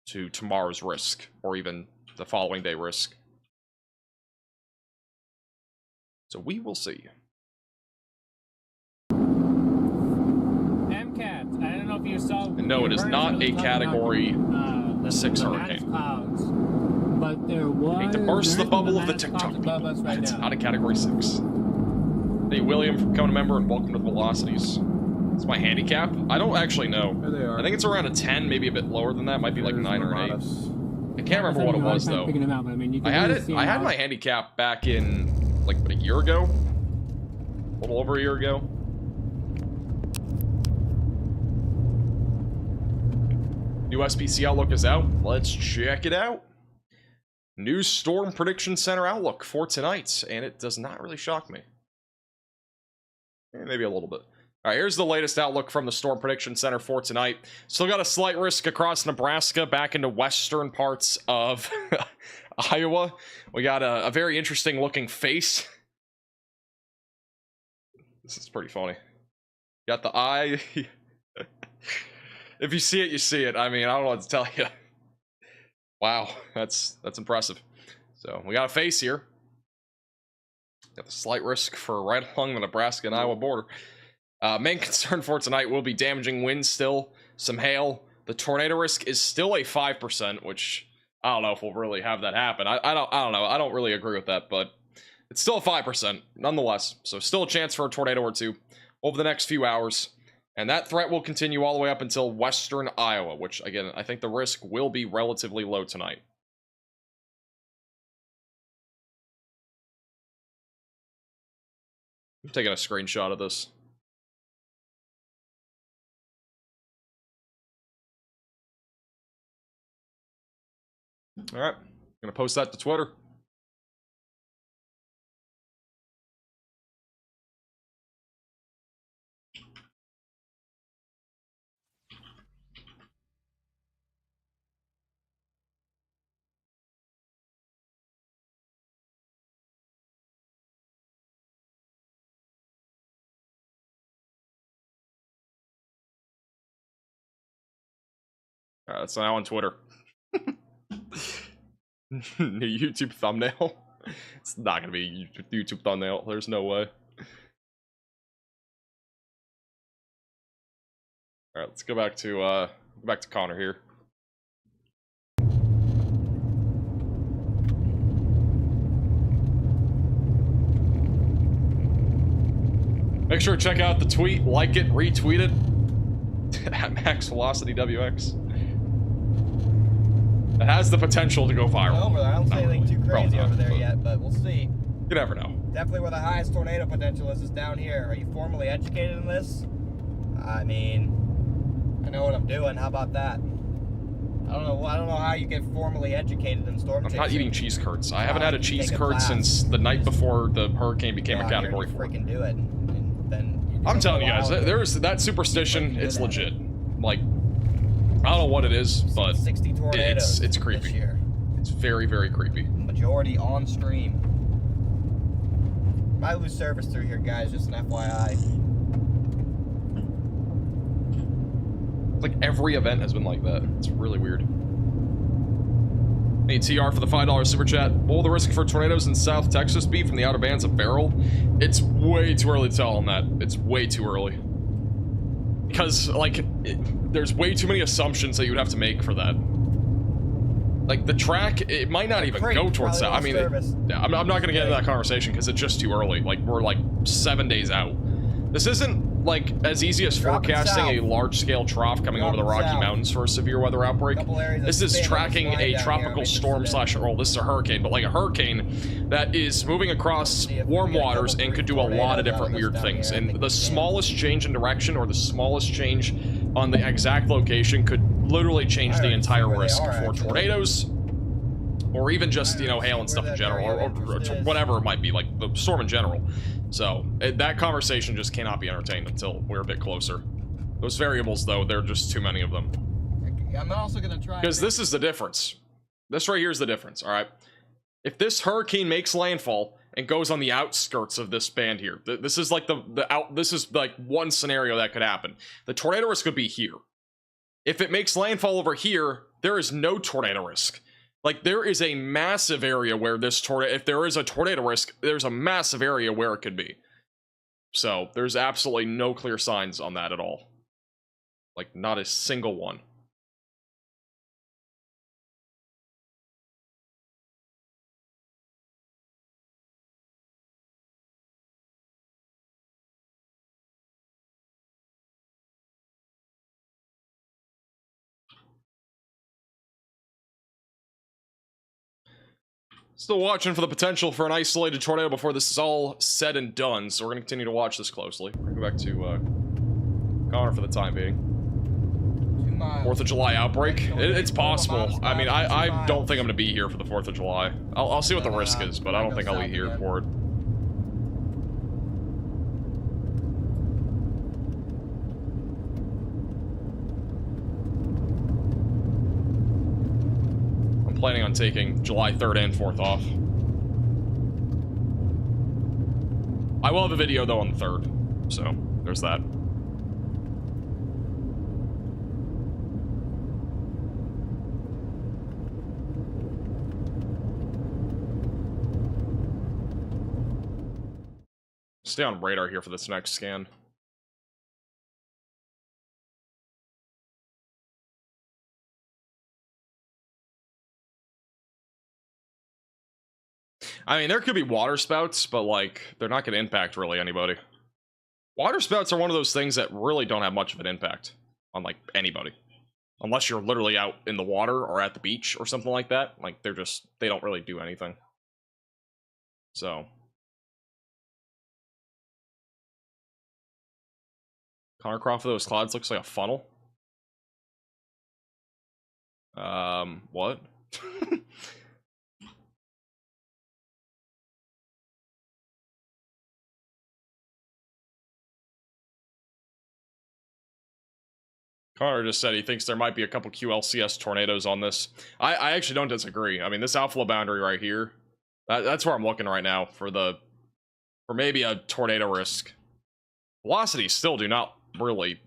to tomorrow's risk, or even the following day risk. So we will see. MCAT, I don't know if you saw... And no, it is not a Category 6 hurricane. Clouds, but there was... I hate to burst the bubble of the TikTok people. It's not a Category 6. Thank you, William, for becoming a member, and welcome to the Velocities. It's my handicap. I don't actually know. There they are. I think it's around a 10, maybe a bit lower than that. Might be like 9 or an 8. I can't remember what it was, though. I had my handicap back in, like, a year ago? A little over a year ago. New SPC outlook is out. Let's check it out. New Storm Prediction Center outlook for tonight, and it does not really shock me. Maybe a little bit. All right, here's the latest outlook from the Storm Prediction Center for tonight. Still got a slight risk across Nebraska back into western parts of Iowa. We got a very interesting looking face. This is pretty funny. Got the eye. If you see it, you see it. I mean, I don't know what to tell you. Wow, that's impressive. So we got a face here. Got the slight risk for right along the Nebraska and Iowa border. Main concern for tonight will be damaging winds still, some hail. The tornado risk is still a 5%, which I don't know if we'll really have that happen. I don't know. I don't really agree with that, but it's still a 5% nonetheless. So still a chance for a tornado or two over the next few hours. And that threat will continue all the way up until western Iowa, which, again, I think the risk will be relatively low tonight. I'm taking a screenshot of this. All right, gonna post that to Twitter. All right, that's now on Twitter. New YouTube thumbnail. It's not gonna be a YouTube thumbnail. There's no way. All right, let's go back to Connor here. Make sure to check out the tweet, like it, retweet it at Max Velocity WX. It has the potential to go viral. Over there. I don't see anything too crazy over there but yet, but we'll see. You never know. Definitely where the highest tornado potential is down here. Are you formally educated in this? I mean, I know what I'm doing. How about that? I don't know how you get formally educated in storm chasing. I'm not eating cheese curds. I haven't had a cheese curd since the night before the hurricane became a category 4. Freaking do it. And then I'm telling you guys, there's that superstition. It's legit. Like, I don't know what it is, but 60 tornadoes it's creepy. This year. It's very, very creepy. Majority on stream. Might lose service through here, guys. Just an FYI. Like every event has been like that. It's really weird. Hey, TR for the $5 super chat. What will the risk for tornadoes in South Texas be from the outer bands of Beryl? It's way too early to tell on that. It's way too early. Because, like, there's way too many assumptions that you would have to make for that. Like, the track, it might not even go towards that. I mean, I'm not going to get into that conversation because it's just too early. Like, we're like 7 days out. This isn't, like, as easy as forecasting a large-scale trough coming over the Rocky Mountains for a severe weather outbreak. This is tracking a tropical storm slash, well, this is a hurricane, but like a hurricane that is moving across warm waters and could do a lot of different weird things. And the smallest change in direction or the smallest change on the exact location could literally change the entire risk for tornadoes, or even just, you know, hail and stuff in general, or whatever it might be, like the storm in general. So that conversation just cannot be entertained until we're a bit closer. Those variables, though, there are just too many of them. I'm also gonna try, because this is the difference. This right here is the difference. All right, if this hurricane makes landfall and goes on the outskirts of this band here, this is like this is like one scenario that could happen. The tornado risk could be here. If it makes landfall over here, there is no tornado risk. Like, there is a massive area where this tornado, if there is a tornado risk, there's a massive area where it could be. So, there's absolutely no clear signs on that at all. Like, not a single one. Still watching for the potential for an isolated tornado before this is all said and done, so we're going to continue to watch this closely. We're going to go back to Connor for the time being. 2 miles. 4th of July outbreak? It's possible. I mean, I don't think I'm going to be here for the 4th of July. I'll see what the risk is, but I don't think I'll be here for it. Planning on taking July 3rd and 4th off. I will have a video though on the 3rd, so there's that. Stay on radar here for this next scan. I mean, there could be water spouts, but, like, they're not going to impact really anybody. Water spouts are one of those things that really don't have much of an impact on, like, anybody. Unless you're literally out in the water or at the beach or something like that. Like, they don't really do anything. So, Connor Croft of those clouds looks like a funnel. What? Connor just said he thinks there might be a couple QLCS tornadoes on this. I actually don't disagree. I mean, this outflow boundary right here, that's where I'm looking right now for maybe a tornado risk. Velocities still do not really.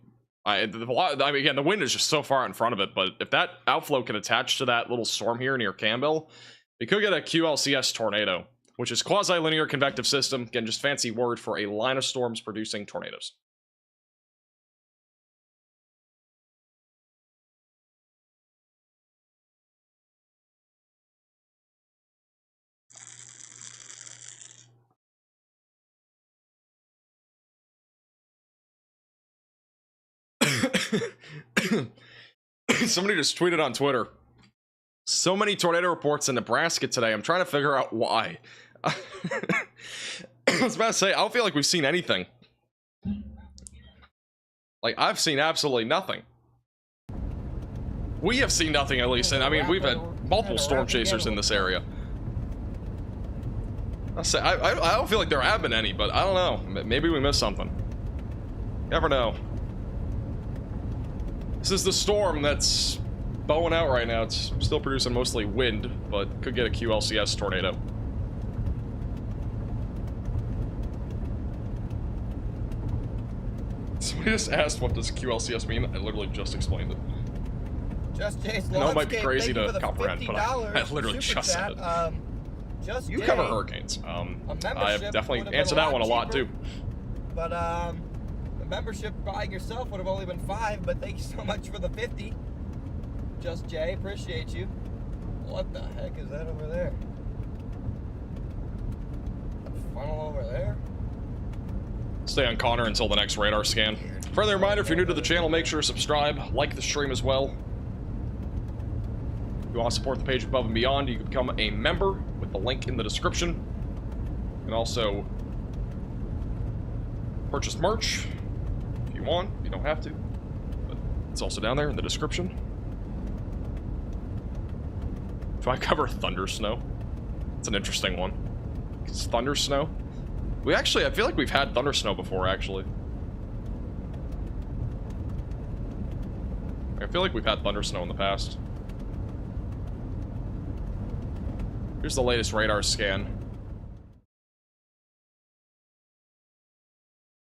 I mean, again, the wind is just so far in front of it, but if that outflow can attach to that little storm here near Campbell, we could get a QLCS tornado, which is quasi-linear convective system. Again, just fancy word for a line of storms producing tornadoes. Somebody just tweeted on Twitter, so many tornado reports in Nebraska today. I'm trying to figure out why. I was about to say, I don't feel like we've seen anything. Like, I've seen absolutely nothing. We have seen nothing, at least, and I mean, we've had multiple storm chasers in this area. I don't feel like there have been any, but I don't know. Maybe we missed something. Never know. This is the storm that's bowing out right now. It's still producing mostly wind, but could get a QLCS tornado. Somebody just asked, what does QLCS mean? I literally just explained it. Just Jay's I know it might be Lawnscape, crazy thank you to for the comprehend, but I literally super just said chat. it. Just You Jay, cover hurricanes. I've definitely answered that one a lot too. But the membership buying yourself would have only been $5, but thank you so much for the 50. Just Jay, appreciate you. What the heck is that over there? A funnel over there? Stay on Connor until the next radar scan. Further reminder, if you're new to the channel, make sure to subscribe, like the stream as well. If you want to support the page above and beyond, you can become a member with the link in the description. You can also purchase merch if you want. You don't have to, but it's also down there in the description. Do I cover thunder snow? It's an interesting one. It's thunder snow. I feel like we've had thunder snow before, actually. I feel like we've had thunder snow in the past. Here's the latest radar scan.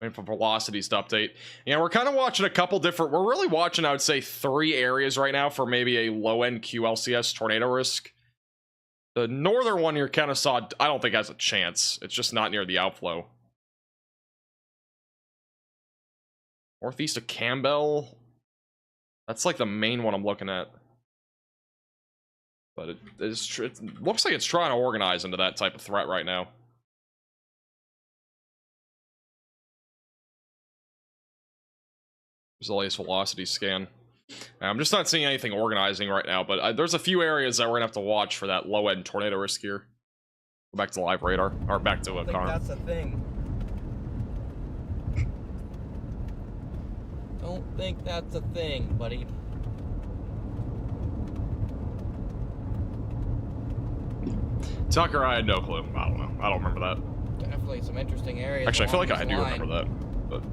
Waiting for velocities to update. Yeah, we're kind of watching a couple different... We're really watching, I would say, 3 areas right now for maybe a low-end QLCS tornado risk. The northern one you kind of saw, I don't think has a chance. It's just not near the outflow. Northeast of Campbell. That's like the main one I'm looking at. But it looks like it's trying to organize into that type of threat right now. There's the latest velocity scan. I'm just not seeing anything organizing right now, but there's a few areas that we're gonna have to watch for that low-end tornado risk here. Go back to live radar, or back to Connor. That's a thing. Don't think that's a thing, buddy. Tucker, I had no clue. I don't know. I don't remember that. Definitely some interesting areas. Actually, I feel like I along do this line. remember that, but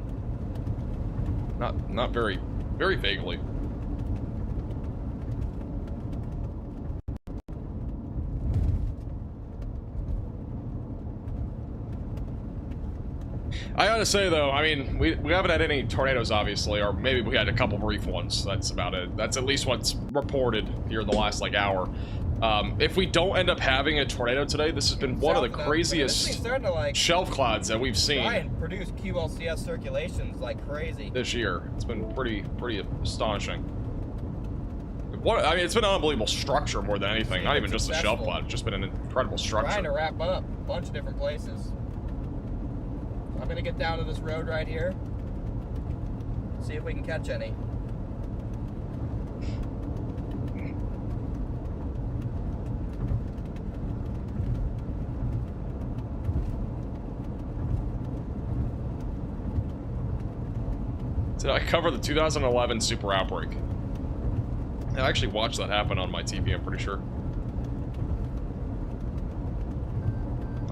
not very vaguely. I gotta say though, I mean, we haven't had any tornadoes, obviously, or maybe we had a couple brief ones. That's about it. That's at least what's reported here in the last like hour. If we don't end up having a tornado today, this has been one of the craziest shelf clouds that we've seen. Try and produce QLCS circulations like crazy this year. It's been pretty astonishing. I mean, it's been an unbelievable structure more than anything. Not even just a shelf cloud. It's just been an incredible structure. Trying to wrap up a bunch of different places. I'm gonna get down to this road right here. See if we can catch any. Did I cover the 2011 super outbreak? I actually watched that happen on my TV, I'm pretty sure.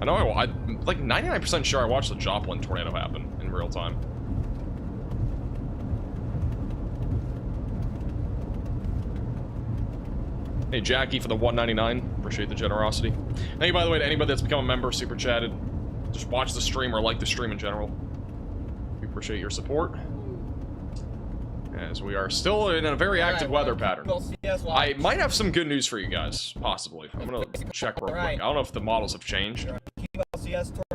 I know I'm like 99% sure I watched the Joplin tornado happen in real time. Hey, Jackie for the 199. Appreciate the generosity. Thank you, by the way, to anybody that's become a member, super chatted. Just watch the stream or like the stream in general. We appreciate your support. As we are still in a very active weather pattern. I might have some good news for you guys, possibly. I'm gonna check real quick. I don't know if the models have changed.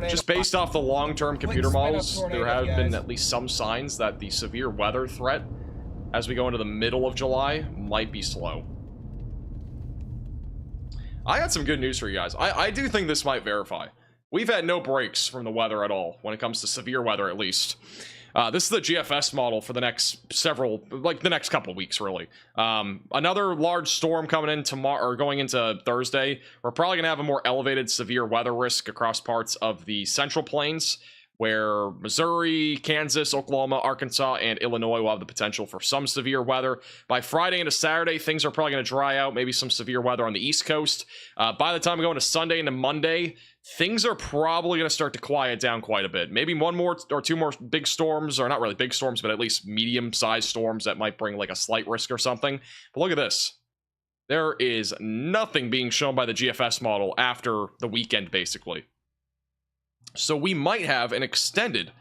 Just based off the long-term computer models, there have been at least some signs that the severe weather threat, as we go into the middle of July, might be slow. I got some good news for you guys. I do think this might verify. We've had no breaks from the weather at all, when it comes to severe weather at least. This is the GFS model for the next several, like the next couple of weeks, really. Another large storm coming in tomorrow, or going into Thursday. We're probably going to have a more elevated severe weather risk across parts of the Central Plains, where Missouri, Kansas, Oklahoma, Arkansas, and Illinois will have the potential for some severe weather. By Friday into Saturday, things are probably going to dry out, maybe some severe weather on the East Coast. By the time we go into Sunday into Monday, things are probably going to start to quiet down quite a bit. Maybe one more or two more big storms, or not really big storms, but at least medium-sized storms that might bring like a slight risk or something. But look at this. There is nothing being shown by the GFS model after the weekend, basically. So we might have an extended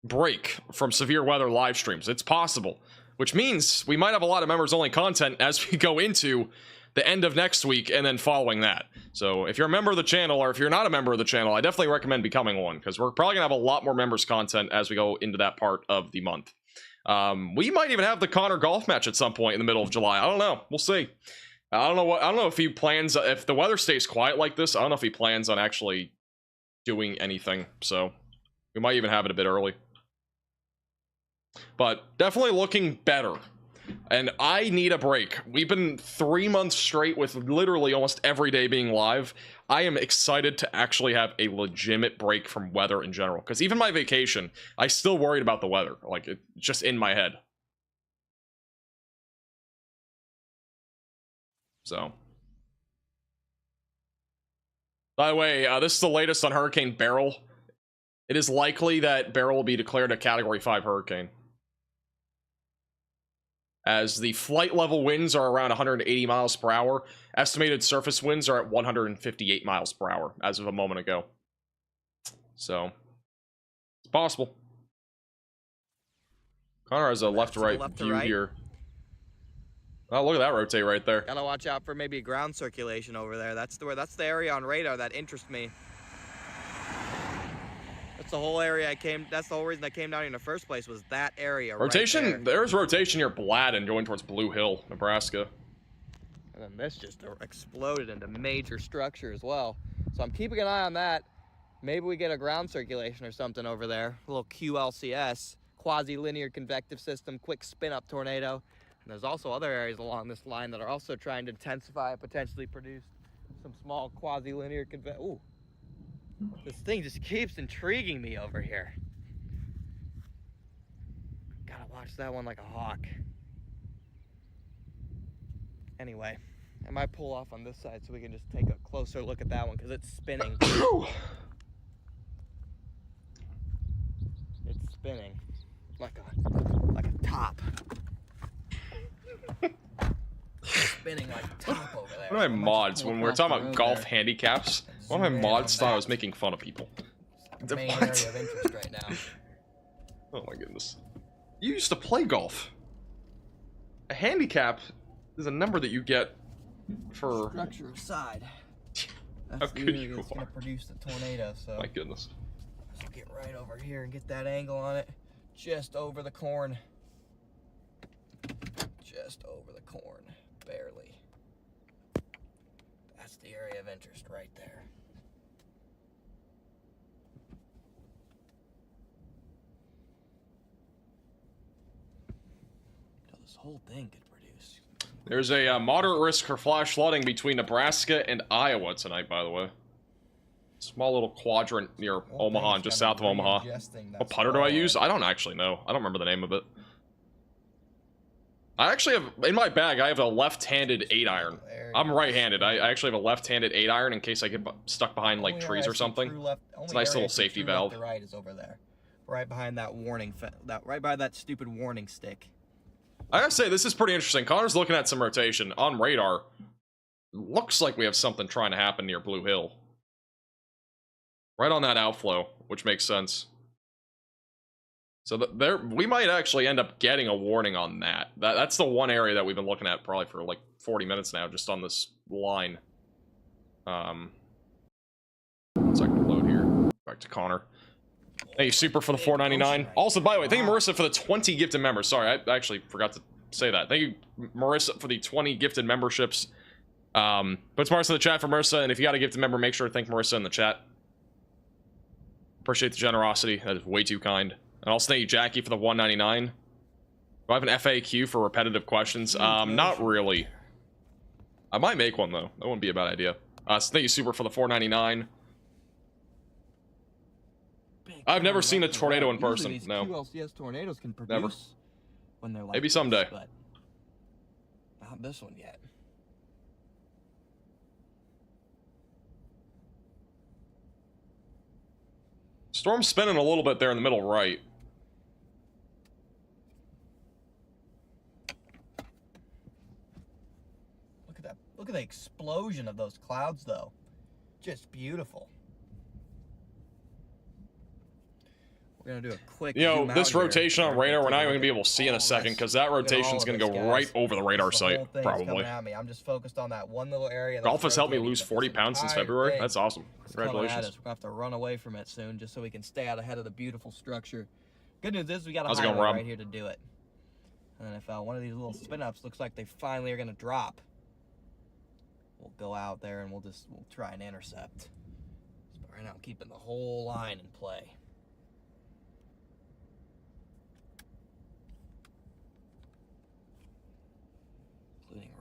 break from severe weather live streams. It's possible, which means we might have a lot of members-only content as we go into the end of next week and then following that. So if you're a member of the channel, or if you're not a member of the channel, I definitely recommend becoming one, because we're probably gonna have a lot more members content as we go into that part of the month. We might even have the Connor golf match at some point in the middle of July. I don't know. We'll see. I don't know if he plans, if the weather stays quiet like this, I don't know if he plans on actually doing anything, so we might even have it a bit early. But definitely looking better, and I need a break. We've been 3 months straight with literally almost every day being live. I am excited to actually have a legitimate break from weather in general, because even my vacation, I still worried about the weather, like it's just in my head. So by the way, this is the latest on Hurricane Beryl. It is likely that Beryl will be declared a Category 5 hurricane, as the flight level winds are around 180 miles per hour. Estimated surface winds are at 158 miles per hour as of a moment ago. So, it's possible. Connor has a left-to-right view here. Oh, look at that rotate right there. Gotta watch out for maybe ground circulation over there. That's the area on radar that interests me. That's the whole area that's the whole reason I came down here in the first place, was that area. Rotation, right there. There's rotation near Bladden going towards Blue Hill, Nebraska. And then this just exploded into major structure as well. So I'm keeping an eye on that. Maybe we get a ground circulation or something over there. A little QLCS, quasi-linear convective system, quick spin-up tornado. And there's also other areas along this line that are also trying to intensify and potentially produce some small quasi-linear convective. Ooh, this thing just keeps intriguing me over here. Gotta watch that one like a hawk. Anyway, I might pull off on this side so we can just take a closer look at that one, because it's spinning. It's spinning like a top. Spinning like top over there. One of my mods, when we were talking about golf handicaps, one of my mods thought I was making fun of people. The main area of interest right now. Oh my goodness. You used to play golf. A handicap is a number that you get for Structure aside. how That's the good area you that's are. gonna produce the tornado, so My goodness. let's get right over here and get that angle on it. Just over the corn. Just over the corn. Barely. That's the area of interest right there. So this whole thing could produce. There's a moderate risk for flash flooding between Nebraska and Iowa tonight, by the way. Small little quadrant near Omaha, just south of Omaha. What putter do I use? I don't actually know. I don't remember the name of it. I actually have, in my bag, I have a left-handed 8-iron. I'm right-handed. I actually have a left-handed 8-iron in case I get stuck behind, like, trees or something. It's a nice little safety valve. Left to right is over there. Right behind that warning, right by that stupid warning stick. I gotta say, this is pretty interesting. Connor's looking at some rotation on radar. Looks like we have something trying to happen near Blue Hill. Right on that outflow, which makes sense. So there, we might actually end up getting a warning on that. That's the one area that we've been looking at probably for like 40 minutes now, just on this line. 1 second to load here. Back to Connor. Thank you, Super, for the $4.99. Also, by the way, thank you, Marissa, for the 20 gifted members. Sorry, I actually forgot to say that. Thank you, Marissa, for the 20 gifted memberships. Put Marissa in the chat for Marissa, and if you got a gifted member, make sure to thank Marissa in the chat. Appreciate the generosity. That is way too kind. And also thank you, Jackie, for the $1.99. Do I have an FAQ for repetitive questions? Not really. I might make one, though. That wouldn't be a bad idea. So thank you, Super, for the $4.99. I've never seen a tornado in person. No. QLCS tornadoes can produce Never. When they're like Maybe someday. This, but not this one yet. Storm's spinning a little bit there in the middle right. Look at that. Look at the explosion of those clouds, though. Just beautiful. We're gonna do a quick. You know, this rotation on radar, we're not even gonna be able to see in a second because that rotation's gonna go right over the radar site, probably. I'm just focused on that one little area. Golf has helped me lose 40 pounds since February. That's awesome. Congratulations. We're gonna have to run away from it soon, just so we can stay out ahead of the beautiful structure. Good news is we got a highway right here to do it. And then if one of these little spin-ups looks like they finally are gonna drop, we'll go out there and we'll try and intercept. But right now, I'm keeping the whole line in play.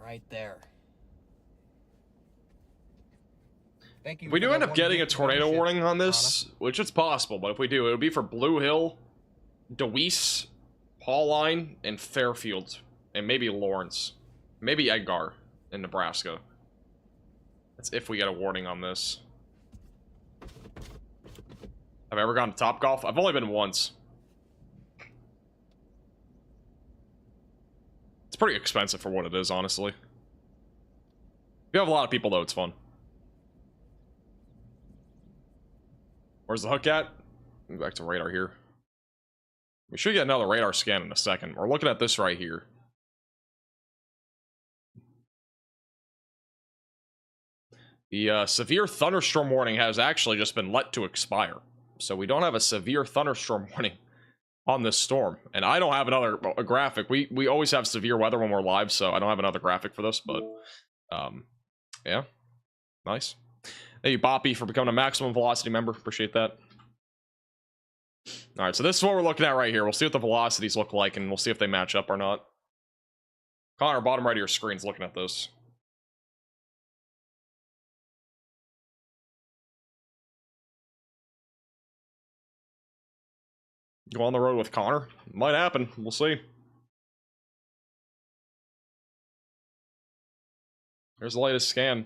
Right there. Thank you. If we do end up getting a tornado warning on this, which it's possible, but if we do, it'll be for Blue Hill, Deweese, Pauline, and Fairfield, and maybe Lawrence, maybe Edgar in Nebraska. That's if we get a warning on this. Have I ever gone to Topgolf? I've only been once. It's pretty expensive for what it is, honestly. If you have a lot of people, though, it's fun. Where's the hook at? Move back to radar here. We should get another radar scan in a second. We're looking at this right here. The severe thunderstorm warning has actually just been let to expire. So we don't have a severe thunderstorm warning on this storm, and I don't have a graphic. We always have severe weather when we're live, so I don't have another graphic for this, but yeah, nice. Thank you, Boppy, for becoming a maximum velocity member. Appreciate that. All right, so this is what we're looking at right here. We'll see what the velocities look like, and we'll see if they match up or not. Connor, bottom right of your screen's looking at this. Go on the road with Connor. Might happen. We'll see. There's the latest scan.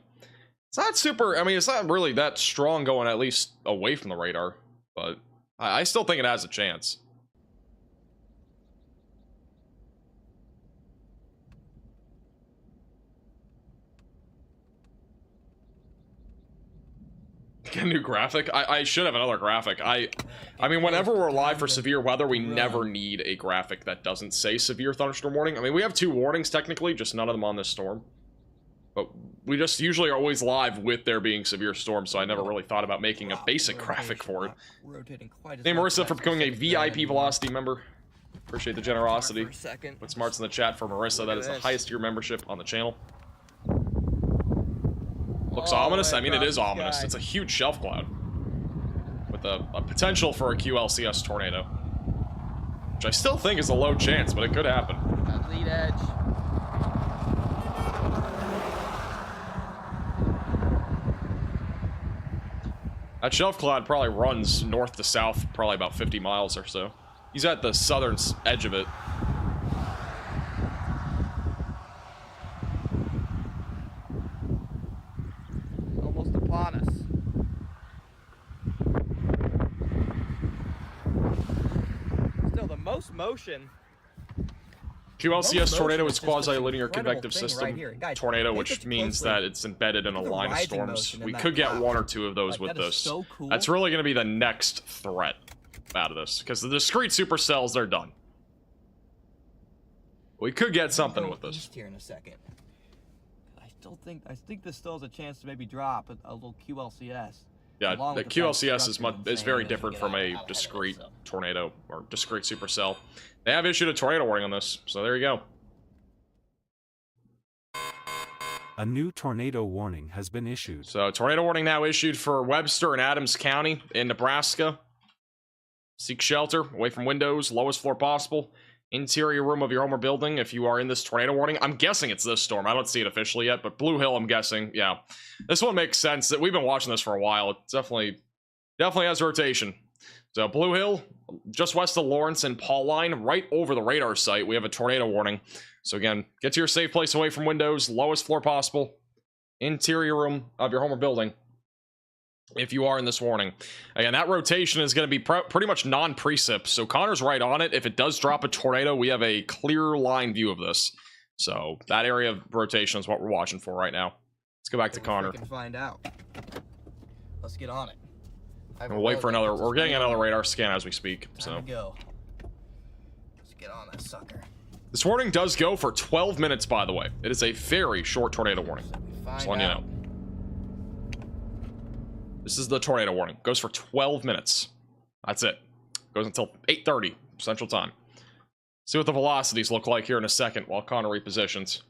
It's not super... I mean, it's not really that strong going at least away from the radar. But I still think it has a chance. Get a new graphic? I should have another graphic. I mean, whenever we're live for severe weather, we never need a graphic that doesn't say severe thunderstorm warning. I mean, we have 2 warnings technically, just none of them on this storm. But we just usually are always live with there being severe storms, so I never really thought about making a basic graphic for it. Thank you, Marissa, for becoming a VIP Velocity member. Appreciate the generosity. Put smarts in the chat for Marissa. That is the highest tier membership on the channel. Looks ominous. I mean, it is ominous. It's a huge shelf cloud with a potential for a QLCS tornado, which I still think is a low chance, but it could happen. That lead edge. That shelf cloud probably runs north to south, probably about 50 miles or so. He's at the southern edge of it. most motion. QLCS tornado is Most motion is just this quasi-linear incredible convective thing system right here. Guys, tornado, pay which attention means closely. that it's embedded in a Look at the line of rising storms. motion in We that could get cloud. one or two of those Like, with that is this. so cool. That's really going to be the next threat out of this, because the discrete supercells, they're done. We could get something Go with this. east here in a second. I think this still has a chance to maybe drop a little QLCS. Yeah, along the with the fact QLCS is structure is very insane, different get from out a ahead of it, discrete so. tornado or discrete supercell. They have issued a tornado warning on this, so there you go. A new tornado warning has been issued. So tornado warning now issued for Webster and Adams County in Nebraska. Seek shelter away from windows, lowest floor possible. Interior room of your home or building if you are in this tornado warning. I'm guessing it's this storm. I don't see it officially yet, but Blue Hill, I'm guessing. Yeah, this one makes sense. That we've been watching this for a while. It definitely has rotation. So Blue Hill, just west of Lawrence and Pauline, right over the radar site, we have a tornado warning. So again, get to your safe place away from windows, lowest floor possible. Interior room of your home or building if you are in this warning. Again, that rotation is going to be pretty much non-precip, so Connor's right on it. If it does drop a tornado, we have a clear line view of this. So that area of rotation is what we're watching for right now. Let's go back to Connor. We can find out. Let's get on it. And we'll wait for another. We're getting another radar scan as we speak. So Time to go. Let's get on that sucker. this warning does go for 12 minutes, by the way. It is a very short tornado warning. Just letting you know. This is the tornado warning. Goes for 12 minutes. That's it. Goes until 8:30 Central Time. See what the velocities look like here in a second while Connor repositions.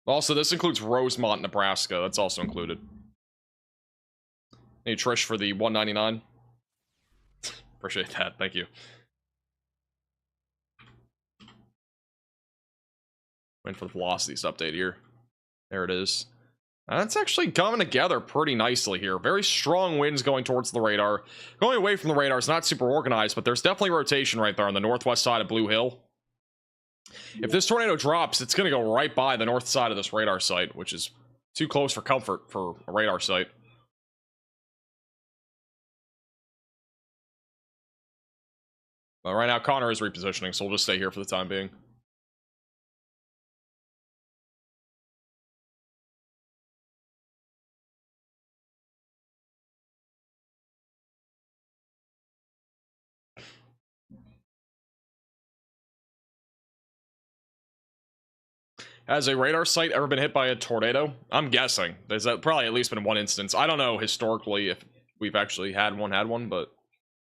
Also, this includes Rosemont, Nebraska. That's also included. Hey, Trish, for the 199. Appreciate that. Thank you. Waiting for the velocities update here. There it is. That's actually coming together pretty nicely here. Very strong winds going towards the radar. Going away from the radar is not super organized, but there's definitely rotation right there on the northwest side of Blue Hill. If this tornado drops, it's going to go right by the north side of this radar site, which is too close for comfort for a radar site. But right now, Connor is repositioning, so we'll just stay here for the time being. Has a radar site ever been hit by a tornado? I'm guessing. There's probably at least been one instance. I don't know historically if we've actually had one, but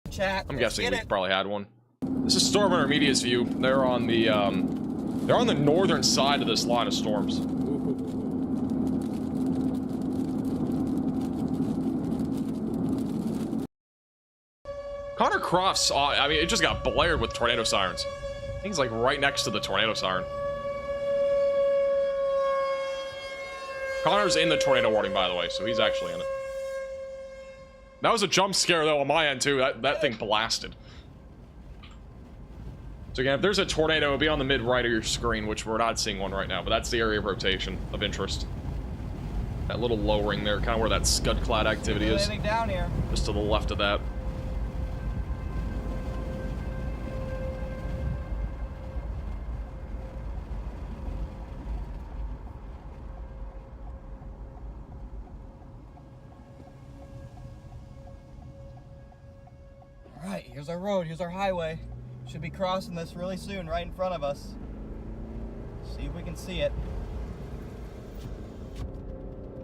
Chat, I'm guessing we've probably had one. This is Storm Intermediate's view. They're on the northern side of this line of storms. Connor Croft's, I mean, it just got blared with tornado sirens. I think he's like right next to the tornado siren. Connor's in the tornado warning, by the way, so he's actually in it. That was a jump scare, though, on my end, too. That thing blasted. So again, if there's a tornado, it'll be on the mid-right of your screen, which we're not seeing one right now, but that's the area of rotation of interest. That little lowering there, kind of where that scud cloud activity is. Anything down here? Just to the left of that. Alright, here's our road, here's our highway. Should be crossing this really soon, right in front of us. See if we can see it.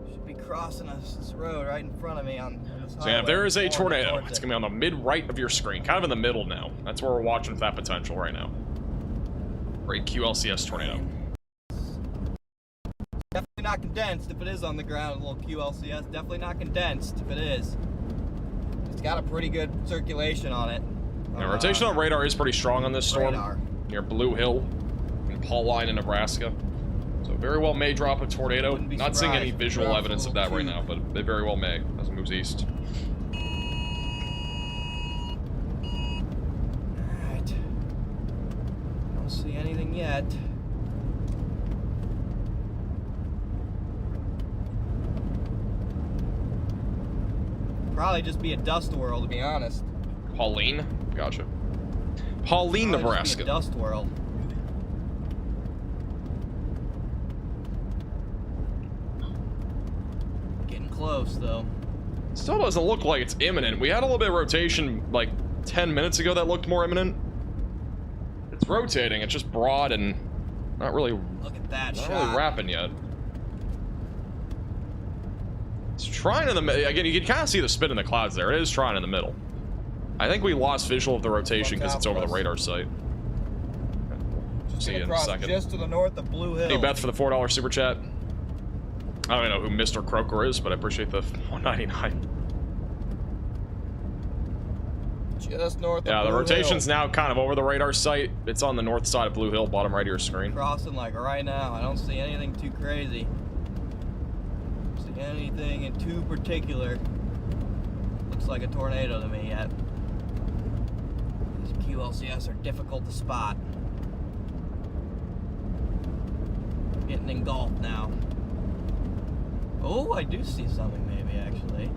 Should be crossing this road right in front of me on this highway. So yeah, if there is a Going tornado, towards it's it. going to be on the mid-right of your screen, kind of in the middle now. That's where we're watching for that potential right now. Great QLCS tornado. Definitely not condensed if it is on the ground, a little QLCS. Definitely not condensed if it is. It's got a pretty good circulation on it. Yeah, rotation on radar is pretty strong on this storm. Radar. Near Blue Hill in Pauline in Nebraska. So very well may drop a tornado. Wouldn't be Not seeing any surprised. visual Drops a evidence of little that right too. now, but they very well may as it moves east. Alright. Don't see anything yet. Probably just be a dust whirl, to be honest. Pauline? gotcha. Pauline, Might just be a Nebraska. dust world. Getting close though. Still doesn't look like it's imminent. We had a little bit of rotation like 10 minutes ago that looked more imminent. It's rotating. It's just broad and not really, Look at that not shot. really wrapping yet. It's trying in the middle. Again, you can kind of see the spin in the clouds there. It is trying in the middle. I think we lost visual of the rotation because it's over the radar site. See you in a second. Just to the north of Blue Hill. Hey, Beth for the $4 super chat. I don't even know who Mr. Croker is, but I appreciate the $1.99. Just north of Yeah, the Blue rotation's Hill. now kind of over the radar site. It's on the north side of Blue Hill, bottom right of your screen. Crossing like right now. I don't see anything too crazy. Don't see anything in too particular. Looks like a tornado to me yet. These QLCS are difficult to spot. Getting engulfed now. Oh, I do see something maybe actually.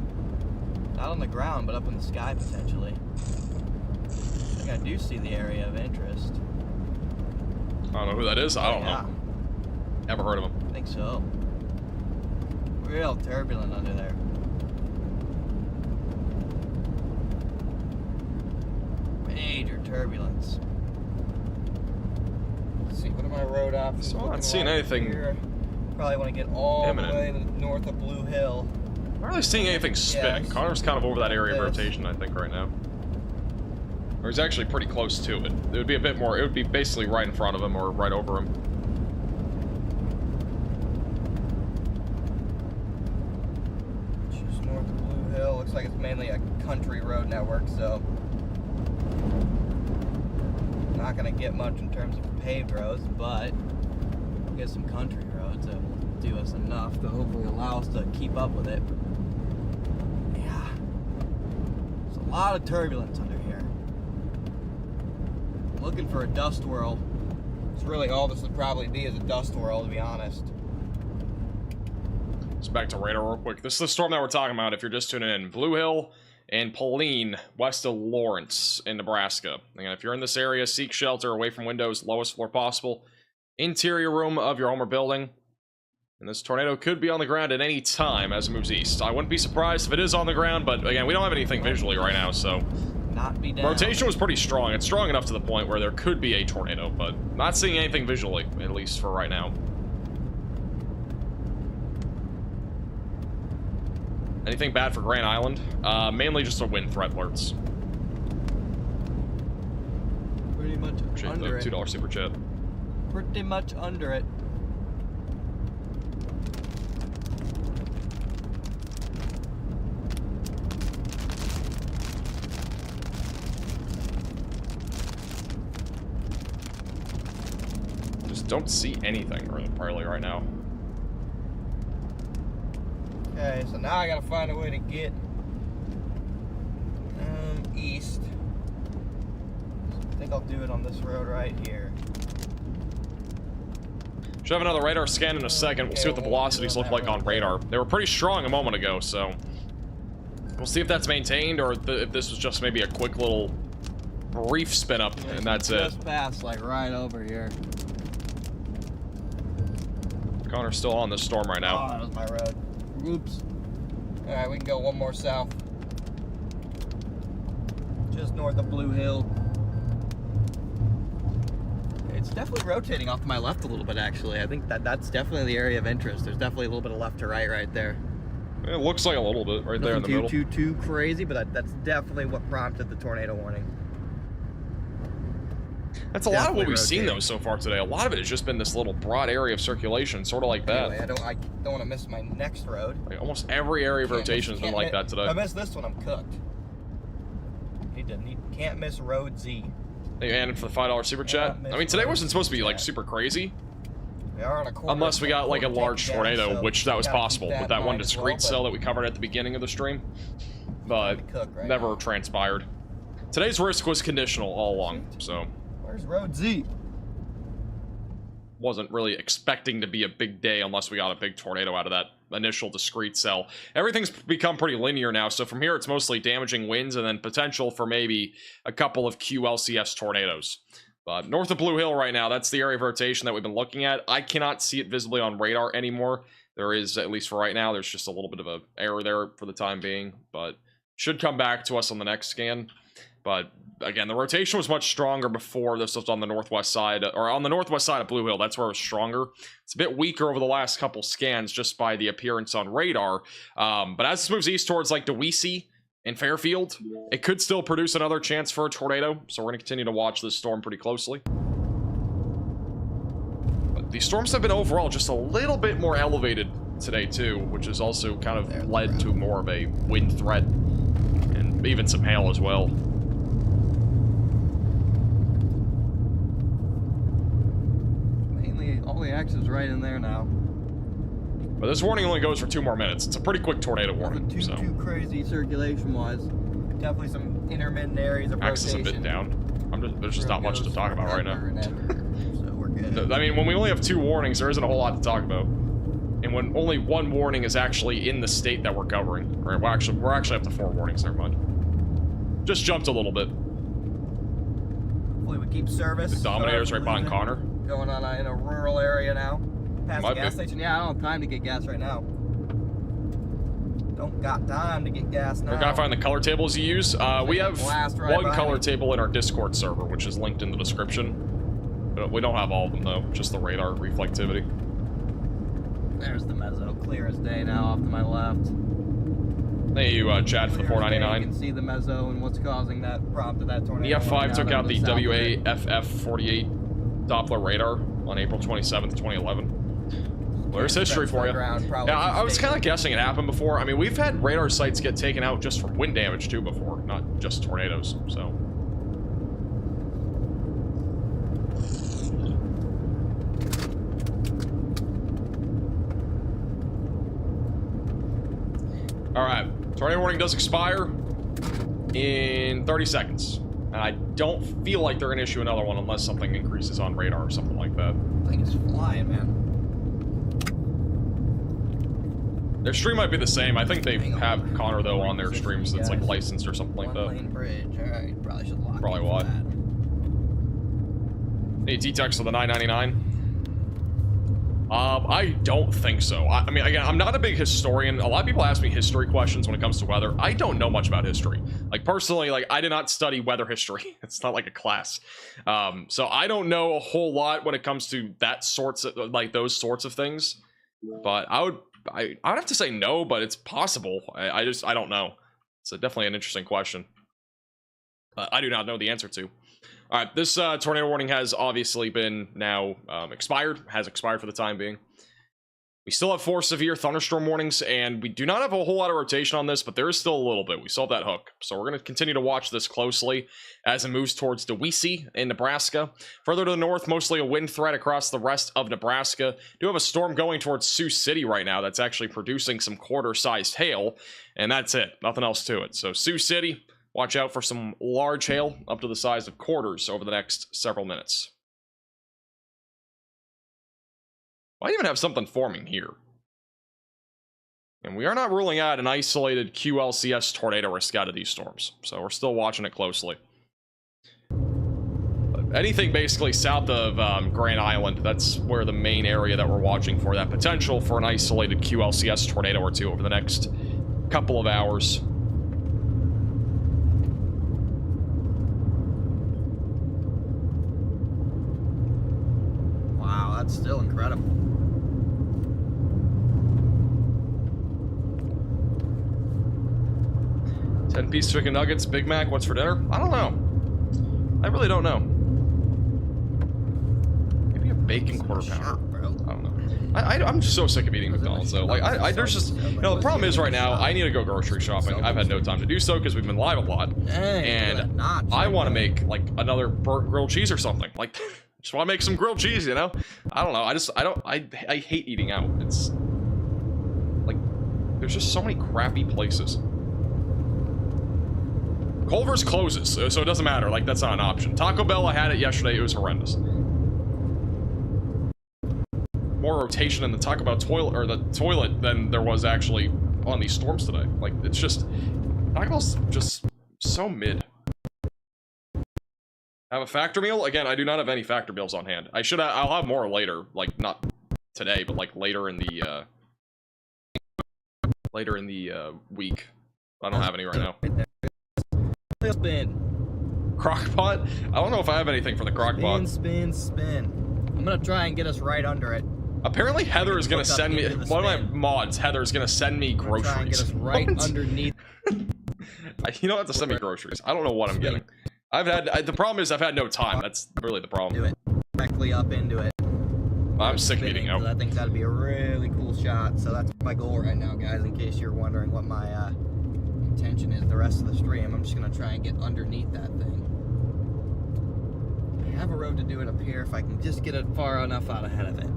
Not on the ground, but up in the sky potentially. I think I do see the area of interest. I don't know who that is. I don't Yeah. know. Never heard of him. I think so. Real turbulent under there. Major turbulence. Let's see, what are my road options? So I'm not looking seeing like anything here? Probably want to get all imminent. the way to north of Blue Hill. I'm not really seeing anything spinning. Yes. Connor's kind of over that area of This. rotation, I think, right now. Or he's actually pretty close to it. It would be a bit more, it would be basically right in front of him or right over him. Just north of Blue Hill. Looks like it's mainly a country road network, so not gonna get much in terms of paved roads, but we'll get some country roads that will do us enough to hopefully allow us to keep up with it. Yeah, there's a lot of turbulence under here. Looking for a dust whirl. It's really all this would probably be is a dust whirl, to be honest. Just back to radar real quick. This is the storm that we're talking about if you're just tuning in. Blue Hill and Pauline, west of Lawrence in Nebraska. Again, if you're in this area, seek shelter away from windows, lowest floor possible. Interior room of your home or building. And this tornado could be on the ground at any time as it moves east. I wouldn't be surprised if it is on the ground, but again, we don't have anything visually right now, so... Not be down. Rotation was pretty strong. It's strong enough to the point where there could be a tornado, but not seeing anything visually, at least for right now. Anything bad for Grand Island? Mainly just a wind threat alerts. Pretty much Appreciate the under it. $2 super chat. Pretty much under it. Just don't see anything really right now. Okay, so now I gotta find a way to get east. I think I'll do it on this road right here. Should have another radar scan in a second. We'll see what the velocities look like on radar. They were pretty strong a moment ago, so we'll see if that's maintained or if this was just maybe a quick little brief spin up and that's it. Just passed like right over here. Connor's still on this storm right Oh, now. that was my road. Oops. All right, we can go one more south. Just north of Blue Hill. It's definitely rotating off to my left a little bit, actually. I think that's definitely the area of interest. There's definitely a little bit of left to right there. It looks like a little bit right there in the middle. Too crazy, but that's definitely what prompted the tornado warning. That's a lot of what Definitely we've seen though rotating. so far today. A lot of it has just been this little broad area of circulation, sort of like that. Anyway, I don't want to miss my next road. Like almost every area of rotation has been like that today. If I miss this one, I'm cooked. Can't miss road Z. Hey, and for the $5 super chat. I mean, today wasn't supposed to be like super crazy, We are on a quarter. unless we got like a large down, tornado, so which that was we gotta keep possible that with that in one mind as discrete well, cell that we covered at the beginning of the stream, but cook right never now. transpired. Today's risk was conditional all along, so Where's road Z? wasn't really expecting to be a big day unless we got a big tornado out of that initial discrete cell. Everything's become pretty linear now, so from here it's mostly damaging winds and then potential for maybe a couple of QLCS tornadoes. But north of Blue Hill right now, that's the area of rotation that we've been looking at. I cannot see it visibly on radar anymore. There is, at least for right now, there's just a little bit of an error there for the time being, but should come back to us on the next scan. But again, the rotation was much stronger before this was on the northwest side, or on the northwest side of Blue Hill. That's where it was stronger. It's a bit weaker over the last couple scans just by the appearance on radar. But as this moves east towards like DeWeese and Fairfield, it could still produce another chance for a tornado. So we're going to continue to watch this storm pretty closely. But these storms have been overall just a little bit more elevated today too, which has also kind of led to more of a wind threat and even some hail as well. All the action's right in there now. But this warning only goes for 2 more minutes. It's a pretty quick tornado warning. Nothing too crazy circulation-wise. Definitely some intermittent areas of Axis rotation. a bit down. There's just not much to talk about right now. So we're good. I mean, when we only have 2 warnings, there isn't a whole lot to talk about. And when only 1 warning is actually in the state that we're covering. Right? We're actually up to 4 warnings, never mind. Just jumped a little bit. Hopefully we keep service. The Dominator's right behind Connor. Going on in a rural area now. Past the Might gas be. station. Yeah, I don't have time to get gas right now. Don't got time to get gas now. We gotta find the color tables you use. We have Blast right 1 by color me. table in our Discord server, which is linked in the description. But we don't have all of them though, just the radar reflectivity. There's the mezzo, clear as day now off to my left. Thank you, Chad, for the Clear as day, You 499. can see the mezzo and what's causing that prompt of that tornado. EF5 took out the south of it. WAFF-48 Doppler radar on April 27th, 2011. Well, there's history for you. Yeah, I was kind of guessing it happened before. I mean, we've had radar sites get taken out just from wind damage too before, not just tornadoes, so. Alright, tornado warning does expire in 30 seconds. And I don't feel like they're going to issue another one unless something increases on radar or something like that. Thing is flying, man. Their stream might be the same. I think they have Connor, though, on their streams that's like licensed or something like that. One-lane bridge. Alright, probably should lock Probably in for why. that. Any D-Tex for the 999? I don't think so. I mean, again, I'm not a big historian. A lot of people ask me history questions when it comes to weather. I don't know much about history. Like, personally, like, I did not study weather history. It's not like a class. So I don't know a whole lot when it comes to that sorts of, like, those sorts of things. But I would have to say no, but it's possible. I don't know. It's definitely an interesting question. I do not know the answer to. All right, this tornado warning has obviously been now has expired for the time being. We still have 4 severe thunderstorm warnings, and we do not have a whole lot of rotation on this, but there is still a little bit. We still have that hook. So we're going to continue to watch this closely as it moves towards DeWeese in Nebraska. Further to the north, mostly a wind threat across the rest of Nebraska. Do have a storm going towards Sioux City right now that's actually producing some quarter-sized hail, and that's it. Nothing else to it. So Sioux City, watch out for some large hail up to the size of quarters over the next several minutes. I even have something forming here. And we are not ruling out an isolated QLCS tornado risk out of these storms. So we're still watching it closely. But anything basically south of Grand Island, that's where the main area that we're watching for that potential for an isolated QLCS tornado or two over the next couple of hours. Wow, that's still incredible. 10-piece chicken nuggets, Big Mac, what's for dinner? I don't know. I really don't know. Maybe a bacon quarter pounder. I don't know. I'm just so sick of eating McDonald's though. Like there's just, you know, the problem is right now I need to go grocery shopping. I've had no time to do so because we've been live a lot, and I want to make like another grilled cheese or something. Like, just want to make some grilled cheese, you know? I don't know. I hate eating out. It's like there's just so many crappy places. Culver's closes, so it doesn't matter. Like, that's not an option. Taco Bell, I had it yesterday. It was horrendous. more rotation in the Taco toilet, or the toilet, than there was actually on these storms today. Like, it's just, Taco Bell's just so mid. Have a factor meal? Again, I do not have any factor meals on hand. I'll have more later, like, not today, but like later in the week. I don't have any right now. Spin. Crockpot? I don't know if I have anything for the crockpot. Spin. I'm gonna try and get us right under it. Apparently Heather is gonna send me, one of my mods, Heather is gonna send me groceries. Try and get us right underneath. You don't have to send me groceries. I don't know what I'm getting. The problem is I've had no time. That's really the problem. Do it. Directly up into it. I'm sick of eating out. I think that'd be a really cool shot. So that's my goal right now, guys, in case you're wondering what my intention is the rest of the stream. I'm just gonna try and get underneath that thing. I have a road to do it up here if I can just get it far enough out ahead of it.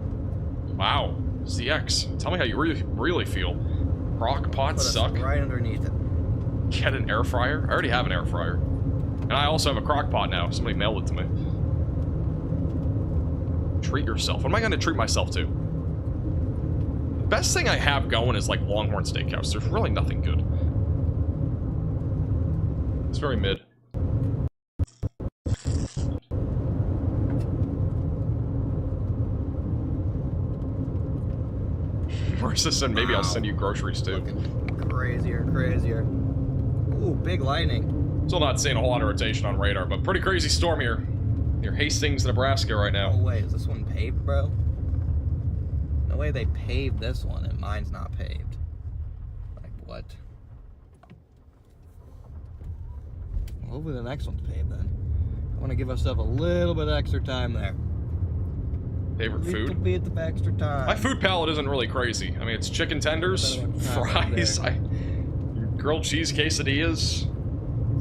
Wow. ZX, tell me how you really feel. Crock pots suck. Right underneath it. Get an air fryer? I already have an air fryer. And I also have a crock pot now. Somebody mailed it to me. Treat yourself. What am I going to treat myself to? The best thing I have going is like Longhorn Steakhouse. There's really nothing good. It's very mid. Marissa said maybe I'll send you groceries too. Looking crazier. Ooh, big lightning. Still not seeing a whole lot of rotation on radar, but pretty crazy storm here near Hastings, Nebraska right now. No way, is this one paved, bro? No way they paved this one and mine's not paved. Like, what? Well, hopefully the next one's paved then. I want to give ourselves a little bit of extra time there. Favorite food? A little bit of extra time. My food palette isn't really crazy. I mean, it's chicken tenders, fries, grilled cheese quesadillas.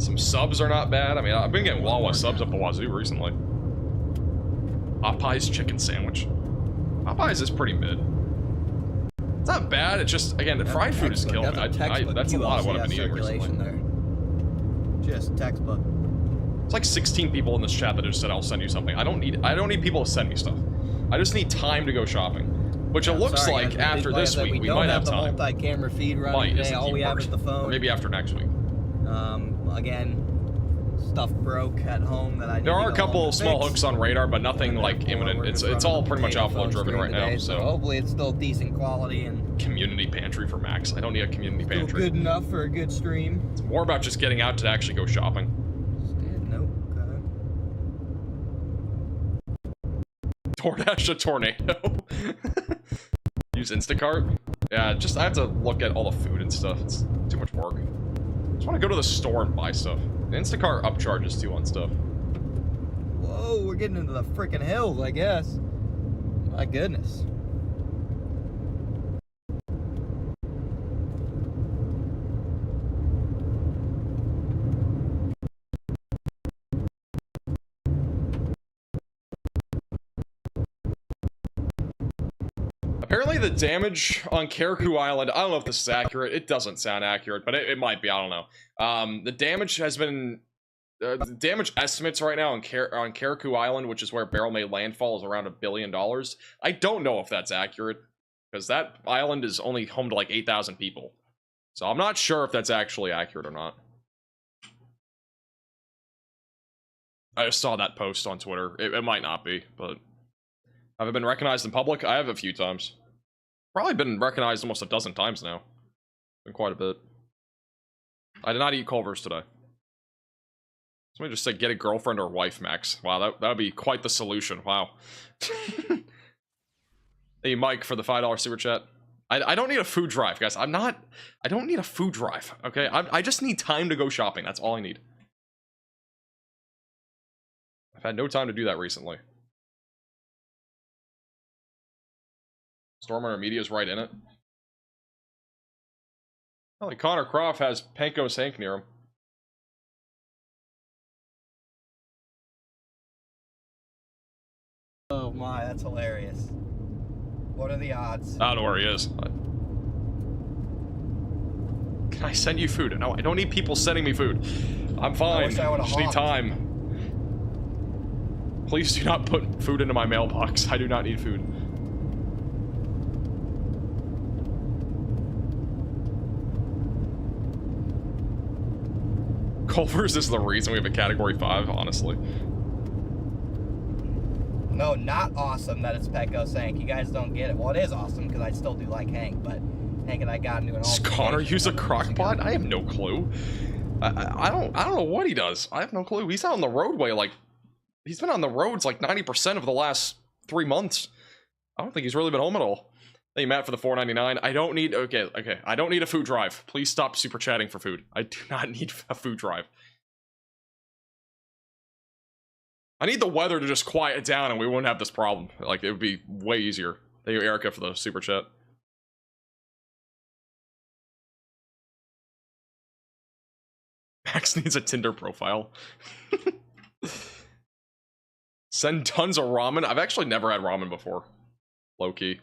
Some subs are not bad. I mean, I've been getting Wawa subs up the wazoo recently. Popeye's chicken sandwich. Popeye's is pretty mid. It's not bad. It's just, again, the fried food is killing me. That's a lot of what I've been eating recently. There. Just textbook. It's like 16 people in this chat that just said I'll send you something. I don't need people to send me stuff. I just need time to go shopping. Which it looks like after this week we might have time. The multi-camera feed running today. All we have is the phone. Or maybe after next week. Again, stuff broke at home that I need There are to a couple fix. small hooks on radar, but nothing like imminent. It's all pretty much outflow driven right now. So hopefully it's still decent quality and community pantry for Max. I don't need a community still pantry. good enough for a good stream. It's more about just getting out to actually go shopping. Nope. DoorDash a tornado. Use Instacart. Yeah, just I have to look at all the food and stuff. It's too much work. I just want to go to the store and buy stuff. The Instacart upcharges too on stuff. Whoa, we're getting into the freaking hills, I guess. My goodness. Apparently the damage on Caribou Island, I don't know if this is accurate. It doesn't sound accurate, but it might be. I don't know. The damage has been... the damage estimates right now on Caribou Island, which is where Beryl made landfall, is around $1 billion. I don't know if that's accurate, because that island is only home to like 8,000 people. So I'm not sure if that's actually accurate or not. I just saw that post on Twitter. It might not be, but... Have I been recognized in public? I have a few times. Probably been recognized almost a dozen times now. Been quite a bit. I did not eat Culver's today. Somebody just said get a girlfriend or wife, Max. Wow, that would be quite the solution. Wow. Hey, Mike, for the $5 super chat. I don't need a food drive, guys. I don't need a food drive, okay? I just need time to go shopping. That's all I need. I've had no time to do that recently. Storm Runner Media's right in it. Oh, like Connor Croft has Panko's Hank near him. Oh my, that's hilarious. What are the odds? I don't know where he is. Can I send you food? No, I don't need people sending me food. I'm fine. I wish I would've just need honked. time. Please do not put food into my mailbox. I do not need food. Culver's is the reason we have a Category 5, honestly. No, not awesome that it's Pecos Hank. You guys don't get it. Well, it is awesome because I still do like Hank, but Hank and I got into an Does Connor use a crock pot? I have no clue. I don't know what he does. I have no clue. He's out on the roadway, like, he's been on the roads like 90% of the last 3 months. I don't think he's really been home at all. Thank you, Matt, for the $4.99. I don't need, okay. I don't need a food drive. Please stop super chatting for food. I do not need a food drive. I need the weather to just quiet down and we wouldn't have this problem. Like, it would be way easier. Thank you, Erica, for the super chat. Max needs a Tinder profile. Send tons of ramen. I've actually never had ramen before. Low-key.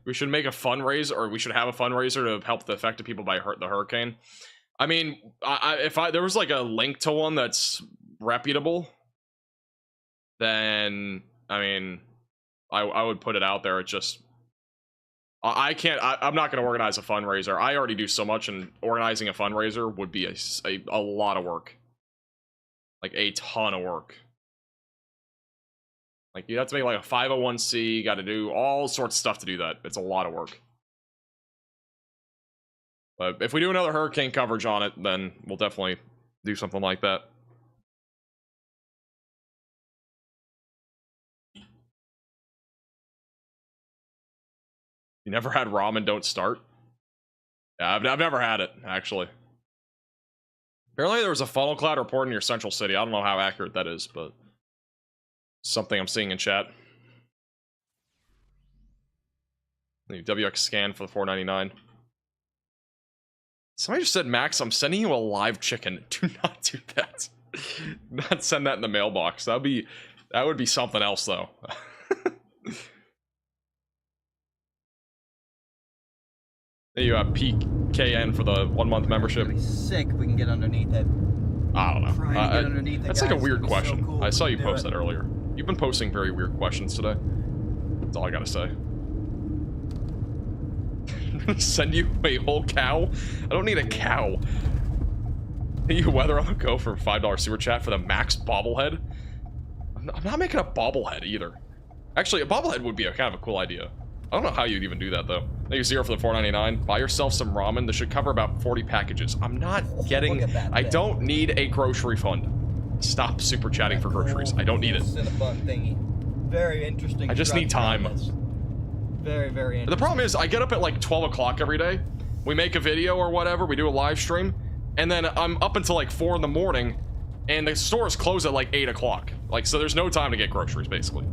We should make a fundraiser, or we should have a fundraiser to help the affected people by the hurricane. I mean, if there was like a link to one that's reputable, then I mean, I would put it out there. It's just I can't. I'm not going to organize a fundraiser. I already do so much, and organizing a fundraiser would be a lot of work, like a ton of work. Like, you have to make like a 501c, you got to do all sorts of stuff to do that. It's a lot of work. But if we do another hurricane coverage on it, then we'll definitely do something like that. You never had ramen don't start? Yeah, I've never had it, actually. Apparently there was a funnel cloud report in your central city. I don't know how accurate that is, but something I'm seeing in chat. The WX scan for the $4.99. Somebody just said, Max, I'm sending you a live chicken. Do not do that. Do not send that in the mailbox. That would be something else, though. You have PKN for the 1 month membership. It'd be sick if we can get underneath it. I don't know. That's like a weird It's question. so cool I saw if you we do post it. that earlier. You've been posting very weird questions today. That's all I gotta say. Send you a whole cow? I don't need a cow. You weather on the go for $5 super chat for the Max bobblehead. I'm not making a bobblehead either. Actually, a bobblehead would be a kind of a cool idea. I don't know how you'd even do that though. Thank you, Zero, for the $4.99. Buy yourself some ramen. This should cover about 40 packages. I'm not getting. Look at that I thing. don't need a grocery fund. Stop super chatting for groceries. I don't need it. Cinnabon thingy. Very interesting. I just need time. Very, very interesting. The problem is, I get up at like 12 o'clock every day. We make a video or whatever. We do a live stream. And then I'm up until like 4 in the morning. And the stores close at like 8 o'clock. Like, so there's no time to get groceries, basically.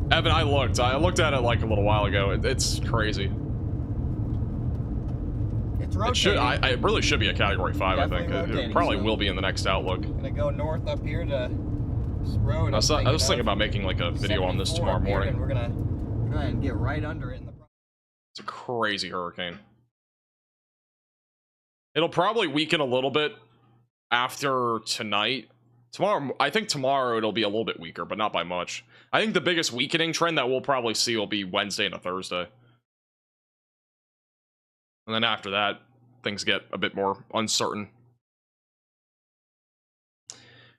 Evan, I looked at it like a little while ago. It's crazy. It's rotating. It should. It really should be a Category 5. I think it probably will be in the next Outlook. Gonna go north up here to this road. I was thinking about making like a video on this tomorrow morning. And we're gonna try and get right under it in the. It's a crazy hurricane. It'll probably weaken a little bit after tonight. Tomorrow, I think tomorrow it'll be a little bit weaker, but not by much. I think the biggest weakening trend that we'll probably see will be Wednesday and a Thursday. And then after that, things get a bit more uncertain.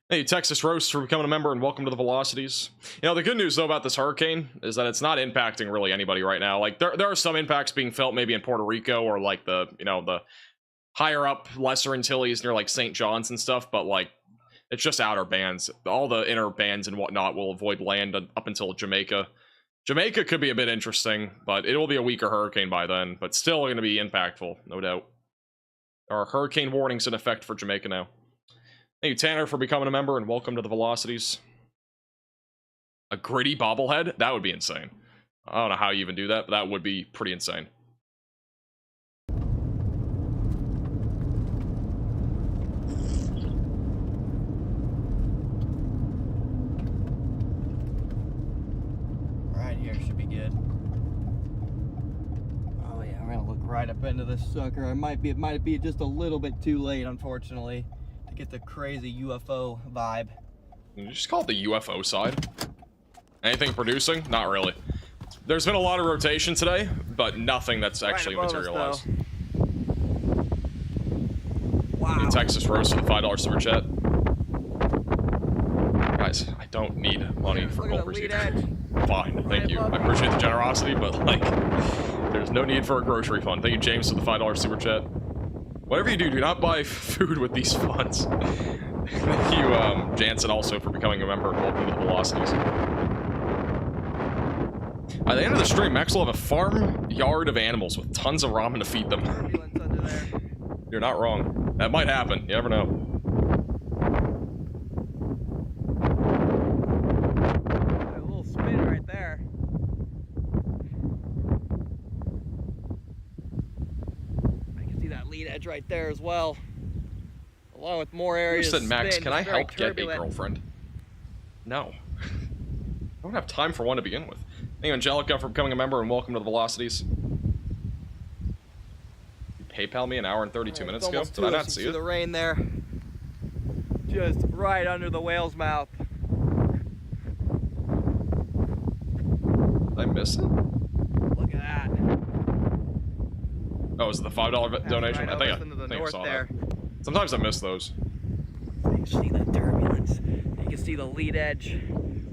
Hey, Texas Roast, for becoming a member, and welcome to the Velocities. You know, the good news, though, about this hurricane is that it's not impacting really anybody right now. Like, there are some impacts being felt maybe in Puerto Rico or, like, the higher up, lesser Antilles near, like, St. John's and stuff, but, like, it's just outer bands. All the inner bands and whatnot will avoid land up until Jamaica. Jamaica could be a bit interesting, but it will be a weaker hurricane by then, but still going to be impactful, no doubt. There are hurricane warnings in effect for Jamaica now. Thank you, Tanner, for becoming a member, and welcome to the Velocities. A gritty bobblehead? That would be insane. I don't know how you even do that, but that would be pretty insane. Right here should be good. Oh yeah. We're gonna look right up into this sucker. It might be just a little bit too late, unfortunately, to get the crazy UFO vibe. You just call it the UFO side. Anything producing? Not really. There's been a lot of rotation today, but nothing that's actually materialized. Wow. Texas Rose for the $5 super chat. Guys, I don't need money for gold receiver. Fine, thank you. I appreciate the generosity, but like, there's no need for a grocery fund. Thank you, James, for the $5 super chat. Whatever you do, do not buy food with these funds. Thank you, Jansen, also for becoming a member and welcome to the Velocities. By the end of the stream, Max will have a farm yard of animals with tons of ramen to feed them. You're not wrong. That might happen. You never know. A little spin right there. I can see that lead edge right there as well. Along with more areas. Listen, Max, spin. can I It's very help get a turbulent. girlfriend? No. I don't have time for one to begin with. Thank you, Angelica, for becoming a member and welcome to the Velocities. You PayPal me an hour and 32 minutes ago? Did I not see it? The rain there. Just right under the whale's mouth. Did I miss it? Look at that. Oh, is it the $5 donation? Right I think into the I north saw there. that. Sometimes I miss those. You can see the turbulence. You can see the lead edge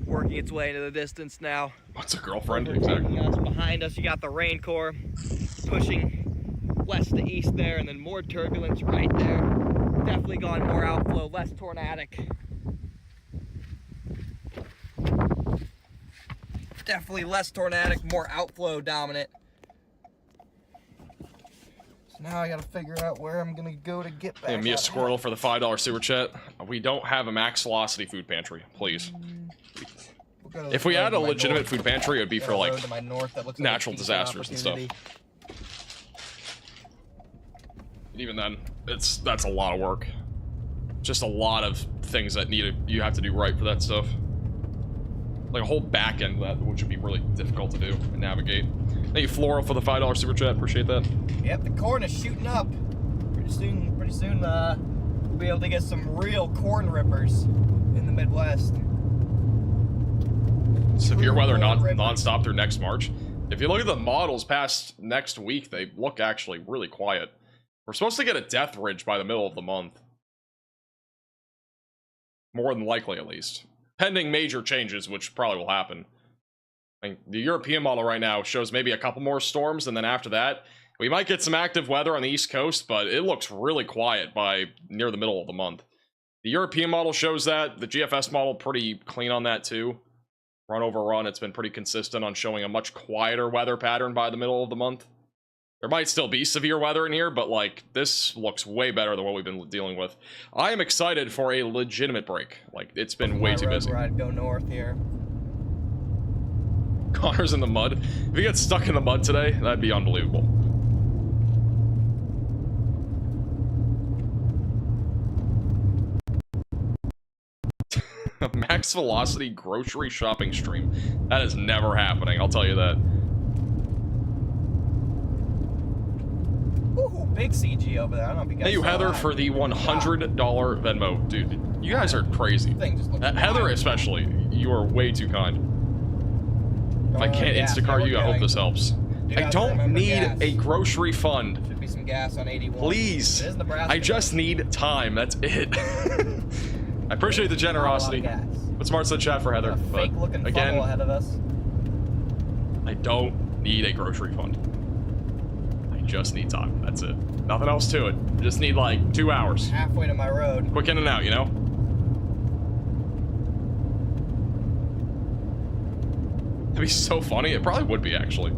working its way into the distance now. What's a girlfriend? Overtaking Exactly. us. Behind us, you got the rain core pushing west to east there, and then more turbulence right there. Definitely gone more outflow, less tornadic. Definitely less tornadic, more outflow dominant. So now I gotta figure out where I'm gonna go to get back. Yeah, Mia out. Squirrel for the $5 super chat. We don't have a max velocity food pantry, please. We'll go to If the we road had to a my legitimate north. food pantry, it would be Got for a like road to my north that looks like a natural decent disasters and stuff. opportunity. And even then, that's a lot of work. Just a lot of things that you have to do right for that stuff. Like a whole back end of that, which would be really difficult to do and navigate. Thank you, Floral, for the $5 super chat. Appreciate that. Yep, the corn is shooting up. Pretty soon, we'll be able to get some real corn rippers in the Midwest. Severe True weather corn rippers. non-stop through next March. If you look at the models past next week, they look actually really quiet. We're supposed to get a death ridge by the middle of the month. More than likely, at least. Pending major changes, which probably will happen. I mean, the European model right now shows maybe a couple more storms, and then after that, we might get some active weather on the East Coast, but it looks really quiet by near the middle of the month. The European model shows that. The GFS model, pretty clean on that too. Run over run, it's been pretty consistent on showing a much quieter weather pattern by the middle of the month. There might still be severe weather in here, but like, this looks way better than what we've been dealing with. I am excited for a legitimate break. Like, it's been way too busy. Where I'd go north here. Connor's in the mud. If he gets stuck in the mud today, that'd be unbelievable. A max velocity grocery shopping stream. That is never happening, I'll tell you that. Ooh, big CG over there. I don't know if you guys Thank you, saw Heather, that. for the $100 Venmo. Dude, you guys are crazy. Thing just looks Heather wild. especially, you are way too kind. If I can't gas, Instacart yeah, you, we're I hope good. this helps. Do I have to don't remember need gas. a grocery fund. Should be some gas on 81. Please. It is Nebraska. I just need time. That's it. I appreciate the generosity. Not a lot of gas. But smart said chat for Heather. A But fake-looking again, funnel ahead of us. I don't need a grocery fund. I just need time. That's it. Nothing else to it. I just need like 2 hours. Halfway to my road. Quick in and out, you know? That'd be so funny. It probably would be, actually.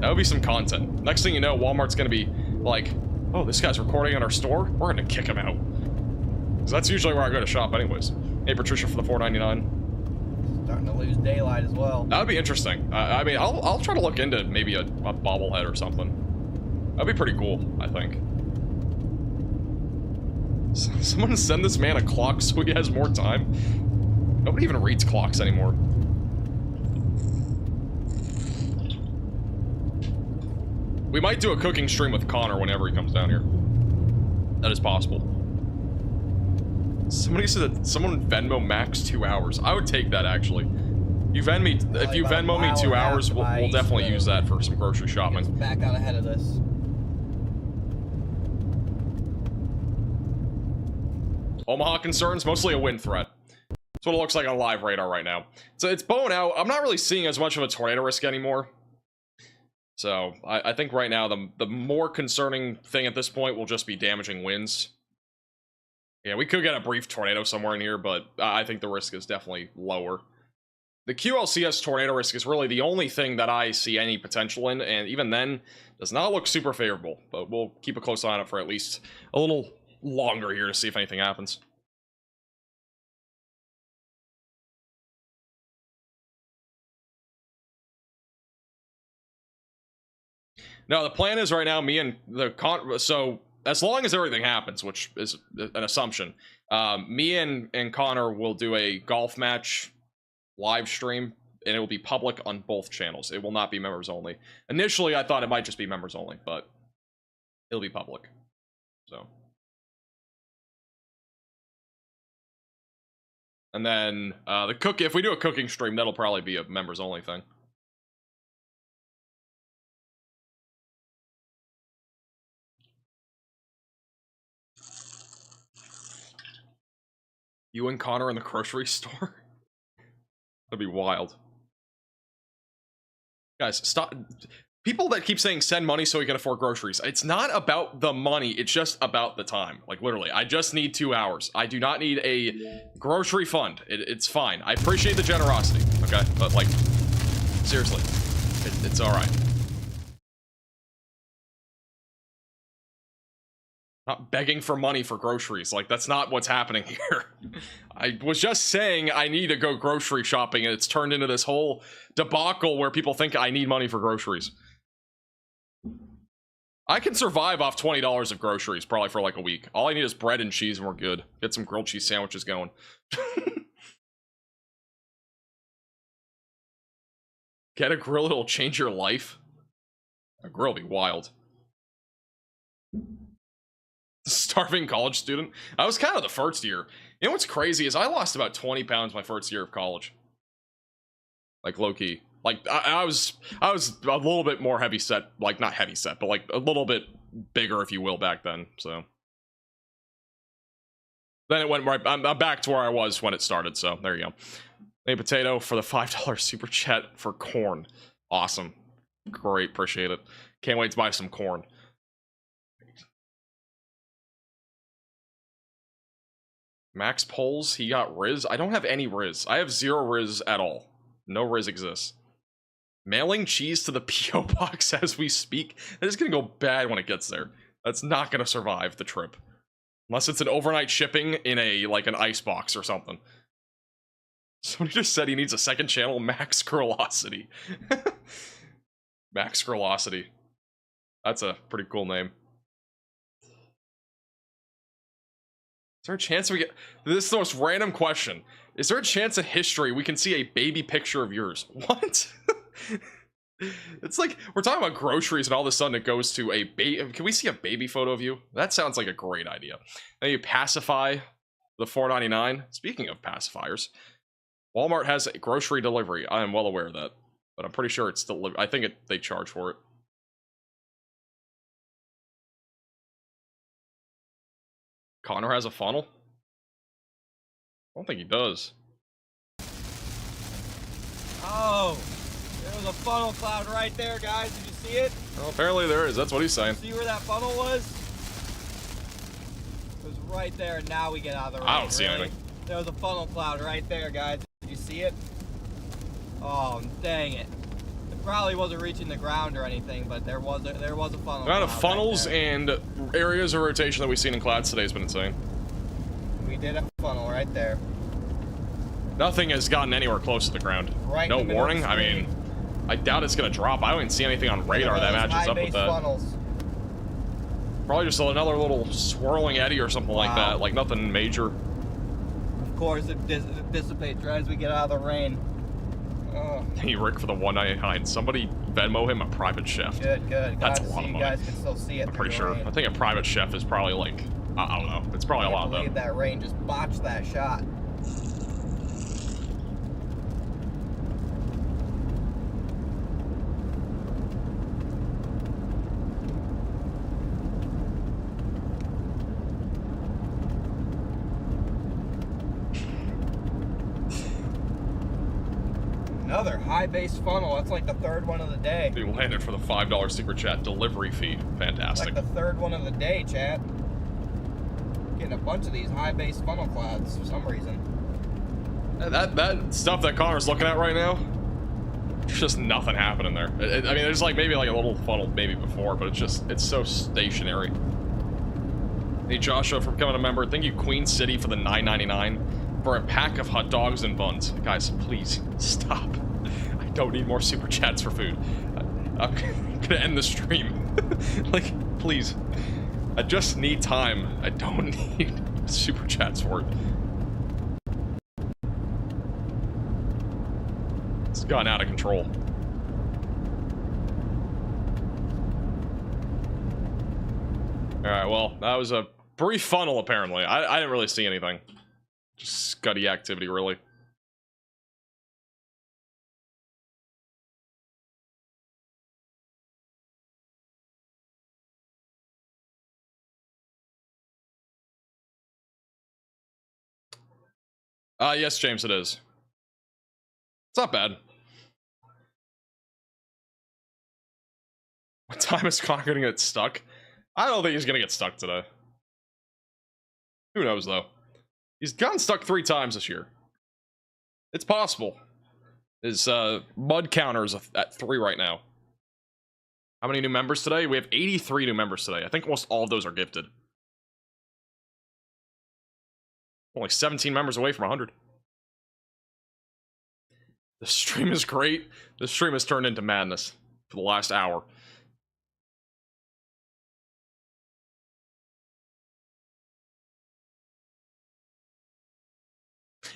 That would be some content. Next thing you know, Walmart's gonna be like, oh, this guy's recording in our store? We're gonna kick him out. Because that's usually where I go to shop anyways. Hey, Patricia for the $4.99. Starting to lose daylight as well. That would be interesting. I mean, I'll try to look into maybe a bobblehead or something. That'd be pretty cool, I think. Someone send this man a clock so he has more time. Nobody even reads clocks anymore. We might do a cooking stream with Connor whenever he comes down here. That is possible. Somebody said that someone Venmo max 2 hours. I would take that, actually. If you Venmo me 2 hours, we'll definitely use that for some grocery shopping. Back out ahead of this. Omaha concerns, mostly a wind threat. That's what it looks like on live radar right now. So it's bowing out. I'm not really seeing as much of a tornado risk anymore. So I think right now the more concerning thing at this point will just be damaging winds. Yeah, we could get a brief tornado somewhere in here, but I think the risk is definitely lower. The QLCS tornado risk is really the only thing that I see any potential in, and even then, does not look super favorable. But we'll keep a close eye on it for at least a little longer here to see if anything happens. No, the plan is right now, me and so as long as everything happens, which is an assumption, me and Connor will do a golf match live stream, and it will be public on both channels. It will not be members only. Initially, I thought it might just be members only, but it'll be public. So. And then if we do a cooking stream, that'll probably be a members only thing. You and Connor in the grocery store? That'd be wild. Guys, stop. People that keep saying send money so we can afford groceries. It's not about the money. It's just about the time. Like, literally, I just need 2 hours. I do not need a grocery fund. It's fine. I appreciate the generosity, okay? But, like, seriously, it's all right. Not begging for money for groceries. Like, that's not what's happening here. I was just saying I need to go grocery shopping, and it's turned into this whole debacle where people think I need money for groceries. I can survive off $20 of groceries probably for like a week. All I need is bread and cheese and we're good. Get some grilled cheese sandwiches going. Get a grill, it'll change your life. A grill will be wild. Starving college student. I was kind of the first year. You know what's crazy is I lost about 20 pounds my first year of college. Like, low-key. Like, I was a little bit more heavy set. Like, not heavy set, but like a little bit bigger, if you will, back then. So then it went right. I'm back to where I was when it started. So there you go. A potato for the $5 super chat for corn. Awesome. Great. Appreciate it. Can't wait to buy some corn. Max polls, he got Riz. I don't have any Riz. I have 0 Riz at all. No Riz exists. Mailing cheese to the P.O. box as we speak. That is going to go bad when it gets there. That's not going to survive the trip. Unless it's an overnight shipping in a, like, an ice box or something. Somebody just said he needs a second channel, Max Grillosity. Max Grillosity. That's a pretty cool name. Is there a chance we get... This is the most random question. Is there a chance in history we can see a baby picture of yours? What? It's like, we're talking about groceries and all of a sudden it goes to a baby... Can we see a baby photo of you? That sounds like a great idea. Then you pacify the $4.99. Speaking of pacifiers, Walmart has a grocery delivery. I am well aware of that. But I'm pretty sure it's delivered. I think they charge for it. Connor has a funnel? I don't think he does. Oh, there was a funnel cloud right there, guys. Did you see it? Well, apparently there is. That's what he's saying. See where that funnel was? It was right there, and now we get out of the rain. I don't see anything. There was a funnel cloud right there, guys. Did you see it? Oh, dang it. It probably wasn't reaching the ground or anything, but there was a funnel. The amount of funnels right and areas of rotation that we've seen in clouds today has been insane. We did a funnel right there. Nothing has gotten anywhere close to the ground. Right no in the middle warning. of the I mean, I doubt it's gonna drop. I don't even see anything on radar that matches up with that. Funnels. Probably just another little swirling eddy or something like that. Like nothing major. Of course, it dissipates right as we get out of the rain. Thank you, Rick, for the $1.99. Somebody Venmo him a private chef. Good. That's Glad a lot to see of you money. guys can still see it. I'm pretty through the sure. rain. I think a private chef is probably like, I don't know. It's probably a lot I believe though. that rain just botched that shot. Another high base funnel. That's like the third one of the day. We landed for the $5 super chat delivery fee. Fantastic. Like the third one of the day, chat. Getting a bunch of these high base funnel clouds for some reason. That stuff that Connor's looking at right now, there's just nothing happening there. I mean, there's like maybe like a little funnel maybe before, but it's so stationary. Hey Joshua for becoming a member. Thank you Queen City for the $9.99 for a pack of hot dogs and buns. Guys, please stop. I don't need more super chats for food. I'm gonna end the stream. Like, please. I just need time. I don't need super chats for it. It's gotten out of control. Alright, well, that was a brief funnel apparently. I didn't really see anything. Just scuddy activity, really. Yes, James, it is. It's not bad. What time is Connor gonna get stuck? I don't think he's gonna get stuck today. Who knows, though? He's gotten stuck 3 times this year. It's possible. His mud counter is at 3 right now. How many new members today? We have 83 new members today. I think almost all of those are gifted. Only 17 members away from 100. The stream is great. The stream has turned into madness for the last hour.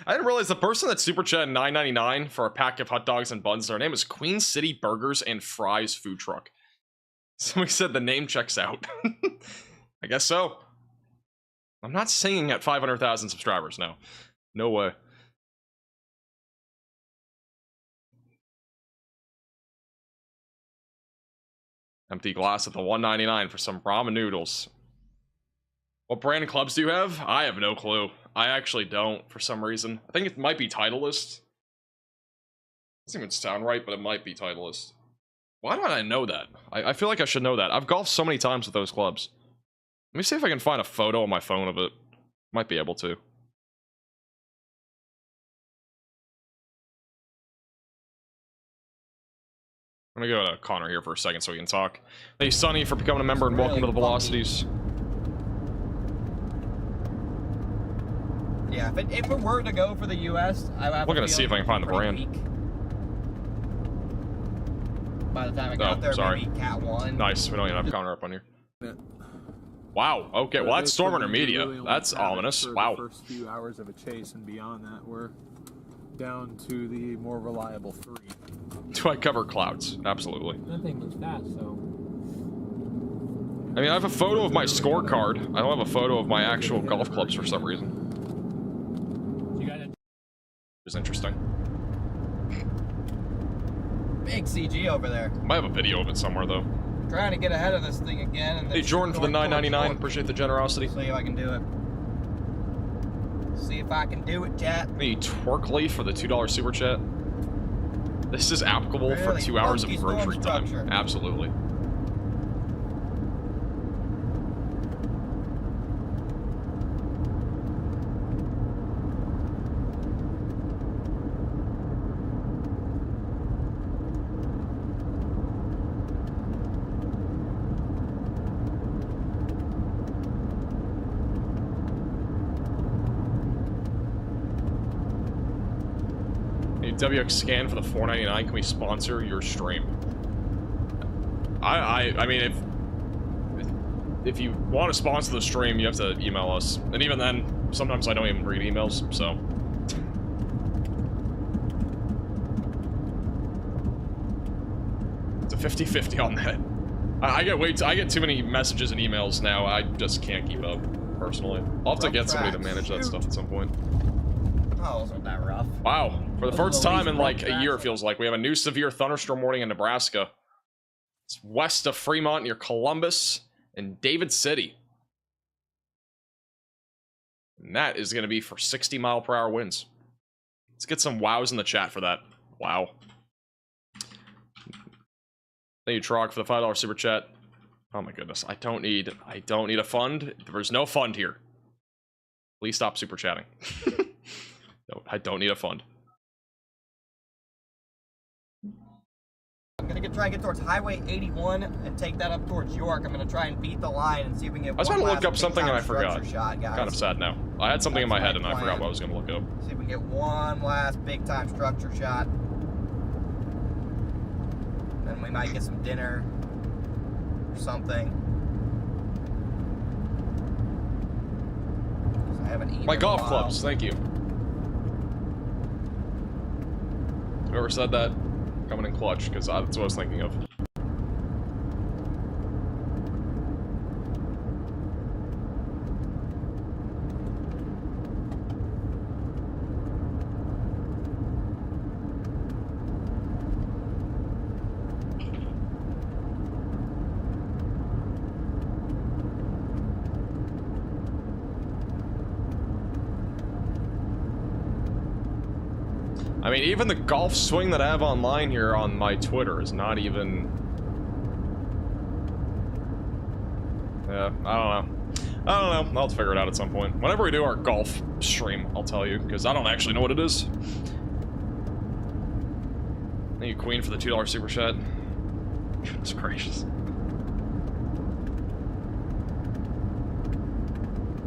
I didn't realize the person that super chat $9.99 for a pack of hot dogs and buns, their name is Queen City Burgers and Fries Food Truck. Somebody said the name checks out. I guess so. I'm not singing at 500,000 subscribers, no. No way. Empty glass at the $1.99 for some ramen noodles. What brand of clubs do you have? I have no clue. I actually don't, for some reason. I think it might be Titleist. Doesn't even sound right, but it might be Titleist. Why don't I know that? I feel like I should know that. I've golfed so many times with those clubs. Let me see if I can find a photo on my phone of it. Might be able to. I'm gonna go to Connor here for a second so we can talk. Thank you, Sonny, for becoming a member, and welcome to the Velocities. Yeah, if it were to go for the U.S., I'm gonna see if I can find the brand. Weak. By the time I got there, sorry. maybe Cat 1. Nice, we don't even have Connor up on here. Wow, okay, well that's Storm Intermedia. Really That's ominous. for Wow. The first few hours of a chase, and beyond that, we're down to the more reliable 3. Do I cover clouds? Absolutely. That thing moves fast, so. I mean, I have a photo of my scorecard. I don't have a photo of my actual golf clubs for some reason. You got it. It's interesting. Big CG over there. Might have a video of it somewhere though. Trying to get ahead of this thing again. And then Hey Jordan for the going $9.99. forward. Appreciate the generosity. See if I can do it. See if I can do it, chat. Hey Twerkly for the $2 super chat. This is applicable for Really 2 hours of funky storm grocery time. structure. Absolutely. WX Scan for the $4.99. Can we sponsor your stream? I mean, if you want to sponsor the stream, you have to email us. And even then, sometimes I don't even read emails, so. It's a 50-50 on that. I get too many messages and emails now. I just can't keep up, personally. I'll have to get somebody to manage that stuff at some point. Oh, it wasn't that rough. Wow. For the first time in like a year, it feels like, we have a new severe thunderstorm warning in Nebraska. It's west of Fremont near Columbus and David City. And that is going to be for 60-mile-per-hour winds. Let's get some wows in the chat for that. Wow. Thank you, Trog, for the $5 super chat. Oh my goodness, I don't need a fund. There's no fund here. Please stop super chatting. No, I don't need a fund. I'm gonna try and get towards Highway 81 and take that up towards York. I'm gonna try and beat the line and see if we can get I was one about to last look up something and I big-time forgot. structure shot, guys. Kind of sad now. I had something in my That's head and I forgot what I was gonna look up. See if we can get one last big time structure shot. Then we might get some dinner or something. 'Cause I haven't eaten My in a golf while. clubs, thank you. Whoever said that, coming in clutch, because that's what I was thinking of. I mean, even the golf swing that I have online here on my Twitter is not even... Yeah, I don't know. I'll figure it out at some point. Whenever we do our golf stream, I'll tell you, because I don't actually know what it is. Thank you, Queen, for the $2 super chat. Goodness gracious.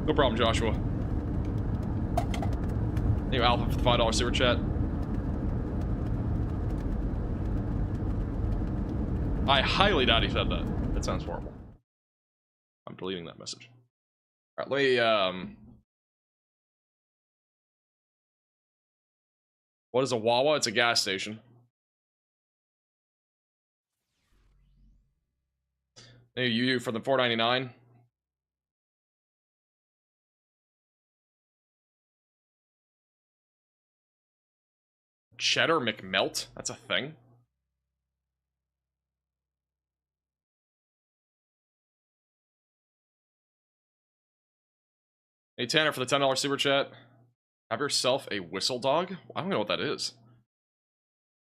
No problem, Joshua. Thank you, Alpha, for the $5 super chat. I highly doubt he said that. That sounds horrible. I'm deleting that message. Alright, let me, what is a Wawa? It's a gas station. Hey, you for the $4.99. Cheddar McMelt? That's a thing? Hey, Tanner, for the $10 super chat. Have yourself a whistle dog? I don't know what that is.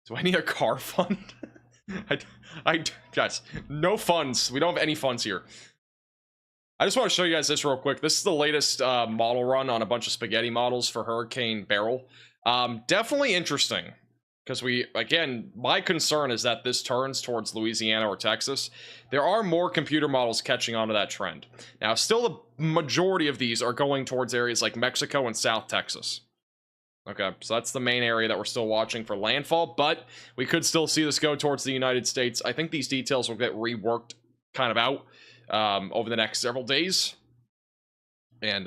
Do I need a car fund? Guys, no funds. We don't have any funds here. I just want to show you guys this real quick. This is the latest model run on a bunch of spaghetti models for Hurricane Beryl. Definitely interesting. Because again, my concern is that this turns towards Louisiana or Texas. There are more computer models catching on to that trend. Now, still the majority of these are going towards areas like Mexico and South Texas. Okay, so that's the main area that we're still watching for landfall, but we could still see this go towards the United States. I think these details will get reworked kind of out over the next several days. And,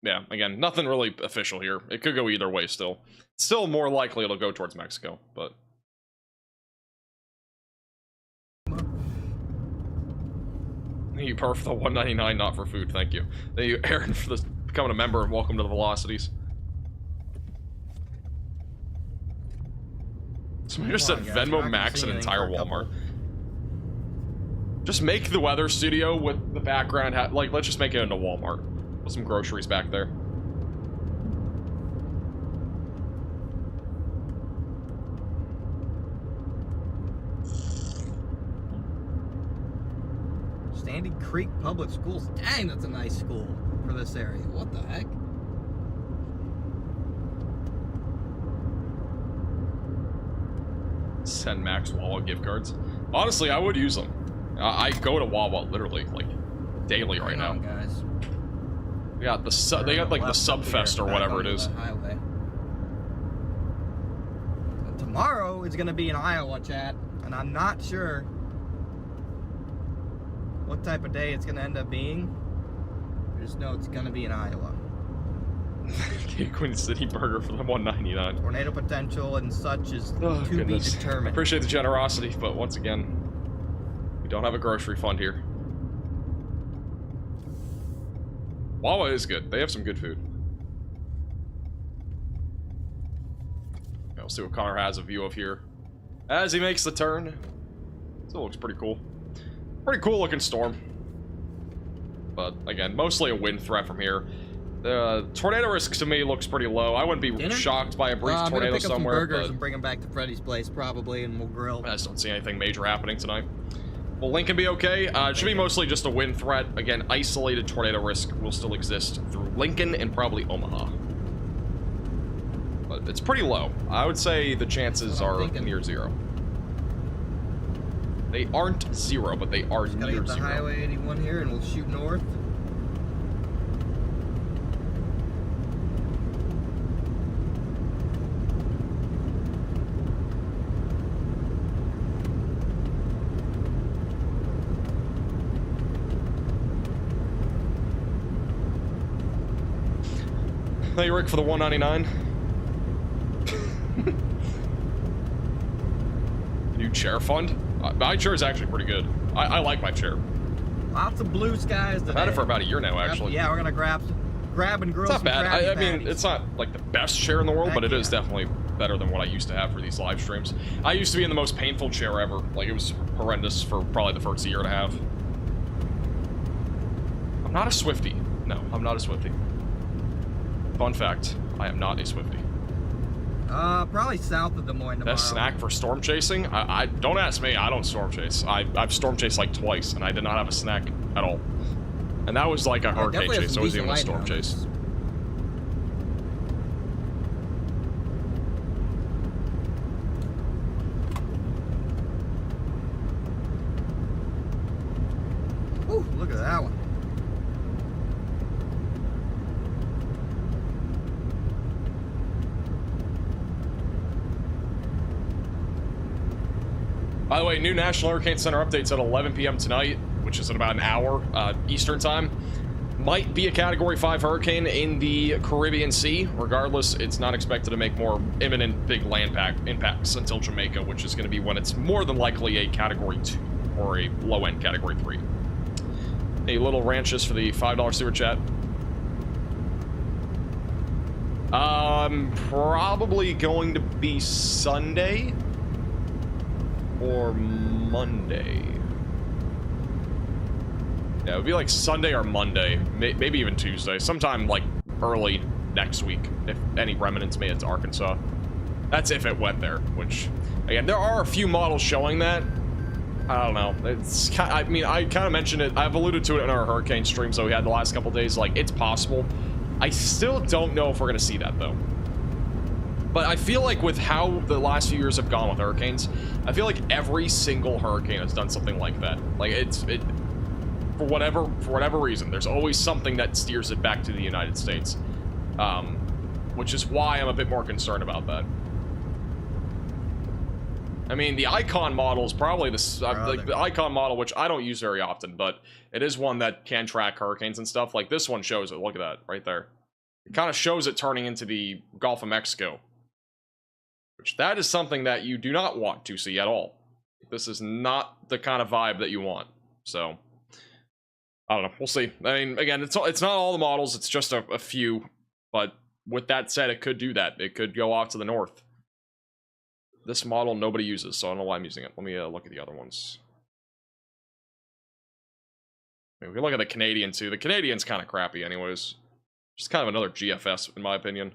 yeah, again, nothing really official here. It could go either way still. Still more likely it'll go towards Mexico, but... Thank you, Per, for the $1.99, not for food, thank you. Thank you, Aaron, for becoming a member, and welcome to the Velocities. Somebody just said Venmo Max an entire Walmart. Just make the weather studio with the background, like, let's just make it into Walmart. Put some groceries back there. Sandy Creek Public Schools. Dang, that's a nice school for this area. What the heck? Send Max Wawa gift cards. Honestly, I would use them. I go to Wawa literally like daily right now. Guys. They got they got like the Subfest or whatever it is. Tomorrow is gonna be in Iowa, chat, and I'm not sure what type of day it's gonna end up being. I just know it's gonna be in Iowa. Queen City burger for the $1.99. Tornado potential and such is Oh, to goodness. be determined. Appreciate the generosity, but once again, we don't have a grocery fund here. Wawa is good. They have some good food. Okay, we'll see what Connor has a view of here as he makes the turn. Still looks pretty cool. Pretty cool looking storm. But again, mostly a wind threat from here. The tornado risk to me looks pretty low. I wouldn't be shocked by a brief I'm tornado gonna pick up somewhere. some burgers but and bring them back to Freddy's place probably, and we'll grill. I just don't see anything major happening tonight. Will Lincoln be okay? It should be mostly just a wind threat. Again, isolated tornado risk will still exist through Lincoln and probably Omaha. But it's pretty low. I would say the chances are near zero. They aren't zero, but they are Just gotta near hit the zero. Highway 81 here, and we'll shoot north. Thank you, Rick, for the $1.99. New chair fund? My chair is actually pretty good. I like my chair. Lots of blue skies today. I've had it for about a year now, actually. Yeah, we're gonna grab and grill It's not some bad. Krabby I mean, Patties. it's not like the best chair in the world, Heck but it is yeah. definitely better than what I used to have for these live streams. I used to be in the most painful chair ever. Like, it was horrendous for probably the first year and a half. I'm not a Swiftie. No, I'm not a Swiftie. Fun fact, I am not a Swiftie. Probably south of Des Moines tomorrow. Best snack for storm chasing? I don't ask me. I don't storm chase. I've storm chased like twice, and I did not have a snack at all. And that was like a hurricane definitely has chase. some It wasn't even a decent storm light on chase. this. Ooh, look at that one. By the way, new National Hurricane Center updates at 11 p.m. tonight, which is in about an hour Eastern time. Might be a Category 5 hurricane in the Caribbean Sea. Regardless, it's not expected to make more imminent big land impacts until Jamaica, which is going to be when it's more than likely a Category 2 or a low-end Category 3. A little ranches for the $5 super chat. Probably going to be Sunday or Monday. Yeah, it would be like Sunday or Monday, maybe even Tuesday, sometime like early next week, if any remnants made it to Arkansas. That's if it went there, which, again, there are a few models showing that. I don't know. It's I mean, I kind of mentioned it. I've alluded to it in our hurricane streams that we had the last couple days. Like, it's possible. I still don't know if we're going to see that, though. But I feel like with how the last few years have gone with hurricanes, I feel like every single hurricane has done something like that. Like, for whatever reason, there's always something that steers it back to the United States, which is why I'm a bit more concerned about that. I mean, the Icon model is probably like the Icon model, which I don't use very often, but it is one that can track hurricanes and stuff. Like, this one shows it. Look at that right there. It kind of shows it turning into the Gulf of Mexico, which that is something that you do not want to see at all. This is not the kind of vibe that you want. So, I don't know. We'll see. I mean, again, it's not all the models. It's just a few. But with that said, it could do that. It could go off to the north. This model nobody uses, so I don't know why I'm using it. Let me look at the other ones. I mean, we can look at the Canadian too. The Canadian's kind of crappy anyways. Just kind of another GFS in my opinion.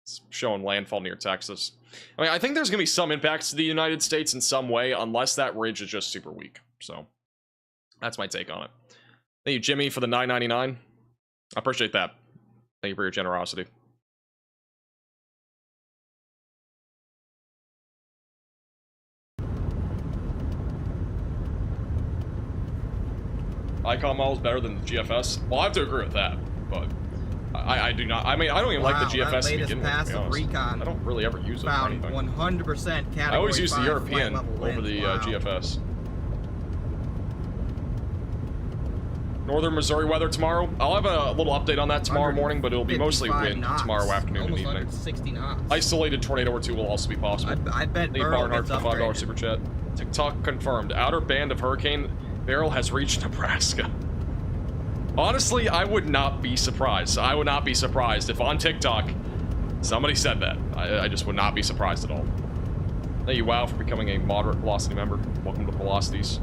It's showing landfall near Texas. I mean, I think there's going to be some impacts to the United States in some way, unless that ridge is just super weak. So, that's my take on it. Thank you, Jimmy, for the $9.99. I appreciate that. Thank you for your generosity. Icon model is better than the GFS. Well, I have to agree with that, but I do not. I mean, I don't even like the GFS to begin with, to be honest. Recon I don't really ever use it for found anything. 100% category. I always use the 5 European flight level over winds. the Wow. GFS. Northern Missouri weather tomorrow. I'll have a little update on that tomorrow morning, but it'll be mostly 55 wind knots, tomorrow afternoon and almost evening. 160 knots. Isolated tornado or two will also be possible. I bet Nate Beryl Barnhart gets for $5 upgraded. super chat. TikTok confirmed. Outer band of Hurricane Beryl has reached Nebraska. Honestly, I would not be surprised. I would not be surprised if on TikTok somebody said that. I just would not be surprised at all. Thank you, WoW, for becoming a moderate Velocity member. Welcome to Velocities.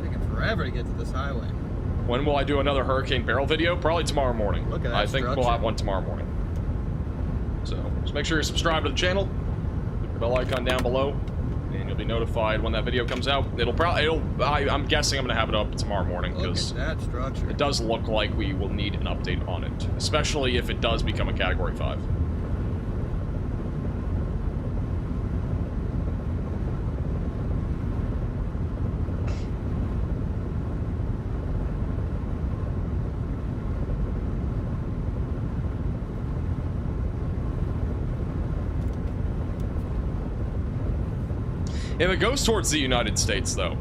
Taking forever to get to this highway. When will I do another Hurricane Beryl video? Probably tomorrow morning. Look at that I think we'll structure. have one tomorrow morning. So just make sure you're subscribed to the channel. Click the bell icon down below, and you'll be notified when that video comes out. I'm guessing I'm gonna have it up tomorrow morning Look because at that structure. it does look like we will need an update on it, especially if it does become a Category 5. If it goes towards the United States, though,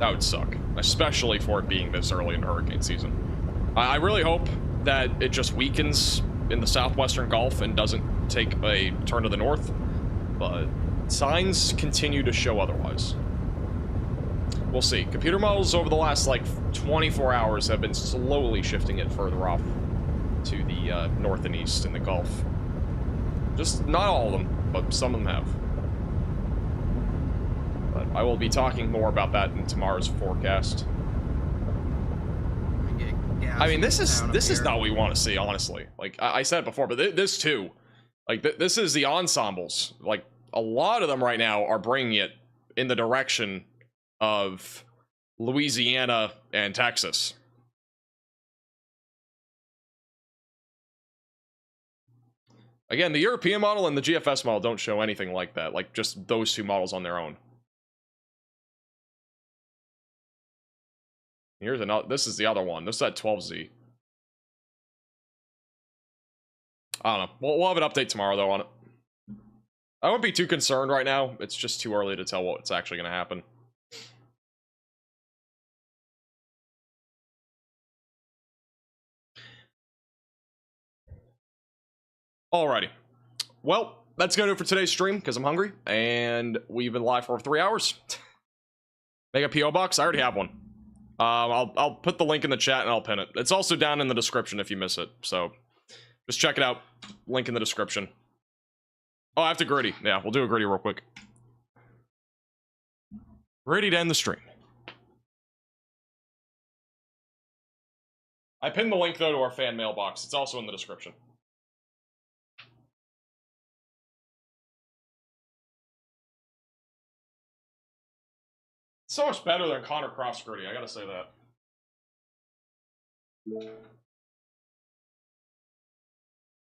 that would suck, especially for it being this early in hurricane season. I really hope that it just weakens in the southwestern Gulf and doesn't take a turn to the north, but signs continue to show otherwise. We'll see. Computer models over the last, like, 24 hours have been slowly shifting it further off to the north and east in the Gulf. Just not all of them, but some of them have. But I will be talking more about that in tomorrow's forecast. I mean, this is not what we want to see, honestly. Like I said before, but this too, like this is the ensembles. Like a lot of them right now are bringing it in the direction of Louisiana and Texas. Again, the European model and the GFS model don't show anything like that. Like just those two models on their own. Here's another. This is the other one. This is at 12Z. I don't know. We'll have an update tomorrow, though, on it. I won't be too concerned right now. It's just too early to tell what's actually going to happen. Alrighty. Well, that's going to do it for today's stream, because I'm hungry, and we've been live for 3 hours. Make a P.O. box? I already have one. I'll put the link in the chat and I'll pin it. It's also down in the description if you miss it. So just check it out. Link in the description. Oh, I have to gritty. Yeah, we'll do a gritty real quick. Gritty to end the stream. I pinned the link though to our fan mailbox. It's also in the description. So much better than Connor Cross gritty, I gotta say that.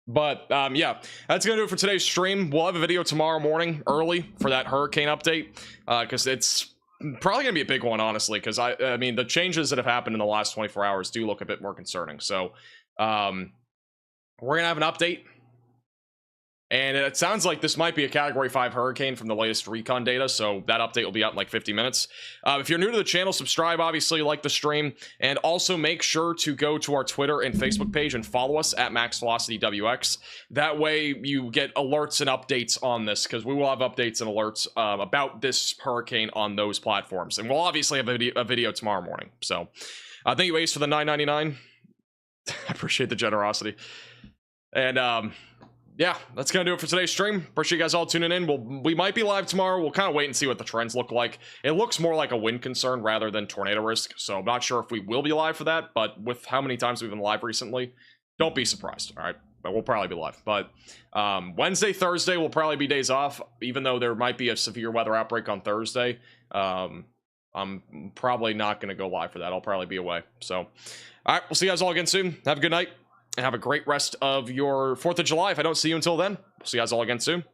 But, yeah, that's gonna do it for today's stream. We'll have a video tomorrow morning, early, for that hurricane update, because it's probably gonna be a big one, honestly, because I mean, the changes that have happened in the last 24 hours do look a bit more concerning. So, we're gonna have an update. And it sounds like this might be a Category 5 hurricane from the latest recon data, so that update will be out in like 50 minutes. If you're new to the channel, subscribe, obviously, like the stream, and also make sure to go to our Twitter and Facebook page and follow us at MaxVelocityWX. That way you get alerts and updates on this, because we will have updates and alerts about this hurricane on those platforms. And we'll obviously have a video tomorrow morning. So, thank you, Ace, for the $9.99. I appreciate the generosity. And, yeah, that's gonna do it for today's stream. Appreciate you guys all tuning in. We might be live tomorrow. We'll kind of wait and see what the trends look like. It looks more like a wind concern rather than tornado risk, so I'm not sure if we will be live for that, but with how many times we've been live recently, don't be surprised, all right? But we'll probably be live. But Wednesday, Thursday will probably be days off, even though there might be a severe weather outbreak on Thursday. I'm probably not gonna go live for that. I'll probably be away. So, all right, we'll see you guys all again soon. Have a good night. And have a great rest of your 4th of July. If I don't see you until then, we'll see you guys all again soon.